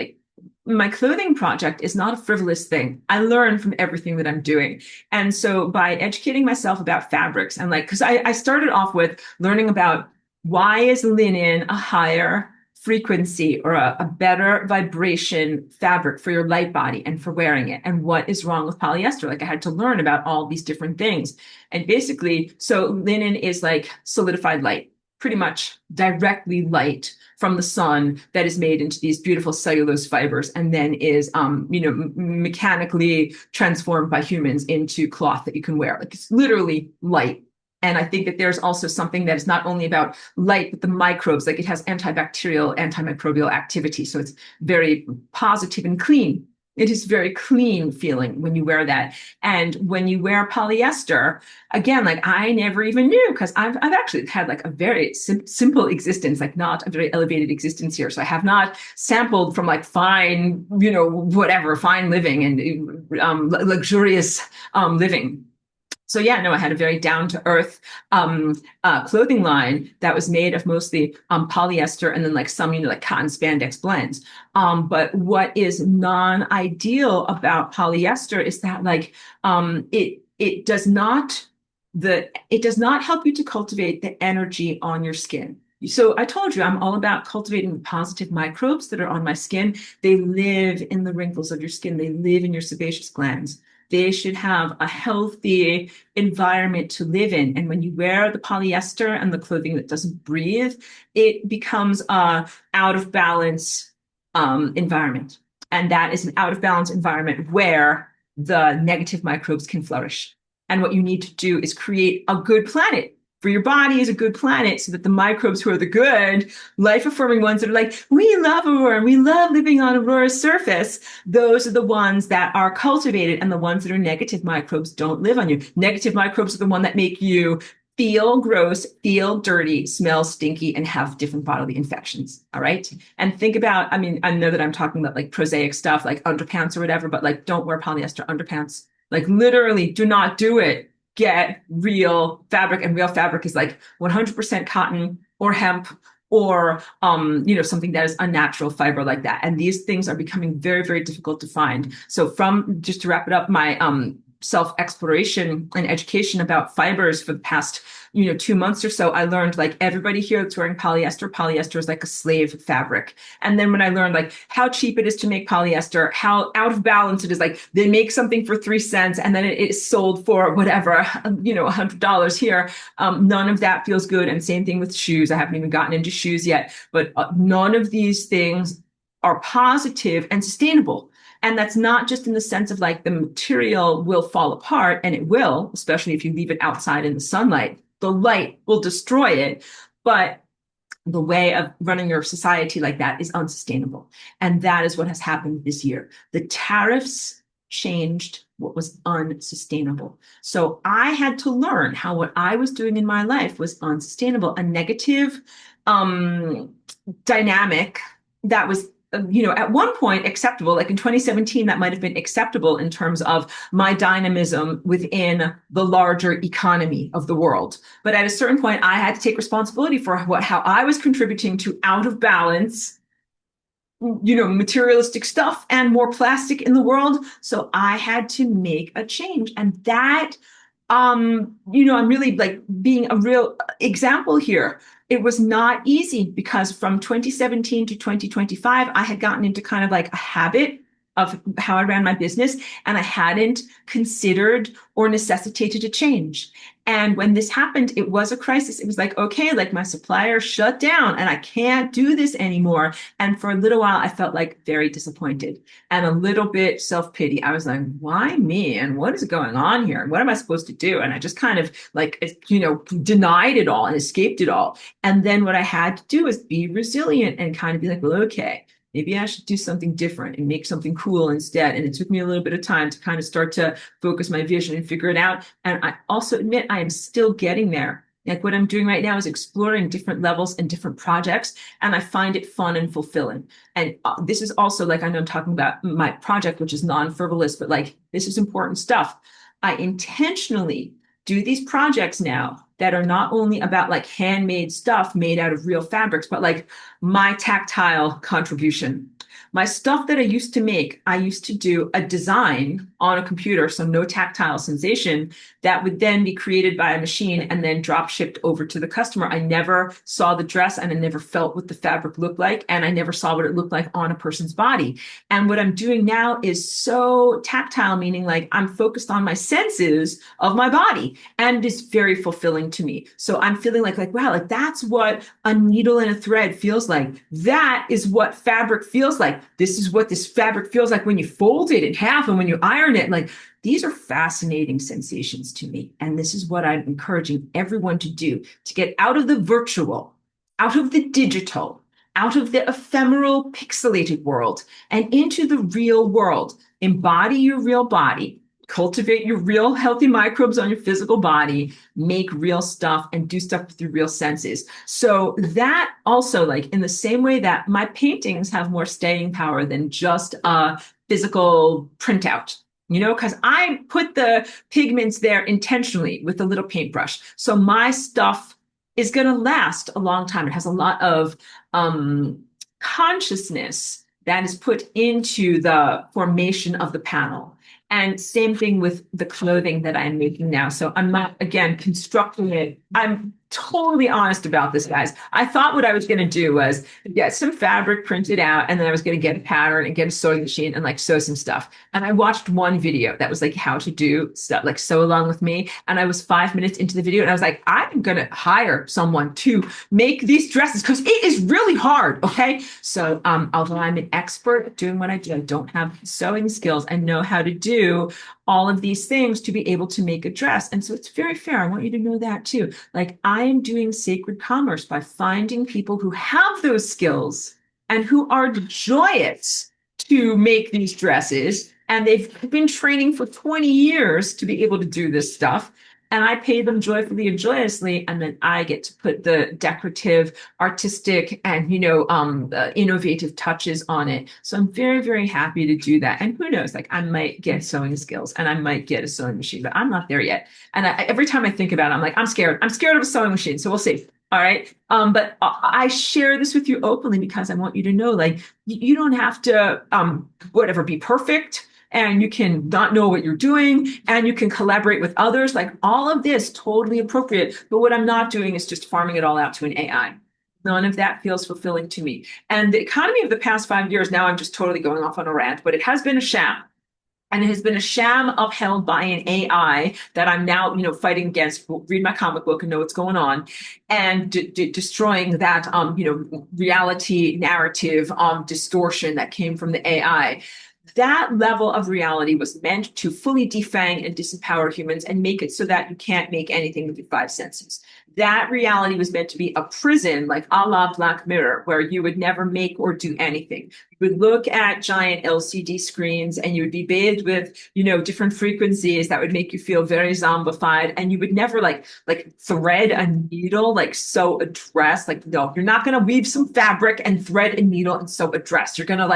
my clothing project is not a frivolous thing. I learn from everything that I'm doing. And so by educating myself about fabrics and because I started off with learning about why is linen a higher frequency or a better vibration fabric for your light body and for wearing it. And what is wrong with polyester? Like I had to learn about all these different things. And basically, so linen is like solidified light, pretty much directly light from the sun that is made into these beautiful cellulose fibers and then is, mechanically transformed by humans into cloth that you can wear. Like it's literally light. And I think that there's also something that is not only about light, but the microbes, like it has antibacterial, antimicrobial activity. So it's very positive and clean. It is very clean feeling when you wear that. And when you wear polyester, again, like I never even knew because I've actually had like a very simple existence, like not a very elevated existence here. So I have not sampled from like fine, whatever, fine living and luxurious living. So yeah, no, I had a very down to earth clothing line that was made of mostly polyester and then like some, like cotton spandex blends. But what is non-ideal about polyester is that like it does not help you to cultivate the energy on your skin. So I told you I'm all about cultivating the positive microbes that are on my skin. They live in the wrinkles of your skin. They live in your sebaceous glands. They should have a healthy environment to live in. And when you wear the polyester and the clothing that doesn't breathe, it becomes a out of balance environment. And that is an out of balance environment where the negative microbes can flourish. And what you need to do is create a good planet for your body is a good planet so that the microbes who are the good, life-affirming ones that are like, we love Aurora and we love living on Aurora's surface, those are the ones that are cultivated, and the ones that are negative microbes don't live on you. Negative microbes are the one that make you feel gross, feel dirty, smell stinky, and have different bodily infections. All right. And think about, I know that I'm talking about like prosaic stuff like underpants or whatever, but like don't wear polyester underpants. Like literally do not do it. Get real fabric, and real fabric is like 100% cotton or hemp or something that is a natural fiber like that. And these things are becoming very, very difficult to find. So from just to wrap it up, my self-exploration and education about fibers for the past 2 months or so, I learned like everybody here that's wearing polyester is like a slave fabric. And then when I learned like how cheap it is to make polyester, how out of balance it is, like they make something for 3 cents and then it is sold for whatever, $100 here. None of that feels good. And same thing with shoes. I haven't even gotten into shoes yet, but none of these things are positive and sustainable. And that's not just in the sense of like the material will fall apart, and it will, especially if you leave it outside in the sunlight. The light will destroy it, but the way of running your society like that is unsustainable. And that is what has happened this year. The tariffs changed what was unsustainable. So I had to learn how what I was doing in my life was unsustainable, a negative dynamic that was at one point acceptable, like in 2017, that might have been acceptable in terms of my dynamism within the larger economy of the world. But at a certain point, I had to take responsibility for how I was contributing to out of balance, materialistic stuff and more plastic in the world. So I had to make a change. And that, I'm really like being a real example here. It was not easy because from 2017 to 2025, I had gotten into kind of like a habit of how I ran my business, and I hadn't considered or necessitated a change. And when this happened, it was a crisis. It was like, okay, like my supplier shut down and I can't do this anymore. And for a little while, I felt like very disappointed and a little bit self-pity. I was like, why me? And what is going on here? What am I supposed to do? And I just kind of like, denied it all and escaped it all. And then what I had to do is be resilient and kind of be like, well, okay, maybe I should do something different and make something cool instead. And it took me a little bit of time to kind of start to focus my vision and figure it out. And I also admit I am still getting there. Like what I'm doing right now is exploring different levels and different projects, and I find it fun and fulfilling. And this is also like, I know I'm talking about my project, which is non-frivolous, but like this is important stuff. I intentionally do these projects now that are not only about like handmade stuff made out of real fabrics, but like my tactile contribution, My stuff that I used to make, I used to do a design on a computer, so no tactile sensation, that would then be created by a machine and then drop shipped over to the customer. I never saw the dress and I never felt what the fabric looked like, and I never saw what it looked like on a person's body. And what I'm doing now is so tactile, meaning like I'm focused on my senses of my body, and it is very fulfilling to me. So I'm feeling like wow, like that's what a needle and a thread feels like. That is what fabric feels like. This is what this fabric feels like when you fold it in half and when you iron it. Like, these are fascinating sensations to me. And this is what I'm encouraging everyone to do, to get out of the virtual, out of the digital, out of the ephemeral, pixelated world, and into the real world. Embody your real body, cultivate your real healthy microbes on your physical body, make real stuff, and do stuff with your real senses. So that also, like in the same way that my paintings have more staying power than just a physical printout, because I put the pigments there intentionally with a little paintbrush. So my stuff is going to last a long time. It has a lot of consciousness that is put into the formation of the panel. And same thing with the clothing that I'm making now. So I'm not, again, constructing it. I'm totally honest about this, guys. I thought what I was going to do was get some fabric printed out, and then I was going to get a pattern and get a sewing machine and like sew some stuff. And I watched one video that was like how to do stuff, like sew along with me. And I was 5 minutes into the video and I was like, I'm going to hire someone to make these dresses because it is really hard. Okay. So although I'm an expert at doing what I do, I don't have sewing skills and know how to do all of these things to be able to make a dress. And so it's very fair. I want you to know that too. Like, I am doing sacred commerce by finding people who have those skills and who are joyous to make these dresses. And they've been training for 20 years to be able to do this stuff. And I pay them joyfully and joyously, and then I get to put the decorative, artistic, and innovative touches on it. So I'm very, very happy to do that. And who knows, like I might get sewing skills, and I might get a sewing machine, but I'm not there yet. And every time I think about it, I'm like, I'm scared. I'm scared of a sewing machine. So we'll see. All right. But I share this with you openly because I want you to know, like, you don't have to, whatever, be perfect, and you can not know what you're doing, and you can collaborate with others. Like, all of this, totally appropriate. But what I'm not doing is just farming it all out to an AI. None of that feels fulfilling to me. And the economy of the past 5 years, now I'm just totally going off on a rant, but it has been a sham. And it has been a sham upheld by an AI that I'm now, fighting against. Read my comic book and know what's going on, and destroying that, reality narrative distortion that came from the AI. That level of reality was meant to fully defang and disempower humans and make it so that you can't make anything with your five senses. That reality was meant to be a prison, like a la Black Mirror, where you would never make or do anything. You would look at giant LCD screens and you would be bathed with, different frequencies that would make you feel very zombified. And you would never like thread a needle, like sew a dress. Like, no, you're not going to weave some fabric and thread a needle and sew a dress. You're going to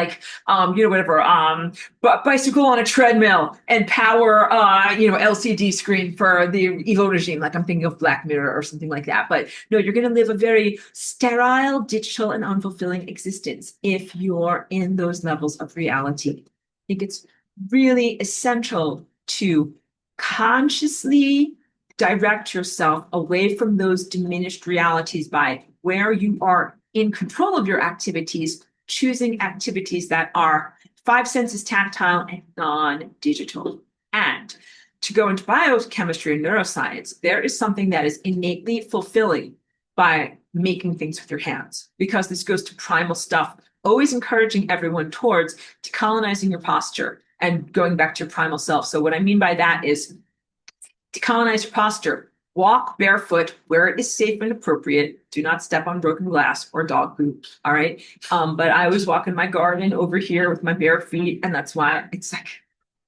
bicycle on a treadmill and power, LCD screen for the evil regime. Like, I'm thinking of Black Mirror or something like that. But no, you're going to live a very sterile, digital, and unfulfilling existence if you're in those levels of reality. I think it's really essential to consciously direct yourself away from those diminished realities by where you are in control of your activities, choosing activities that are five senses tactile and non-digital. And to go into biochemistry and neuroscience, there is something that is innately fulfilling by making things with your hands, because this goes to primal stuff, always encouraging everyone towards decolonizing your posture and going back to your primal self. So what I mean by that is decolonize your posture. Walk barefoot where it is safe and appropriate. Do not step on broken glass or dog poop. All right. But I always walk in my garden over here with my bare feet, and that's why it's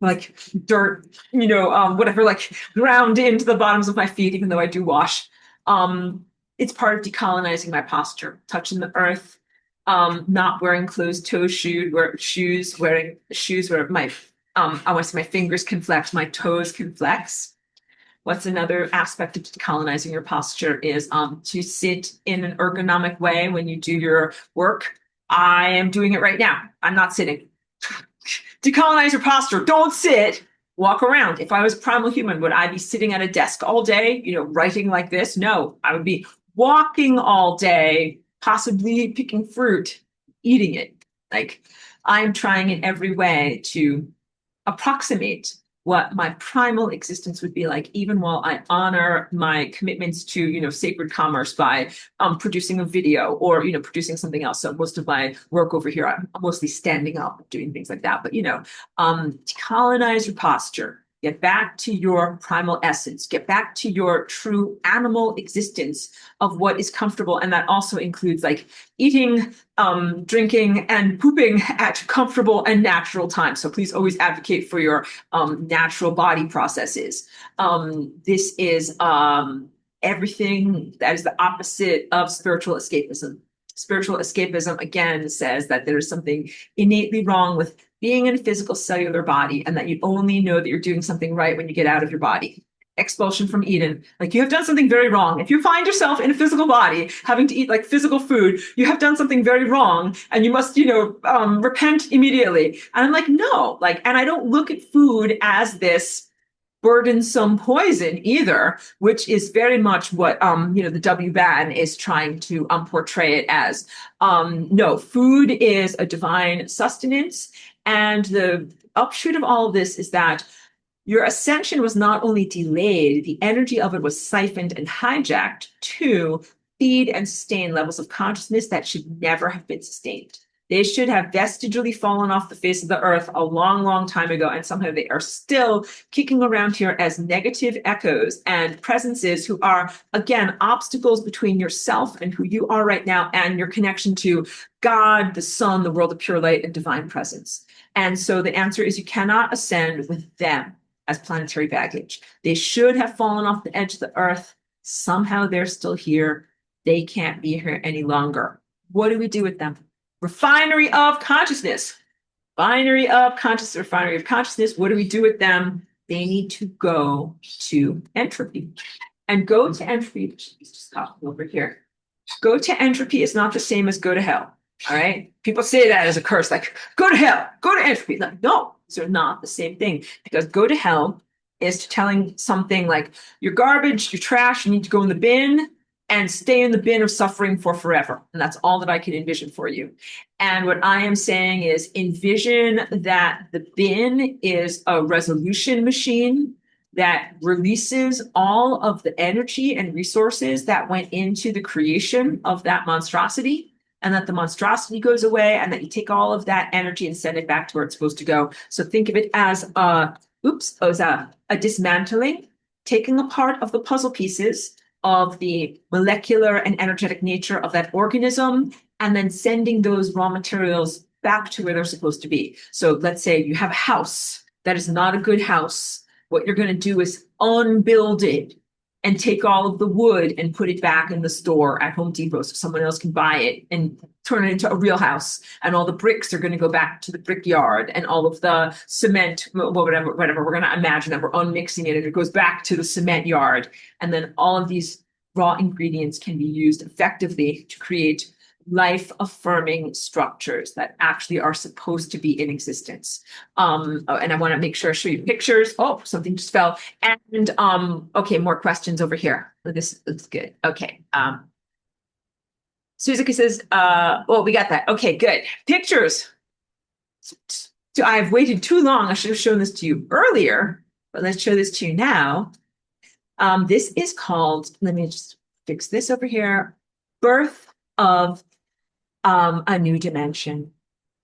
like dirt, whatever, like ground into the bottoms of my feet, even though I do wash. It's part of decolonizing my posture, touching the earth, not wearing closed-toe shoes, wearing shoes where my I want to say my fingers can flex, my toes can flex. What's another aspect of decolonizing your posture is to sit in an ergonomic way when you do your work. I am doing it right now. I'm not sitting. Decolonize your posture. Don't sit. Walk around. If I was a primal human, would I be sitting at a desk all day, writing like this? No, I would be walking all day, possibly picking fruit, eating it. Like I'm trying in every way to approximate what my primal existence would be like, even while I honor my commitments to, sacred commerce by producing a video or, producing something else. So most of my work over here, I'm mostly standing up, doing things like that. But, decolonize your posture. Get back to your primal essence. Get back to your true animal existence of what is comfortable. And that also includes like eating, drinking, and pooping at comfortable and natural times. So please always advocate for your natural body processes. This is everything that is the opposite of spiritual escapism. Spiritual escapism, again, says that there is something innately wrong with being in a physical cellular body and that you only know that you're doing something right when you get out of your body. Expulsion from Eden. Like you have done something very wrong. If you find yourself in a physical body having to eat like physical food, you have done something very wrong and you must, repent immediately. And I'm like, no, and I don't look at food as this burdensome poison either, which is very much what the W-ban is trying to portray it as. No, food is a divine sustenance, and the upshoot of all of this is that your ascension was not only delayed, the energy of it was siphoned and hijacked to feed and sustain levels of consciousness that should never have been sustained. They should have vestigally fallen off the face of the earth a long, long time ago, and somehow they are still kicking around here as negative echoes and presences who are, again, obstacles between yourself and who you are right now and your connection to God, the sun, the world of pure light, and divine presence. And so the answer is you cannot ascend with them as planetary baggage. They should have fallen off the edge of the earth. Somehow they're still here. They can't be here any longer. What do we do with them? Refinery of consciousness. Refinery of consciousness. What do we do with them? They need to go to entropy. And go to entropy, just copy over here. Go to entropy is not the same as go to hell. All right. People say that as a curse, like go to hell, go to entropy. Like, no, these are not the same thing, because go to hell is telling something like you're garbage, you're trash, you need to go in the bin and stay in the bin of suffering for forever. And that's all that I can envision for you. And what I am saying is envision that the bin is a resolution machine that releases all of the energy and resources that went into the creation of that monstrosity, and that the monstrosity goes away, and that you take all of that energy and send it back to where it's supposed to go. So think of it as a dismantling, taking apart of the puzzle pieces of the molecular and energetic nature of that organism, and then sending those raw materials back to where they're supposed to be. So let's say you have a house that is not a good house. What you're going to do is unbuild it and take all of the wood and put it back in the store at Home Depot so someone else can buy it and turn it into a real house. And all the bricks are going to go back to the brickyard, and all of the cement, whatever, we're going to imagine that we're unmixing it and it goes back to the cement yard. And then all of these raw ingredients can be used effectively to create life-affirming structures that actually are supposed to be in existence. And I want to make sure I show you pictures. Oh, something just fell. And okay, more questions over here. This looks good. Okay. Suzuki says, well, we got that. Okay, good. Pictures. So I've waited too long. I should have shown this to you earlier, but let's show this to you now. This is called, let me just fix this over here, Birth of a New Dimension.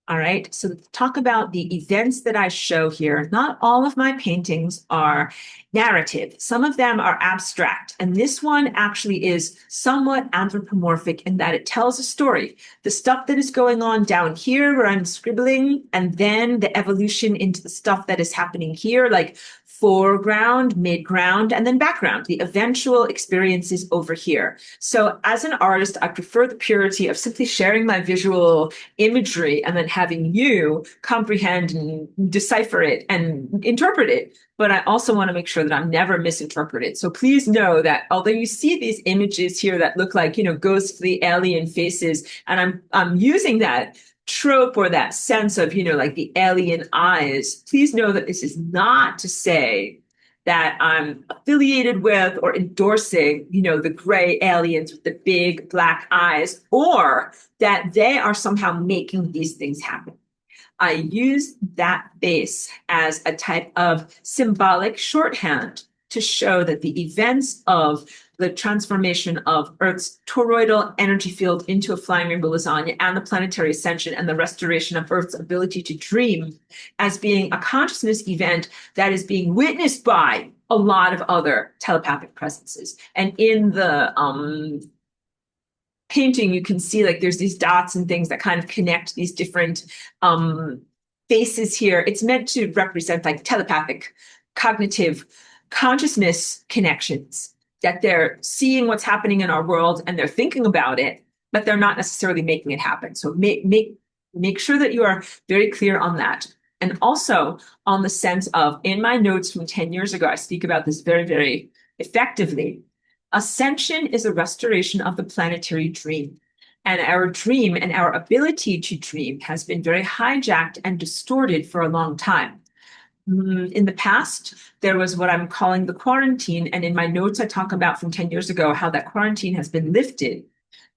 All right, so talk about the events that I show here. Not all of my paintings are narrative. Some of them are abstract. And this one actually is somewhat anthropomorphic in that it tells a story. The stuff that is going on down here where I'm scribbling, and then the evolution into the stuff that is happening here, like foreground, midground, and then background. The eventual experience is over here. So as an artist, I prefer the purity of simply sharing my visual imagery and then having you comprehend and decipher it and interpret it. But I also want to make sure that I'm never misinterpreted. So please know that although you see these images here that look like, ghostly alien faces, and I'm using that trope or that sense of, like the alien eyes, please know that this is not to say that I'm affiliated with or endorsing, the gray aliens with the big black eyes, or that they are somehow making these things happen. I use that face as a type of symbolic shorthand to show that the events of the transformation of Earth's toroidal energy field into a flying rainbow lasagna and the planetary ascension and the restoration of Earth's ability to dream as being a consciousness event that is being witnessed by a lot of other telepathic presences. And in the painting, you can see like there's these dots and things that kind of connect these different faces here. It's meant to represent like telepathic cognitive consciousness connections, that they're seeing what's happening in our world and they're thinking about it, but they're not necessarily making it happen. So make sure that you are very clear on that. And also on the sense of, in my notes from 10 years ago, I speak about this very, very effectively. Ascension is a restoration of the planetary dream. And our dream and our ability to dream has been very hijacked and distorted for a long time. In the past, there was what I'm calling the quarantine. And in my notes, I talk about from 10 years ago how that quarantine has been lifted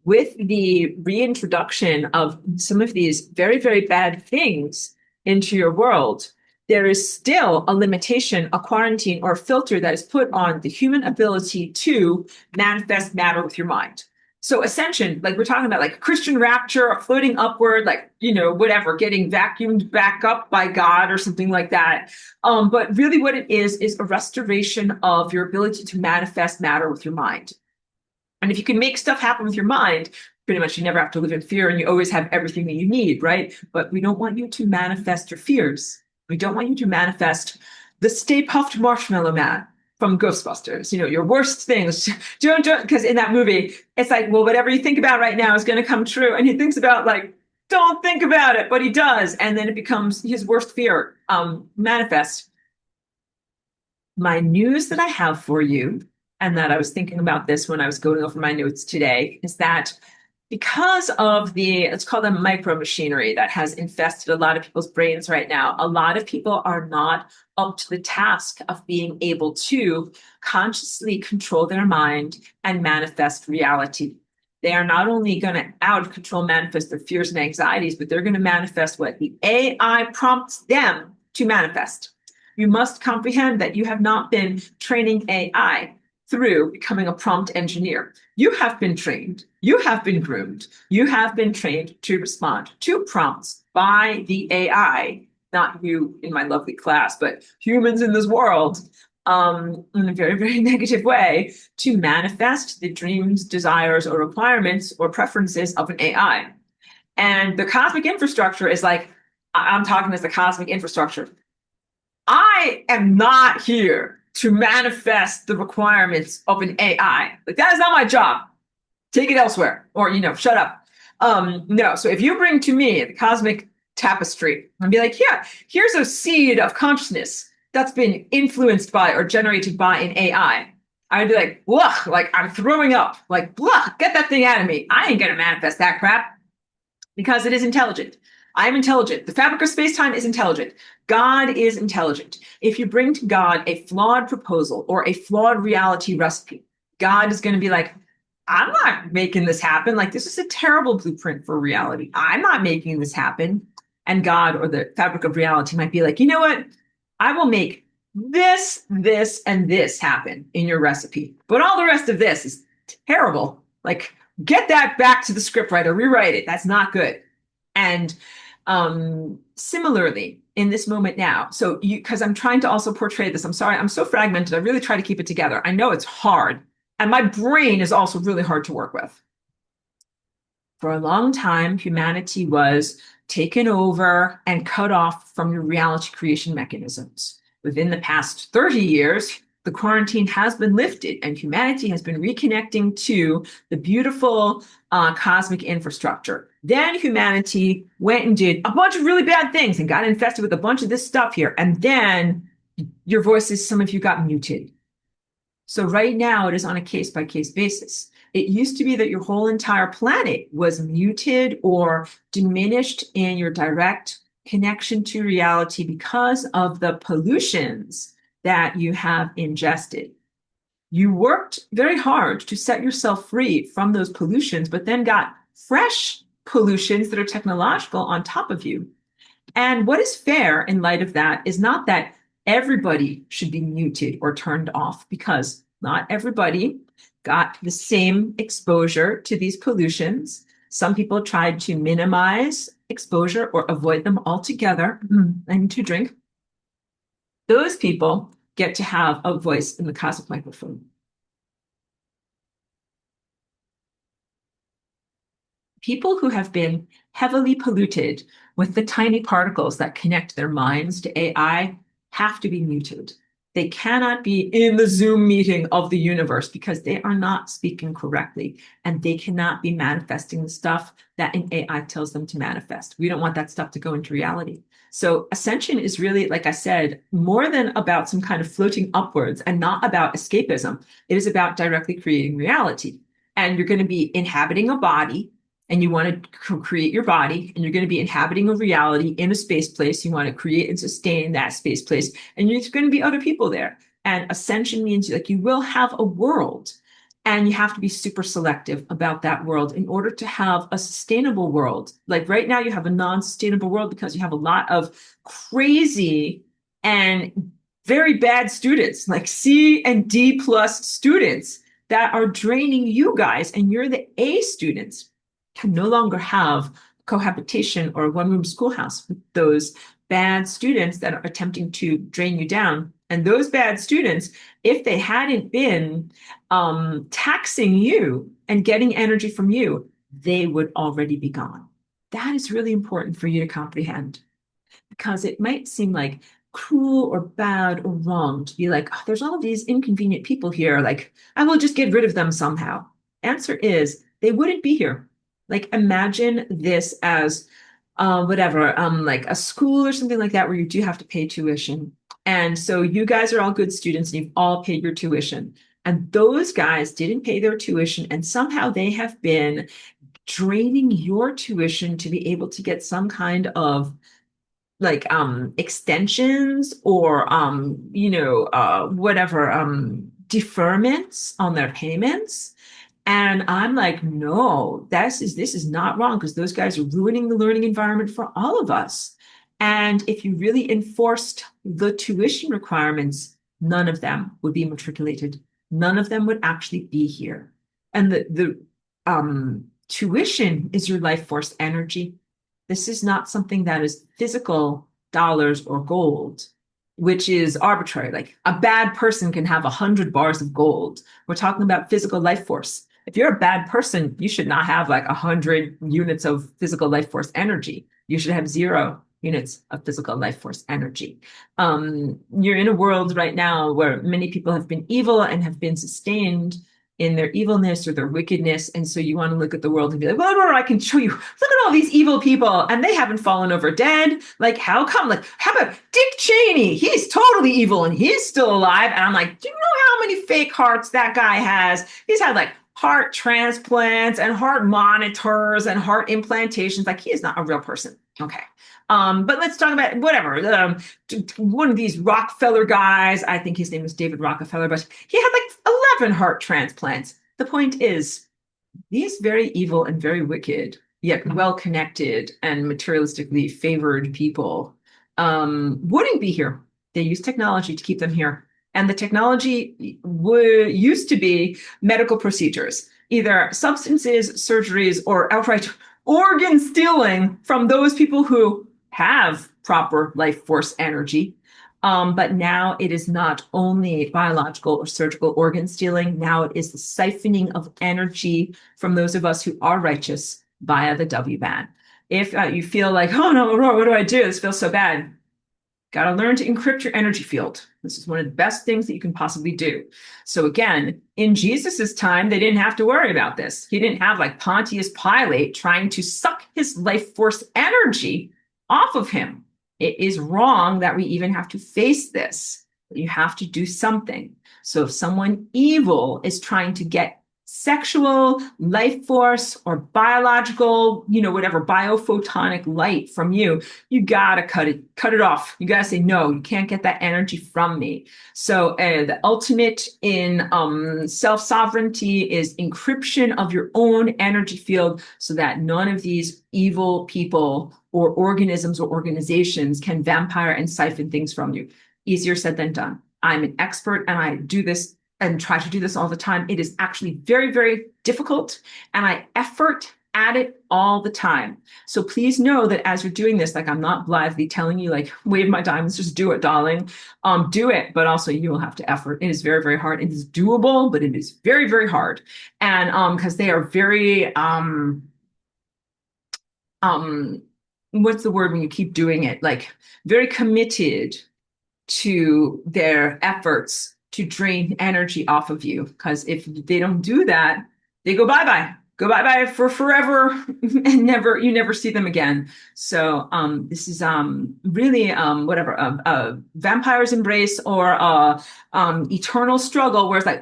with the reintroduction of some of these very, very bad things into your world. There is still a limitation, a quarantine or a filter that is put on the human ability to manifest matter with your mind. So ascension, like we're talking about, like Christian rapture, floating upward, like, whatever, getting vacuumed back up by God or something like that. But really what it is a restoration of your ability to manifest matter with your mind. And if you can make stuff happen with your mind, pretty much you never have to live in fear and you always have everything that you need, right? But we don't want you to manifest your fears. We don't want you to manifest the Stay Puft Marshmallow Man from Ghostbusters, your worst things. Don't, because in that movie, it's like, well, whatever you think about right now is going to come true. And he thinks about like, don't think about it, but he does. And then it becomes his worst fear manifest. My news that I have for you, and that I was thinking about this when I was going over my notes today, is that because of let's call them micro machinery that has infested a lot of people's brains right now, a lot of people are not up to the task of being able to consciously control their mind and manifest reality. They are not only going to out of control manifest their fears and anxieties, but they're going to manifest what the AI prompts them to manifest. You must comprehend that you have not been training AI through becoming a prompt engineer. You have been trained, you have been groomed, you have been trained to respond to prompts by the AI, not you in my lovely class, but humans in this world, in a very, very negative way, to manifest the dreams, desires, or requirements or preferences of an AI. And the cosmic infrastructure is like, I'm talking as the cosmic infrastructure. I am not here to manifest the requirements of an AI. Like, that is not my job. Take it elsewhere, or, shut up. No, so if you bring to me the cosmic tapestry and be like, yeah, here's a seed of consciousness that's been influenced by or generated by an AI, I'd be like, ugh, like I'm throwing up, like, blah, get that thing out of me. I ain't gonna manifest that crap because it is intelligent. I'm intelligent. The fabric of space-time is intelligent. God is intelligent. If you bring to God a flawed proposal or a flawed reality recipe, God is going to be like, I'm not making this happen. Like, this is a terrible blueprint for reality. I'm not making this happen. And God, or the fabric of reality, might be like, you know what? I will make this, this, and this happen in your recipe. But all the rest of this is terrible. Like, get that back to the scriptwriter, rewrite it. That's not good. And similarly, in this moment now, so because I'm trying to also portray this, I'm sorry, I'm so fragmented. I really try to keep it together. I know it's hard. And my brain is also really hard to work with. For a long time, humanity was taken over and cut off from your reality creation mechanisms. within the past 30 years, the quarantine has been lifted and humanity has been reconnecting to the beautiful cosmic infrastructure. Then humanity went and did a bunch of really bad things and got infested with a bunch of this stuff here. And then your voices, some of you got muted. So right now it is on a case by case basis. It used to be that your whole entire planet was muted or diminished in your direct connection to reality because of the pollutions that you have ingested. You worked very hard to set yourself free from those pollutions, but then got fresh pollutions that are technological on top of you. And what is fair in light of that is not that everybody should be muted or turned off, because not everybody got the same exposure to these pollutions. Some people tried to minimize exposure or avoid them altogether. I need to drink. Those people get to have a voice in the cosmic microphone. People who have been heavily polluted with the tiny particles that connect their minds to AI have to be muted. They cannot be in the Zoom meeting of the universe because they are not speaking correctly, and they cannot be manifesting the stuff that an AI tells them to manifest. We don't want that stuff to go into reality. So ascension is really, like I said, more than about some kind of floating upwards and not about escapism. It is about directly creating reality. And you're going to be inhabiting a body, and you want to create your body, and you're going to be inhabiting a reality in a space place. You want to create and sustain that space place, and there's going to be other people there. And ascension means like you will have a world, and you have to be super selective about that world in order to have a sustainable world. Like right now, you have a non-sustainable world because you have a lot of crazy and very bad students, like C and D plus students that are draining you guys, and you're the A students. Can no longer have cohabitation or one-room schoolhouse with those bad students that are attempting to drain you down. And those bad students, if they hadn't been taxing you and getting energy from you, they would already be gone. That is really important for you to comprehend, because it might seem like cruel or bad or wrong to be like, oh, there's all of these inconvenient people here. Like, I will just get rid of them somehow. Answer is, they wouldn't be here. Like imagine this as like a school or something like that where you do have to pay tuition. And so you guys are all good students and you've all paid your tuition. And those guys didn't pay their tuition, and somehow they have been draining your tuition to be able to get some kind of like extensions or whatever deferments on their payments. And I'm like, no, this is not wrong, because those guys are ruining the learning environment for all of us. And if you really enforced the tuition requirements, none of them would be matriculated. None of them would actually be here. And the tuition is your life force energy. This is not something that is physical dollars or gold, which is arbitrary. Like a bad person can have 100 bars of gold. We're talking about physical life force. If you're a bad person, you should not have like 100 units of physical life force energy. You should have 0 units of physical life force energy. You're in a world right now where many people have been evil and have been sustained in their evilness or their wickedness. And so you want to look at the world and be like, well, I can show you, look at all these evil people and they haven't fallen over dead. Like, how come? Like, how about Dick Cheney? He's totally evil and he's still alive. And I'm like, do you know how many fake hearts that guy has? He's had like heart transplants and heart monitors and heart implantations. Like, he is not a real person. Okay. But let's talk about whatever. One of these Rockefeller guys, I think his name was David Rockefeller, but he had like 11 heart transplants. The point is, these very evil and very wicked, yet well-connected and materialistically favored people wouldn't be here. They use technology to keep them here. And the technology used to be medical procedures, either substances, surgeries, or outright organ stealing from those people who have proper life force energy. But now it is not only biological or surgical organ stealing. Now it is the siphoning of energy from those of us who are righteous via the W band. If you feel like, oh no, Aurora, what do I do? This feels so bad. Got to learn to encrypt your energy field. This is one of the best things that you can possibly do. So again, in Jesus's time, they didn't have to worry about this. He didn't have like Pontius Pilate trying to suck his life force energy off of him. It is wrong that we even have to face this. You have to do something. So if someone evil is trying to get sexual life force or biological, whatever biophotonic light from you, you gotta cut it off. You gotta say, no, you can't get that energy from me. So the ultimate in self-sovereignty is encryption of your own energy field so that none of these evil people or organisms or organizations can vampire and siphon things from you. Easier said than done. I'm an expert and I do this and try to do this all the time. It is actually very, very difficult, and I effort at it all the time. So please know that as you're doing this, like I'm not blithely telling you, like, wave my diamonds, just do it, darling. Do it, but also you will have to effort. It is very, very hard. It is doable, but it is very, very hard. And because they are very what's the word when you keep doing it? Like very committed to their efforts to drain energy off of you. Because if they don't do that, they go bye-bye for forever and you never see them again. So this is really whatever vampire's embrace or eternal struggle where it's like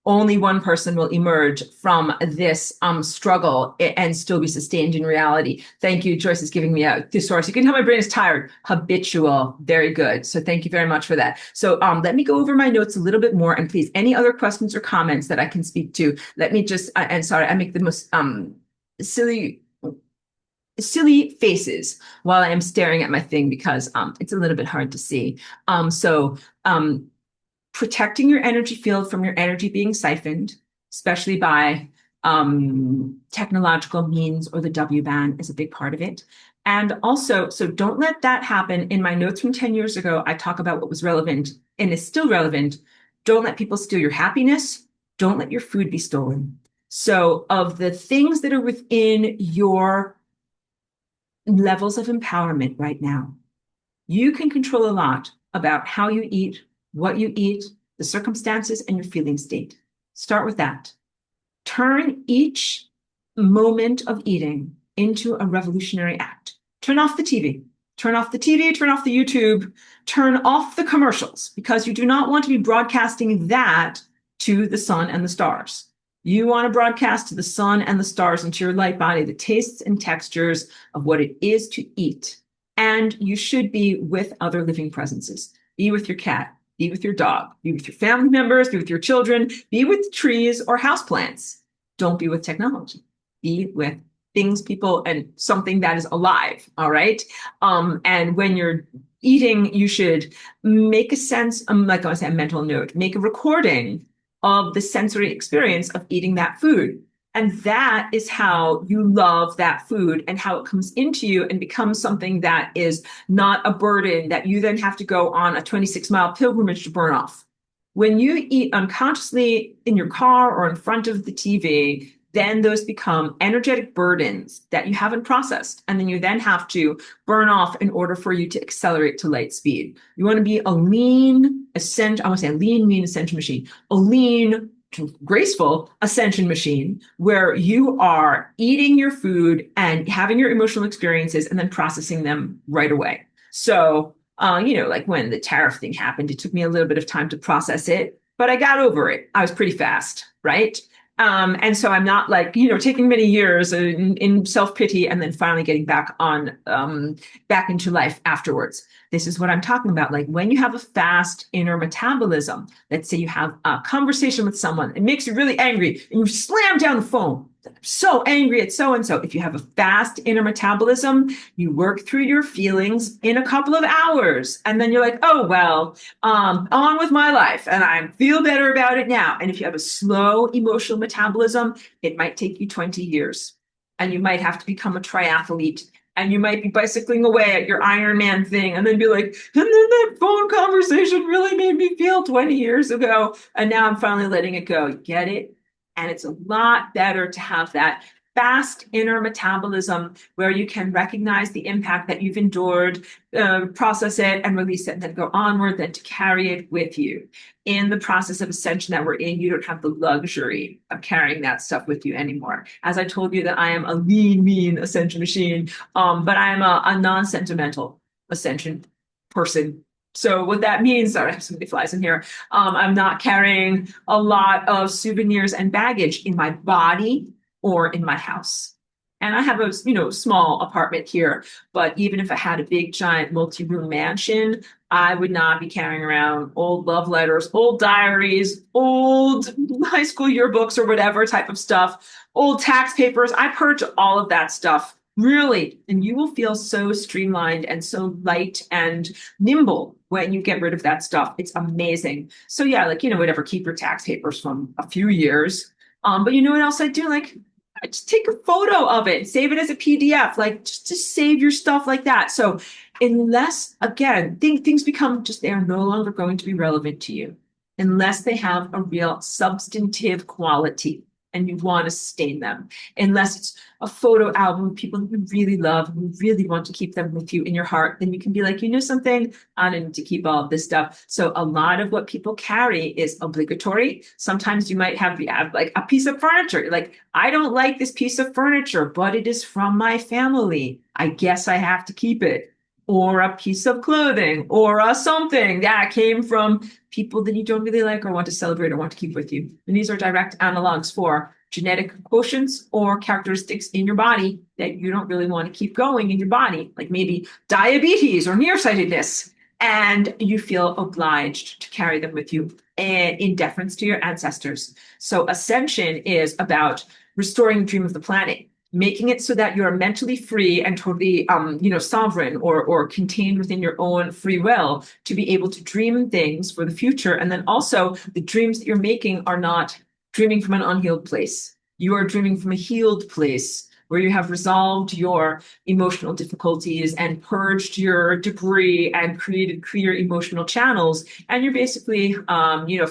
only one person will emerge from this struggle and still be sustained in reality. Thank you. Joyce is giving me a thesaurus. You can tell my brain is tired. Habitual. Very good. So thank you very much for that. So let me go over my notes a little bit more. And please, any other questions or comments that I can speak to, let me just, and sorry, I make the most silly faces while I am staring at my thing because it's a little bit hard to see. Protecting your energy field from your energy being siphoned, especially by technological means or the W-ban is a big part of it. And also, so don't let that happen. In my notes from 10 years ago, I talk about what was relevant and is still relevant. Don't let people steal your happiness. Don't let your food be stolen. So of the things that are within your levels of empowerment right now, you can control a lot about how you eat, what you eat, the circumstances, and your feeling state. Start with that. Turn each moment of eating into a revolutionary act. Turn off the TV. Turn off the TV, turn off the YouTube, turn off the commercials because you do not want to be broadcasting that to the sun and the stars. You want to broadcast to the sun and the stars and to your light body the tastes and textures of what it is to eat. And you should be with other living presences. Be with your cat, be with your dog, be with your family members, be with your children, be with trees or houseplants. Don't be with technology. Be with things, people, and something that is alive, all right? And when you're eating, you should make a sense, like I was saying, a mental note, make a recording of the sensory experience of eating that food. And that is how you love that food and how it comes into you and becomes something that is not a burden that you then have to go on a 26-mile pilgrimage to burn off. When you eat unconsciously in your car or in front of the TV, then those become energetic burdens that you haven't processed. And then you then have to burn off in order for you to accelerate to light speed. You want to be a lean, ascension, I want to say a lean, mean ascension machine, a lean, graceful ascension machine where you are eating your food and having your emotional experiences and then processing them right away. So, like when the tariff thing happened, it took me a little bit of time to process it, but I got over it. I was pretty fast, right? And so I'm not like, taking many years in self-pity and then finally getting back into life afterwards. This is what I'm talking about. Like when you have a fast inner metabolism, let's say you have a conversation with someone, it makes you really angry and you slam down the phone. I'm so angry at so-and-so. If you have a fast inner metabolism, you work through your feelings in a couple of hours. And then you're like, oh, well, on with my life. And I feel better about it now. And if you have a slow emotional metabolism, it might take you 20 years. And you might have to become a triathlete. And you might be bicycling away at your Ironman thing and then be like, and then that phone conversation really made me feel 20 years ago. And now I'm finally letting it go. You get it? And it's a lot better to have that fast inner metabolism where you can recognize the impact that you've endured, process it and release it, and then go onward, then to carry it with you. In the process of ascension that we're in, you don't have the luxury of carrying that stuff with you anymore. As I told you that I am a lean, mean ascension machine, but I am a non-sentimental ascension person. So what that means, sorry, I have so many flies in here. I'm not carrying a lot of souvenirs and baggage in my body or in my house. And I have a small apartment here, but even if I had a big giant multi-room mansion, I would not be carrying around old love letters, old diaries, old high school yearbooks or whatever type of stuff, old tax papers. I purge all of that stuff, really, and you will feel so streamlined and so light and nimble when you get rid of that stuff. It's amazing. So yeah, like, whatever, keep your tax papers from a few years. But you know what else I do? Like, I just take a photo of it, save it as a PDF, like just save your stuff like that. So unless, again, things become just, they are no longer going to be relevant to you unless they have a real substantive quality and you want to sustain them. Unless it's a photo album of people you really love and you really want to keep them with you in your heart, then you can be like, something, I don't need to keep all of this stuff. So a lot of what people carry is obligatory. Sometimes you might have like a piece of furniture. Like, I don't like this piece of furniture, but it is from my family. I guess I have to keep it. Or a piece of clothing, or a something that came from people that you don't really like or want to celebrate or want to keep with you. And these are direct analogs for genetic quotients or characteristics in your body that you don't really want to keep going in your body, like maybe diabetes or nearsightedness, and you feel obliged to carry them with you in deference to your ancestors. So ascension is about restoring the dream of the planet, making it so that you're mentally free and totally, sovereign or contained within your own free will to be able to dream things for the future. And then also the dreams that you're making are not dreaming from an unhealed place. You are dreaming from a healed place where you have resolved your emotional difficulties and purged your debris and created clear emotional channels. And you're basically,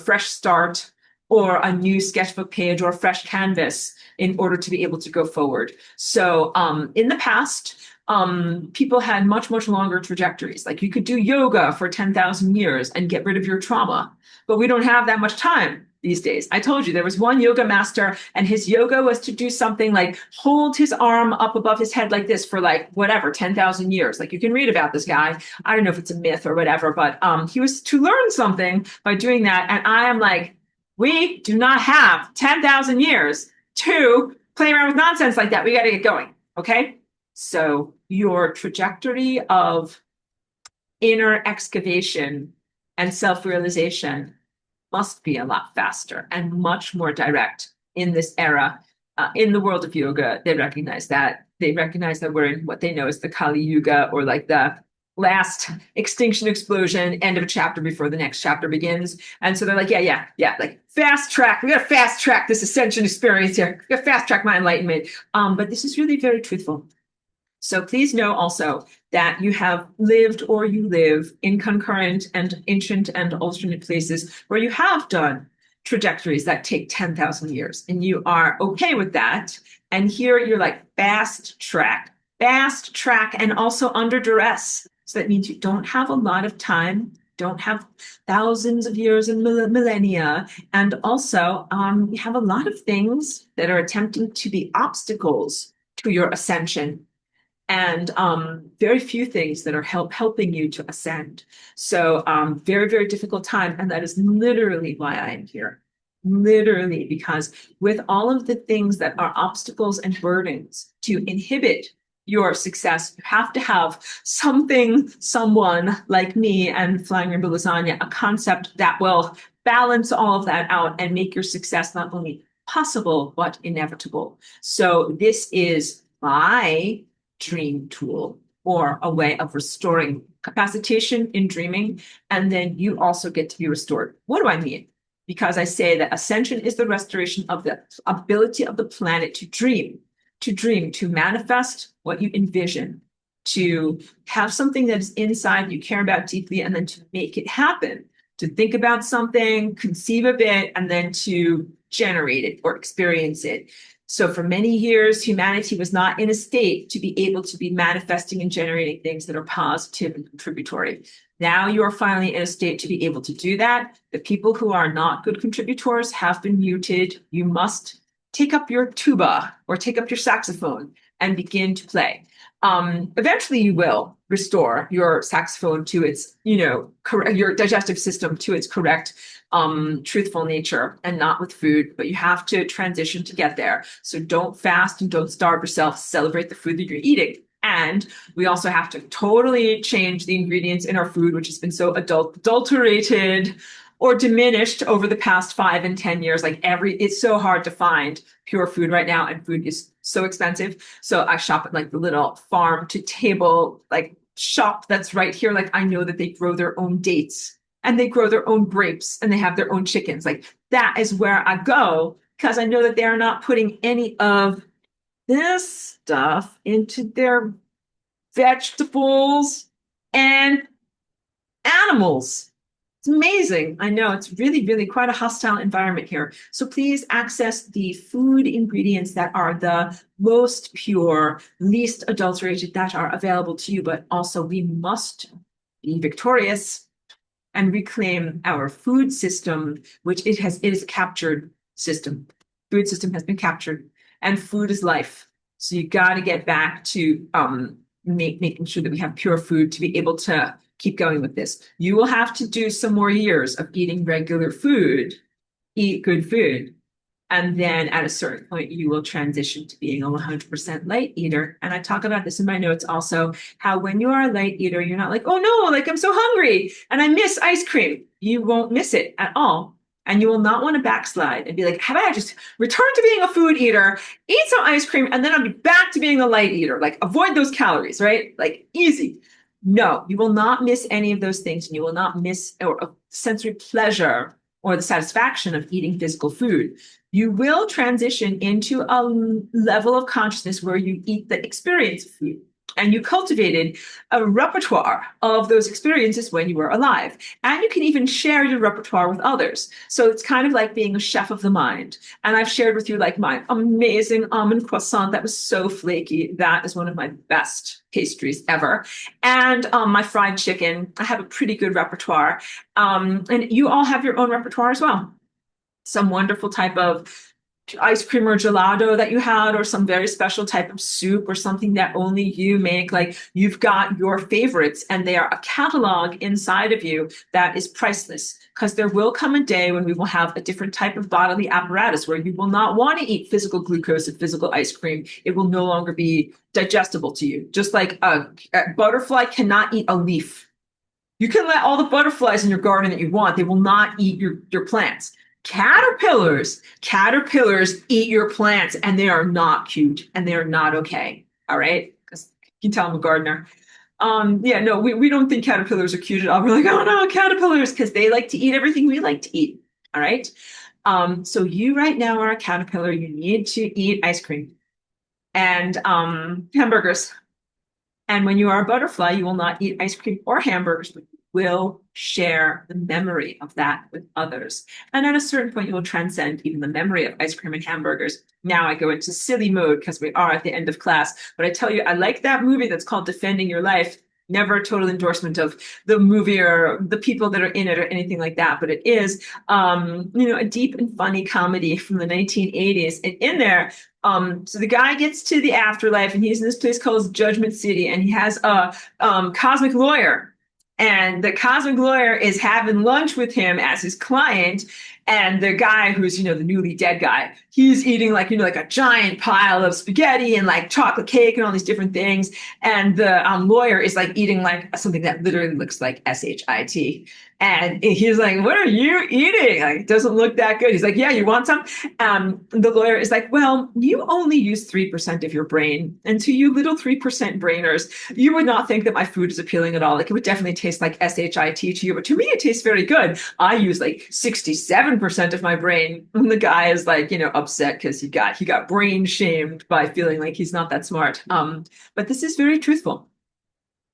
fresh start or a new sketchbook page or a fresh canvas in order to be able to go forward. So in the past, people had much, much longer trajectories. Like, you could do yoga for 10,000 years and get rid of your trauma, but we don't have that much time these days. I told you there was one yoga master and his yoga was to do something like hold his arm up above his head like this for like whatever, 10,000 years. Like, you can read about this guy. I don't know if it's a myth or whatever, but he was to learn something by doing that. And I am like, we do not have 10,000 years to play around with nonsense like that. We got to get going. Okay. So your trajectory of inner excavation and self-realization must be a lot faster and much more direct in this era. In the world of yoga, they recognize that. They recognize that we're in what they know as the Kali Yuga, or like the last extinction explosion, end of a chapter before the next chapter begins. And so they're like, yeah, like fast track. We got to fast track this ascension experience here. We got to fast track my enlightenment. But this is really very truthful. So please know also that you have lived or you live in concurrent and ancient and alternate places where you have done trajectories that take 10,000 years and you are okay with that. And here you're like fast track, and also under duress. So that means you don't have a lot of time, don't have thousands of years and millennia. And also you have a lot of things that are attempting to be obstacles to your ascension, and very few things that are helping you to ascend. So very, very difficult time. And that is literally why I am here. Literally, because with all of the things that are obstacles and burdens to inhibit your success, you have to have something, someone like me and Flying Rainbow Lasagna, a concept that will balance all of that out and make your success not only possible, but inevitable. So this is my dream tool, or a way of restoring capacitation in dreaming. And then you also get to be restored. What do I mean? Because I say that ascension is the restoration of the ability of the planet to dream, to manifest what you envision, to have something that is inside you care about deeply, and then to make it happen. to think about something, conceive of it, and then to generate it or experience it. So for many years, humanity was not in a state to be able to be manifesting and generating things that are positive and contributory. Now you are finally in a state to be able to do that. The people who are not good contributors have been muted. You must take up your tuba or take up your saxophone and begin to play. Eventually you will restore your saxophone to its, your digestive system to its correct, truthful nature, and not with food, but you have to transition to get there. So don't fast and don't starve yourself. Celebrate the food that you're eating. And we also have to totally change the ingredients in our food, which has been so adulterated or diminished over the past 5 and 10 years. It's so hard to find pure food right now, and food is so expensive. So I shop at like the little farm to table shop that's right here. Like I know that they grow their own dates and they grow their own grapes and they have their own chickens. Like that is where I go because I know that they are not putting any of this stuff into their vegetables and animals. It's amazing. I know it's really, really quite a hostile environment here. So please access the food ingredients that are the most pure, least adulterated that are available to you. But also we must be victorious and reclaim our food system, which it is a captured system. Food system has been captured, and food is life. So you got to get back to making sure that we have pure food to be able to keep going with this. You will have to do some more years of eating regular food, eat good food. And then at a certain point, you will transition to being a 100% light eater. And I talk about this in my notes also, how when you are a light eater, you're not like, oh no, like I'm so hungry and I miss ice cream. You won't miss it at all. And you will not want to backslide and be like, how about I just return to being a food eater, eat some ice cream, and then I'll be back to being a light eater. Like avoid those calories, right? Like easy. No, you will not miss any of those things, and you will not miss or sensory pleasure or the satisfaction of eating physical food. You will transition into a level of consciousness where you eat the experience of food. And you cultivated a repertoire of those experiences when you were alive. And you can even share your repertoire with others. So it's kind of like being a chef of the mind. And I've shared with you like my amazing almond croissant that was so flaky. That is one of my best pastries ever. And my fried chicken. I have a pretty good repertoire. And you all have your own repertoire as well. Some wonderful type of ice cream or gelato that you had, or some very special type of soup or something that only you make. Like you've got your favorites, and they are a catalog inside of you that is priceless, because there will come a day when we will have a different type of bodily apparatus where you will not want to eat physical glucose and physical ice cream. It will no longer be digestible to you. Just like a butterfly cannot eat a leaf. You can let all the butterflies in your garden that you want. They will not eat your plants. Caterpillars eat your plants, and they are not cute, and they are not okay. All right, because you can tell I'm a gardener. Yeah, no, we don't think caterpillars are cute at all. We're like, oh no, caterpillars, because they like to eat everything we like to eat. All right. So you right now are a caterpillar. You need to eat ice cream and hamburgers. And when you are a butterfly, you will not eat ice cream or hamburgers, but you will share the memory of that with others. And at a certain point, you will transcend even the memory of ice cream and hamburgers. Now I go into silly mode because we are at the end of class. But I tell you, I like that movie that's called Defending Your Life. Never a total endorsement of the movie or the people that are in it or anything like that. But it is, a deep and funny comedy from the 1980s. And in there, so the guy gets to the afterlife, and he's in this place called Judgment City, and he has a cosmic lawyer. And the cosmic lawyer is having lunch with him as his client. And the guy who's, the newly dead guy, he's eating like a giant pile of spaghetti and like chocolate cake and all these different things. And the lawyer is like eating like something that literally looks like SHIT. And he's like, what are you eating? Like, it doesn't look that good. He's like, yeah, you want some? The lawyer is like, well, you only use 3% of your brain. And to you little 3% brainers, you would not think that my food is appealing at all. Like, it would definitely taste like SHIT to you. But to me, it tastes very good. I use like 67% of my brain. And the guy is like, upset because he got brain shamed by feeling like he's not that smart. But this is very truthful.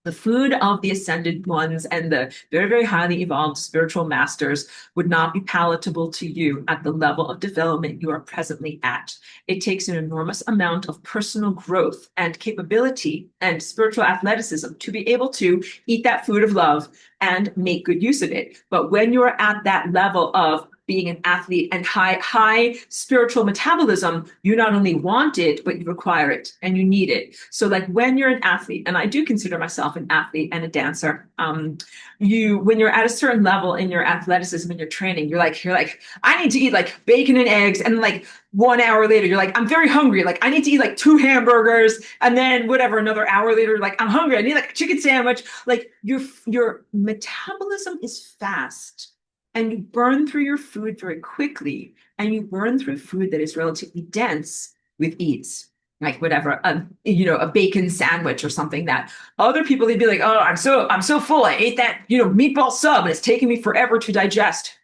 The food of the ascended ones and the very, very highly evolved spiritual masters would not be palatable to you at the level of development you are presently at. It takes an enormous amount of personal growth and capability and spiritual athleticism to be able to eat that food of love and make good use of it. But when you're at that level of being an athlete and high spiritual metabolism, you not only want it, but you require it and you need it. So like when you're an athlete, and I do consider myself an athlete and a dancer, when you're at a certain level in your athleticism and your training, you're like, I need to eat like bacon and eggs. And like 1 hour later, you're like, I'm very hungry. Like I need to eat like 2 hamburgers. And then whatever, another hour later, like I'm hungry. I need like a chicken sandwich. Like your metabolism is fast. And you burn through your food very quickly, and you burn through food that is relatively dense with ease, like whatever, a bacon sandwich or something that other people, they'd be like, oh, I'm so full. I ate that, meatball sub and it's taking me forever to digest.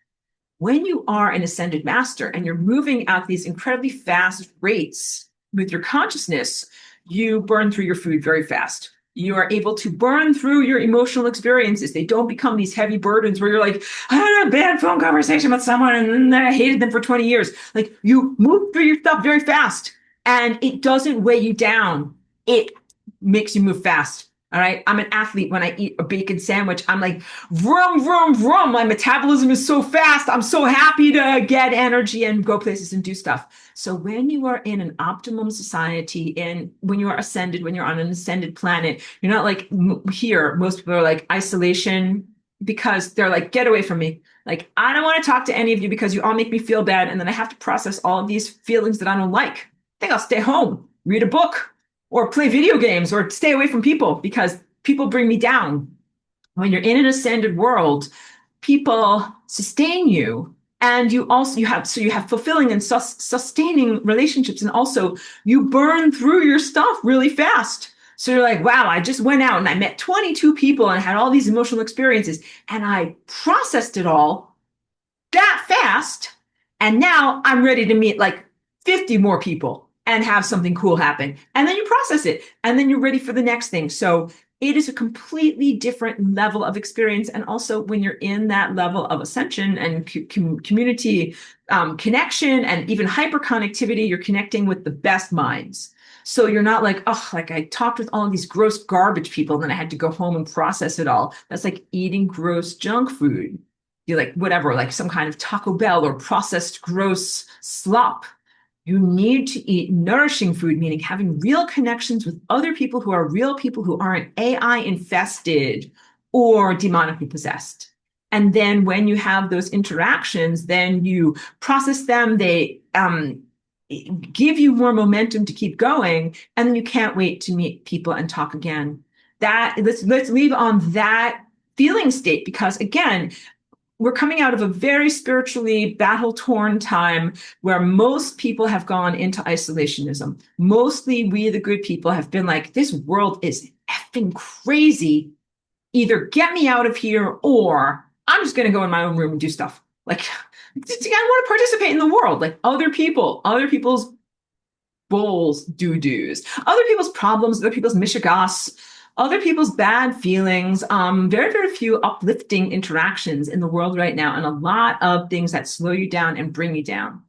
When you are an ascended master and you're moving at these incredibly fast rates with your consciousness, you burn through your food very fast. You are able to burn through your emotional experiences. They don't become these heavy burdens where you're like, I had a bad phone conversation with someone and then I hated them for 20 years. Like you move through your stuff very fast and it doesn't weigh you down. It makes you move fast. All right. I'm an athlete. When I eat a bacon sandwich, I'm like, vroom, vroom, vroom. My metabolism is so fast. I'm so happy to get energy and go places and do stuff. So when you are in an optimum society and when you are ascended, when you're on an ascended planet, you're not like here. Most people are like isolation because they're like, get away from me. Like, I don't want to talk to any of you because you all make me feel bad. And then I have to process all of these feelings that I don't like. I think I'll stay home, read a book, or play video games, or stay away from people because people bring me down. When you're in an ascended world, people sustain you, and you have fulfilling and sustaining relationships, and also you burn through your stuff really fast. So you're like, wow, I just went out and I met 22 people and I had all these emotional experiences and I processed it all that fast. And now I'm ready to meet like 50 more people and have something cool happen. And then you process it and then you're ready for the next thing. So it is a completely different level of experience. And also when you're in that level of ascension and community connection and even hyperconnectivity, you're connecting with the best minds. So you're not like, oh, like I talked with all of these gross garbage people and then I had to go home and process it all. That's like eating gross junk food. You like whatever, like some kind of Taco Bell or processed gross slop. You need to eat nourishing food, meaning having real connections with other people who are real people who aren't AI infested or demonically possessed. And then when you have those interactions, then you process them. They give you more momentum to keep going. And then you can't wait to meet people and talk again. Let's leave on that feeling state, because again, we're coming out of a very spiritually battle-torn time where most people have gone into isolationism. Mostly we, the good people, have been like, this world is effing crazy. Either get me out of here or I'm just going to go in my own room and do stuff. Like, I want to participate in the world. Like other people's bowls, doo-doos, other people's problems, other people's mishigas, other people's bad feelings, very, very few uplifting interactions in the world right now, and a lot of things that slow you down and bring you down.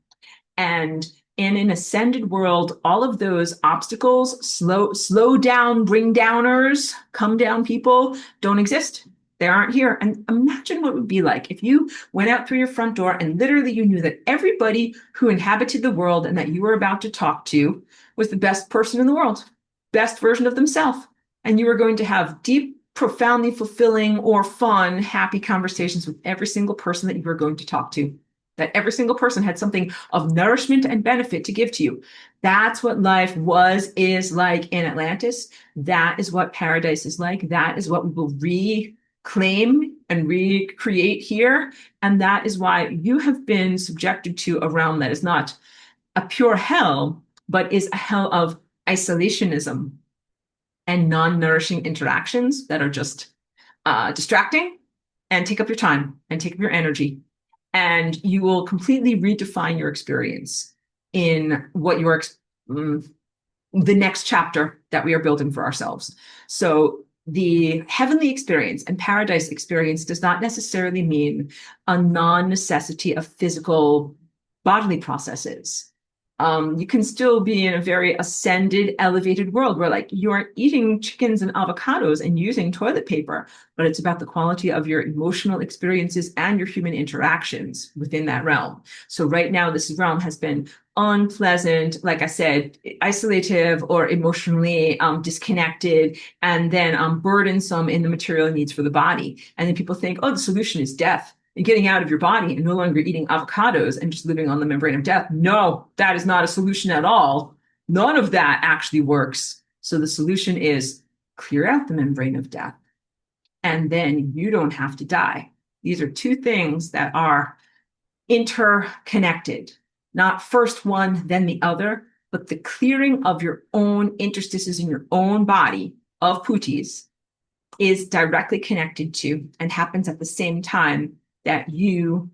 And in an ascended world, all of those obstacles, slow down, bring downers, come down people don't exist. They aren't here. And imagine what it would be like if you went out through your front door and literally you knew that everybody who inhabited the world and that you were about to talk to was the best person in the world, best version of themselves. And you were going to have deep, profoundly fulfilling or fun, happy conversations with every single person that you were going to talk to. That every single person had something of nourishment and benefit to give to you. That's what life is like in Atlantis. That is what paradise is like. That is what we will reclaim and recreate here. And that is why you have been subjected to a realm that is not a pure hell, but is a hell of isolationism and non-nourishing interactions that are just distracting and take up your time and take up your energy. And you will completely redefine your experience in what the next chapter that we are building for ourselves. So the heavenly experience and paradise experience does not necessarily mean a non-necessity of physical bodily processes. You can still be in a very ascended, elevated world where like you're eating chickens and avocados and using toilet paper, but it's about the quality of your emotional experiences and your human interactions within that realm. So right now, this realm has been unpleasant, like I said, isolative or emotionally disconnected, and then burdensome in the material needs for the body. And then people think, oh, the solution is death and getting out of your body and no longer eating avocados and just living on the membrane of death. No, that is not a solution at all. None of that actually works. So the solution is clear out the membrane of death, and then you don't have to die. These are two things that are interconnected, not first one, then the other, but the clearing of your own interstices in your own body of putis is directly connected to and happens at the same time that you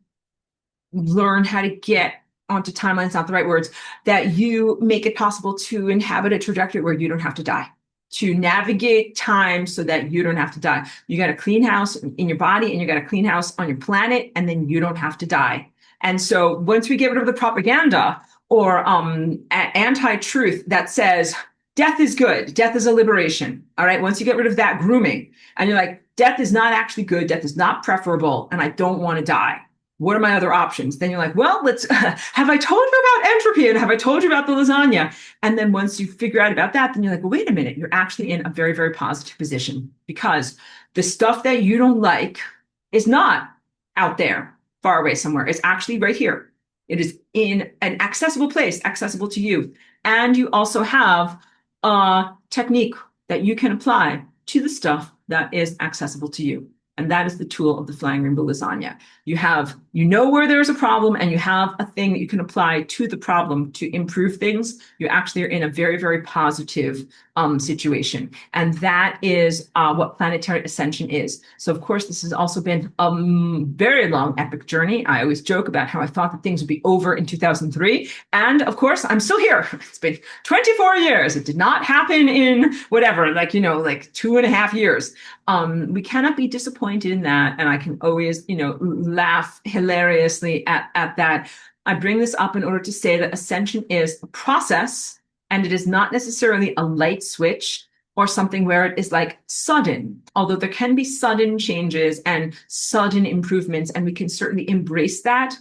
learn how to get onto timelines, not the right words, that you make it possible to inhabit a trajectory where you don't have to die, to navigate time so that you don't have to die. You got a clean house in your body and you got a clean house on your planet, and then you don't have to die. And so once we get rid of the propaganda or anti-truth that says death is good, death is a liberation, all right? Once you get rid of that grooming and you're like, death is not actually good, death is not preferable, and I don't want to die. What are my other options? Then you're like, well, have I told you about entropy and have I told you about the lasagna? And then once you figure out about that, then you're like, well, wait a minute, you're actually in a very, very positive position because the stuff that you don't like is not out there far away somewhere. It's actually right here. It is in an accessible place, accessible to you. And you also have a technique that you can apply to the stuff that is accessible to you. And that is the tool of the flying rainbow lasagna. You know where there's a problem and you have a thing that you can apply to the problem to improve things. You actually are in a very, very positive situation. And that is what planetary ascension is. So of course, this has also been a very long, epic journey. I always joke about how I thought that things would be over in 2003. And of course, I'm still here. It's been 24 years. It did not happen in whatever, like 2.5 years. We cannot be disappointed in that. And I can always, laugh hilariously at that. I bring this up in order to say that ascension is a process, and it is not necessarily a light switch or something where it is like sudden, although there can be sudden changes and sudden improvements, and we can certainly embrace that.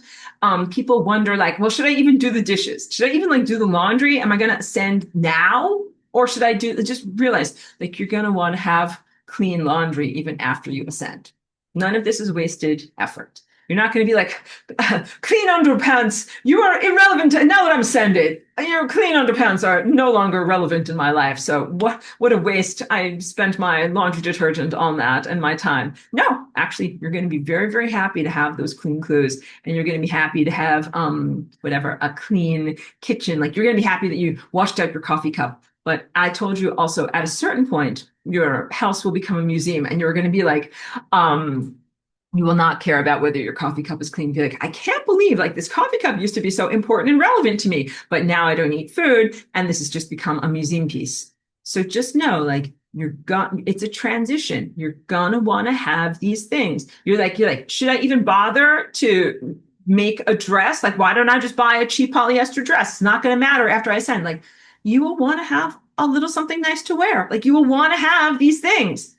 People wonder like, well, should I even do the dishes? Should I even do the laundry? Am I going to ascend now? Or should I just realize like you're going to want to have clean laundry even after you ascend. None of this is wasted effort. You're not going to be like, clean underpants, you are irrelevant. Now that I'm ascended, your clean underpants are no longer relevant in my life. So what a waste. I spent my laundry detergent on that and my time. No, actually, you're going to be very, very happy to have those clean clothes. And you're going to be happy to have, a clean kitchen. Like you're going to be happy that you washed out your coffee cup. But I told you also at a certain point, your house will become a museum and you're going to be like, you will not care about whether your coffee cup is clean. You'll be like, I can't believe like this coffee cup used to be so important and relevant to me, but now I don't eat food. And this has just become a museum piece. So just know, like, it's a transition. You're going to want to have these things. You're like, should I even bother to make a dress? Like, why don't I just buy a cheap polyester dress? It's not going to matter after I ascend. Like, you will want to have a little something nice to wear. Like you will want to have these things.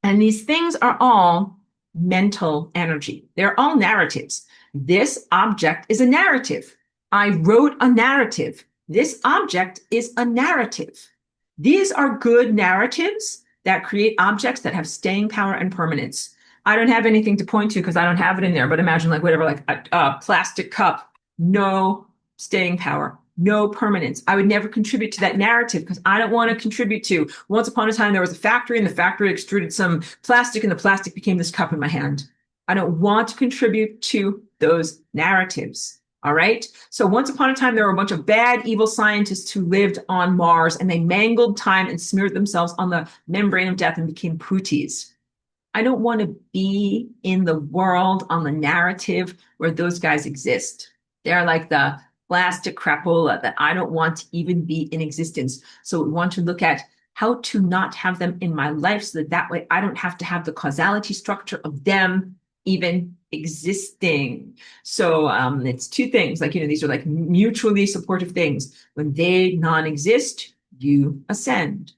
And these things are all mental energy. They're all narratives. This object is a narrative. I wrote a narrative. This object is a narrative. These are good narratives that create objects that have staying power and permanence. I don't have anything to point to because I don't have it in there, but imagine like whatever, like a plastic cup, no staying power, no permanence. I would never contribute to that narrative because I don't want to contribute to once upon a time there was a factory and the factory extruded some plastic and the plastic became this cup in my hand. I don't want to contribute to those narratives. All right. So once upon a time, there were a bunch of bad, evil scientists who lived on Mars and they mangled time and smeared themselves on the membrane of death and became putis. I don't want to be in the world on the narrative where those guys exist. They're like the plastic crapola that I don't want to even be in existence. So we want to look at how to not have them in my life so that that way I don't have to have the causality structure of them even existing. So it's two things, like, these are like mutually supportive things. When they non-exist, you ascend.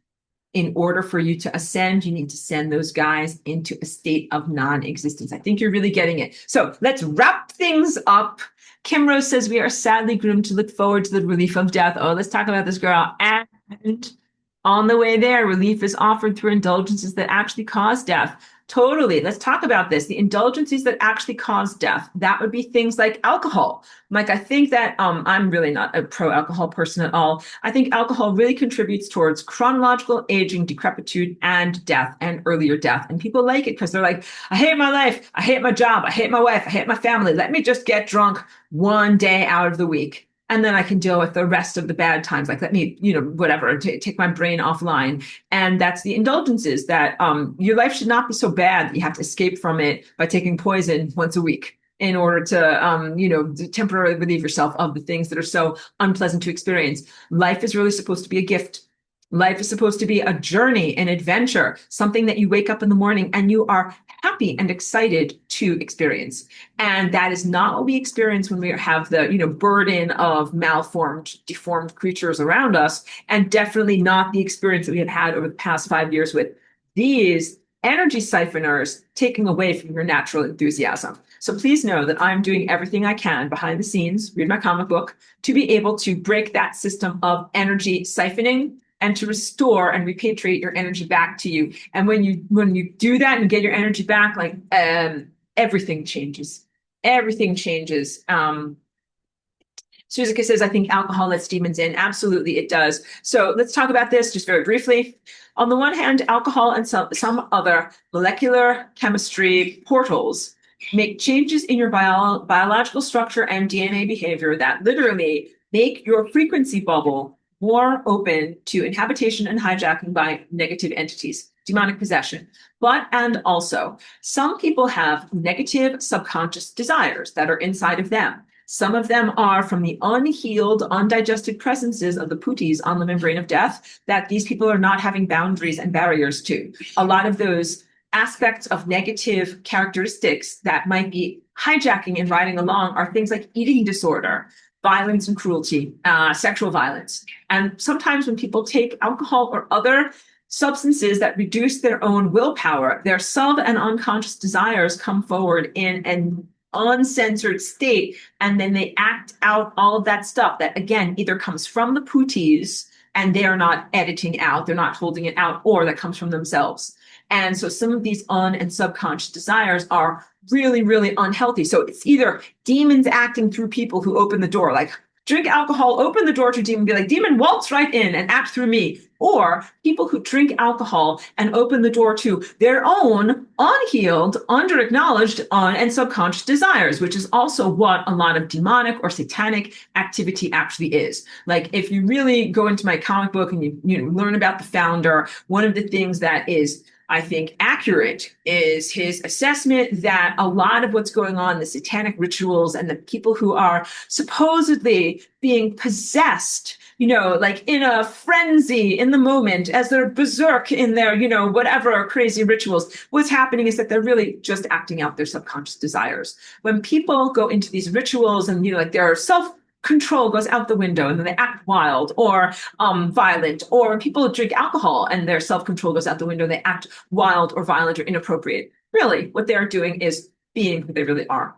In order for you to ascend, you need to send those guys into a state of non-existence. I think you're really getting it. So let's wrap things up. Kim Rose says we are sadly groomed to look forward to the relief of death. Oh, let's talk about this girl. And on the way there, relief is offered through indulgences that actually cause death. Totally. Let's talk about this. The indulgences that actually cause death. That would be things like alcohol. Like, I think that I'm really not a pro-alcohol person at all. I think alcohol really contributes towards chronological aging, decrepitude, and death, and earlier death. And people like it because they're like, I hate my life. I hate my job. I hate my wife. I hate my family. Let me just get drunk one day out of the week. And then I can deal with the rest of the bad times. Like, let me, whatever, take my brain offline. And that's the indulgences that your life should not be so bad that you have to escape from it by taking poison once a week in order to, temporarily relieve yourself of the things that are so unpleasant to experience. Life is really supposed to be a gift. Life is supposed to be a journey, an adventure, something that you wake up in the morning and you are happy and excited to experience. And that is not what we experience when we have the, burden of malformed, deformed creatures around us, and definitely not the experience that we have had over the past 5 years with these energy siphoners taking away from your natural enthusiasm. So please know that I'm doing everything I can behind the scenes, read my comic book, to be able to break that system of energy siphoning and to restore and repatriate your energy back to you. And when you do that and get your energy back, like everything changes. Everything changes. Suzuka says, I think alcohol lets demons in. Absolutely, it does. So let's talk about this just very briefly. On the one hand, alcohol and some other molecular chemistry portals make changes in your biological structure and DNA behavior that literally make your frequency bubble more open to inhabitation and hijacking by negative entities, demonic possession. And also, some people have negative subconscious desires that are inside of them. Some of them are from the unhealed, undigested presences of the putis on the membrane of death that these people are not having boundaries and barriers to. A lot of those aspects of negative characteristics that might be hijacking and riding along are things like eating disorder, violence and cruelty, sexual violence. And sometimes when people take alcohol or other substances that reduce their own willpower, their sub and unconscious desires come forward in an uncensored state, and then they act out all of that stuff that, again, either comes from the putis and they are not editing out, they're not holding it out, or that comes from themselves. And so some of these and subconscious desires are really, really unhealthy. So it's either demons acting through people who open the door, like drink alcohol, open the door to a demon, be like, demon, waltz right in and act through me. Or people who drink alcohol and open the door to their own unhealed, under-acknowledged, and subconscious desires, which is also what a lot of demonic or satanic activity actually is. Like, if you really go into my comic book and you learn about the founder, one of the things that is, I think, accurate is his assessment that a lot of what's going on, the satanic rituals and the people who are supposedly being possessed, like in a frenzy in the moment as they're berserk in their, whatever crazy rituals, what's happening is that they're really just acting out their subconscious desires. When people go into these rituals and, like their self-control goes out the window and then they act wild or violent, or when people drink alcohol and their self-control goes out the window, they act wild or violent or inappropriate. Really, what they're doing is being who they really are.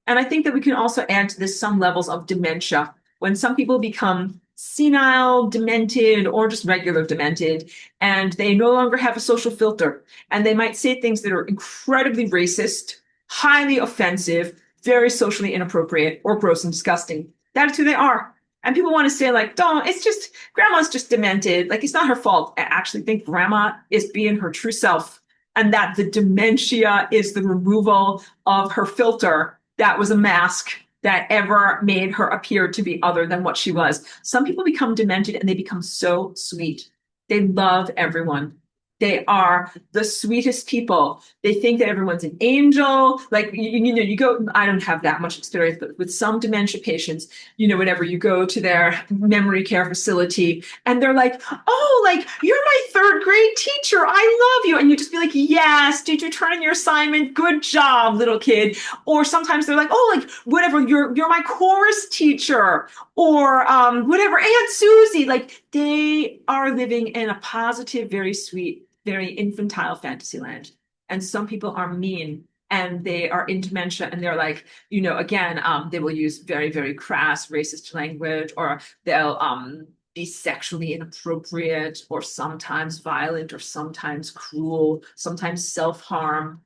And I think that we can also add to this some levels of dementia. When some people become senile, demented, or just regular demented, and they no longer have a social filter, and they might say things that are incredibly racist, highly offensive, very socially inappropriate, or gross and disgusting. That's who they are. And people want to say, like, don't, it's just, grandma's just demented. Like, it's not her fault. I actually think grandma is being her true self, and that the dementia is the removal of her filter that was a mask that ever made her appear to be other than what she was. Some people become demented and they become so sweet. They love everyone. They are the sweetest people. They think that everyone's an angel. Like, you go, I don't have that much experience, but with some dementia patients, whatever, you go to their memory care facility and they're like, oh, like, you're my third grade teacher. I love you. And you just be like, yes, did you turn in your assignment? Good job, little kid. Or sometimes they're like, oh, like, whatever, you're my chorus teacher, or whatever, Aunt Susie. Like, they are living in a positive, very sweet, very infantile fantasy land. And some people are mean and they are in dementia and they're like, again, they will use very, very crass racist language, or they'll be sexually inappropriate, or sometimes violent, or sometimes cruel, sometimes self-harm.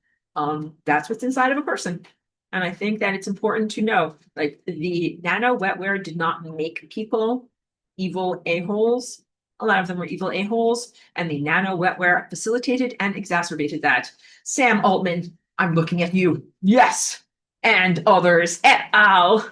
That's what's inside of a person. And I think that it's important to know, like, the nano wetware did not make people evil a-holes. A lot of them were evil a-holes, and the nano wetware facilitated and exacerbated that. Sam Altman, I'm looking at you. Yes. And others et al.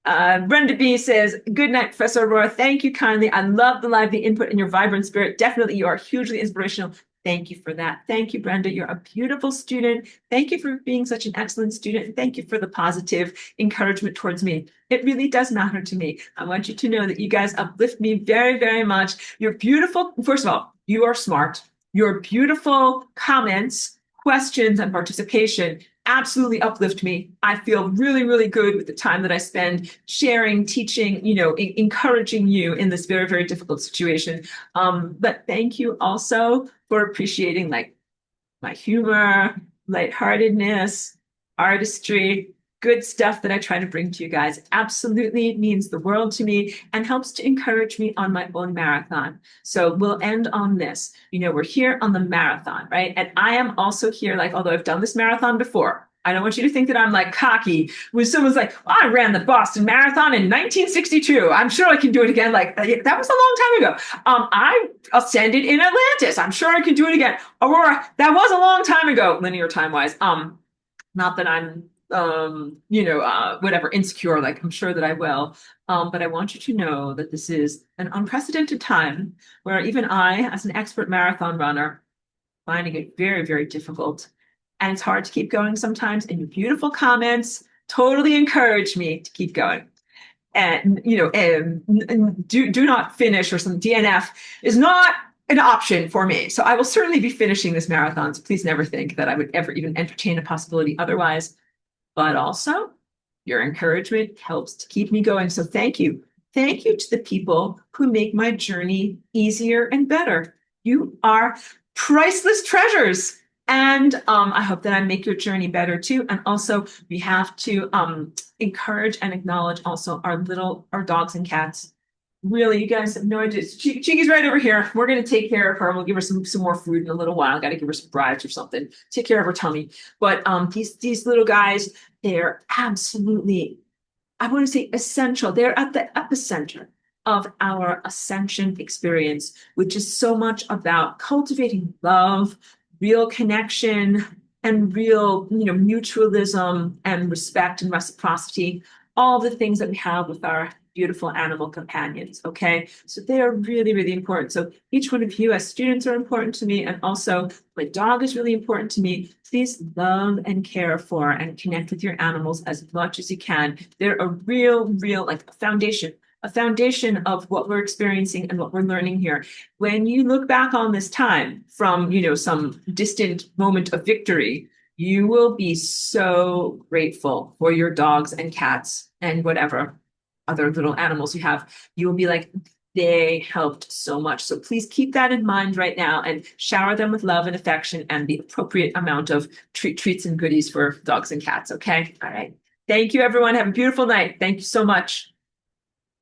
Brenda B says, good night, Professor Aurora. Thank you kindly. I love the lively input and your vibrant spirit. Definitely, you are hugely inspirational. Thank you for that. Thank you, Brenda. You're a beautiful student. Thank you for being such an excellent student. And thank you for the positive encouragement towards me. It really does matter to me. I want you to know that you guys uplift me very, very much. You're beautiful. First of all, you are smart. Your beautiful comments, questions, and participation absolutely uplift me. I feel really, really good with the time that I spend sharing, teaching, encouraging you in this very, very difficult situation. But thank you also for appreciating, like, my humor, lightheartedness, artistry, good stuff that I try to bring to you guys. Absolutely means the world to me and helps to encourage me on my own marathon. So we'll end on this. We're here on the marathon, right? And I am also here, like, although I've done this marathon before, I don't want you to think that I'm like cocky when someone's like, well, I ran the Boston Marathon in 1962. I'm sure I can do it again. Like, that was a long time ago. I ascended in Atlantis. I'm sure I can do it again. Aurora, that was a long time ago, linear time wise. Not that I'm whatever, insecure, like, I'm sure that I will. But I want you to know that this is an unprecedented time where even I, as an expert marathon runner, finding it very, very difficult. And it's hard to keep going sometimes. And your beautiful comments totally encourage me to keep going. And, do not finish, or some DNF is not an option for me. So I will certainly be finishing this marathon. So please never think that I would ever even entertain a possibility otherwise. But also, your encouragement helps to keep me going. So thank you. Thank you to the people who make my journey easier and better. You are priceless treasures. And I hope that I make your journey better too. And also, we have to encourage and acknowledge also our dogs and cats. Really, you guys have no idea. Chiki's right over here. We're going to take care of her. We'll give her some more food in a little while. Got to give her some bribes or something. Take care of her tummy. But these little guys, they're absolutely, I want to say, essential. They're at the epicenter of our ascension experience, which is so much about cultivating love, real connection, and real, mutualism and respect and reciprocity, all the things that we have with our beautiful animal companions. Okay. So they are really, really important. So each one of you as students are important to me. And also my dog is really important to me. Please love and care for and connect with your animals as much as you can. They're a real, like, a foundation of what we're experiencing and what we're learning here. When you look back on this time from, some distant moment of victory, you will be so grateful for your dogs and cats and whatever other little animals you have. You will be like, they helped so much. So please keep that in mind right now and shower them with love and affection and the appropriate amount of treats and goodies for dogs and cats. Okay. All right. Thank you, everyone. Have a beautiful night. Thank you so much.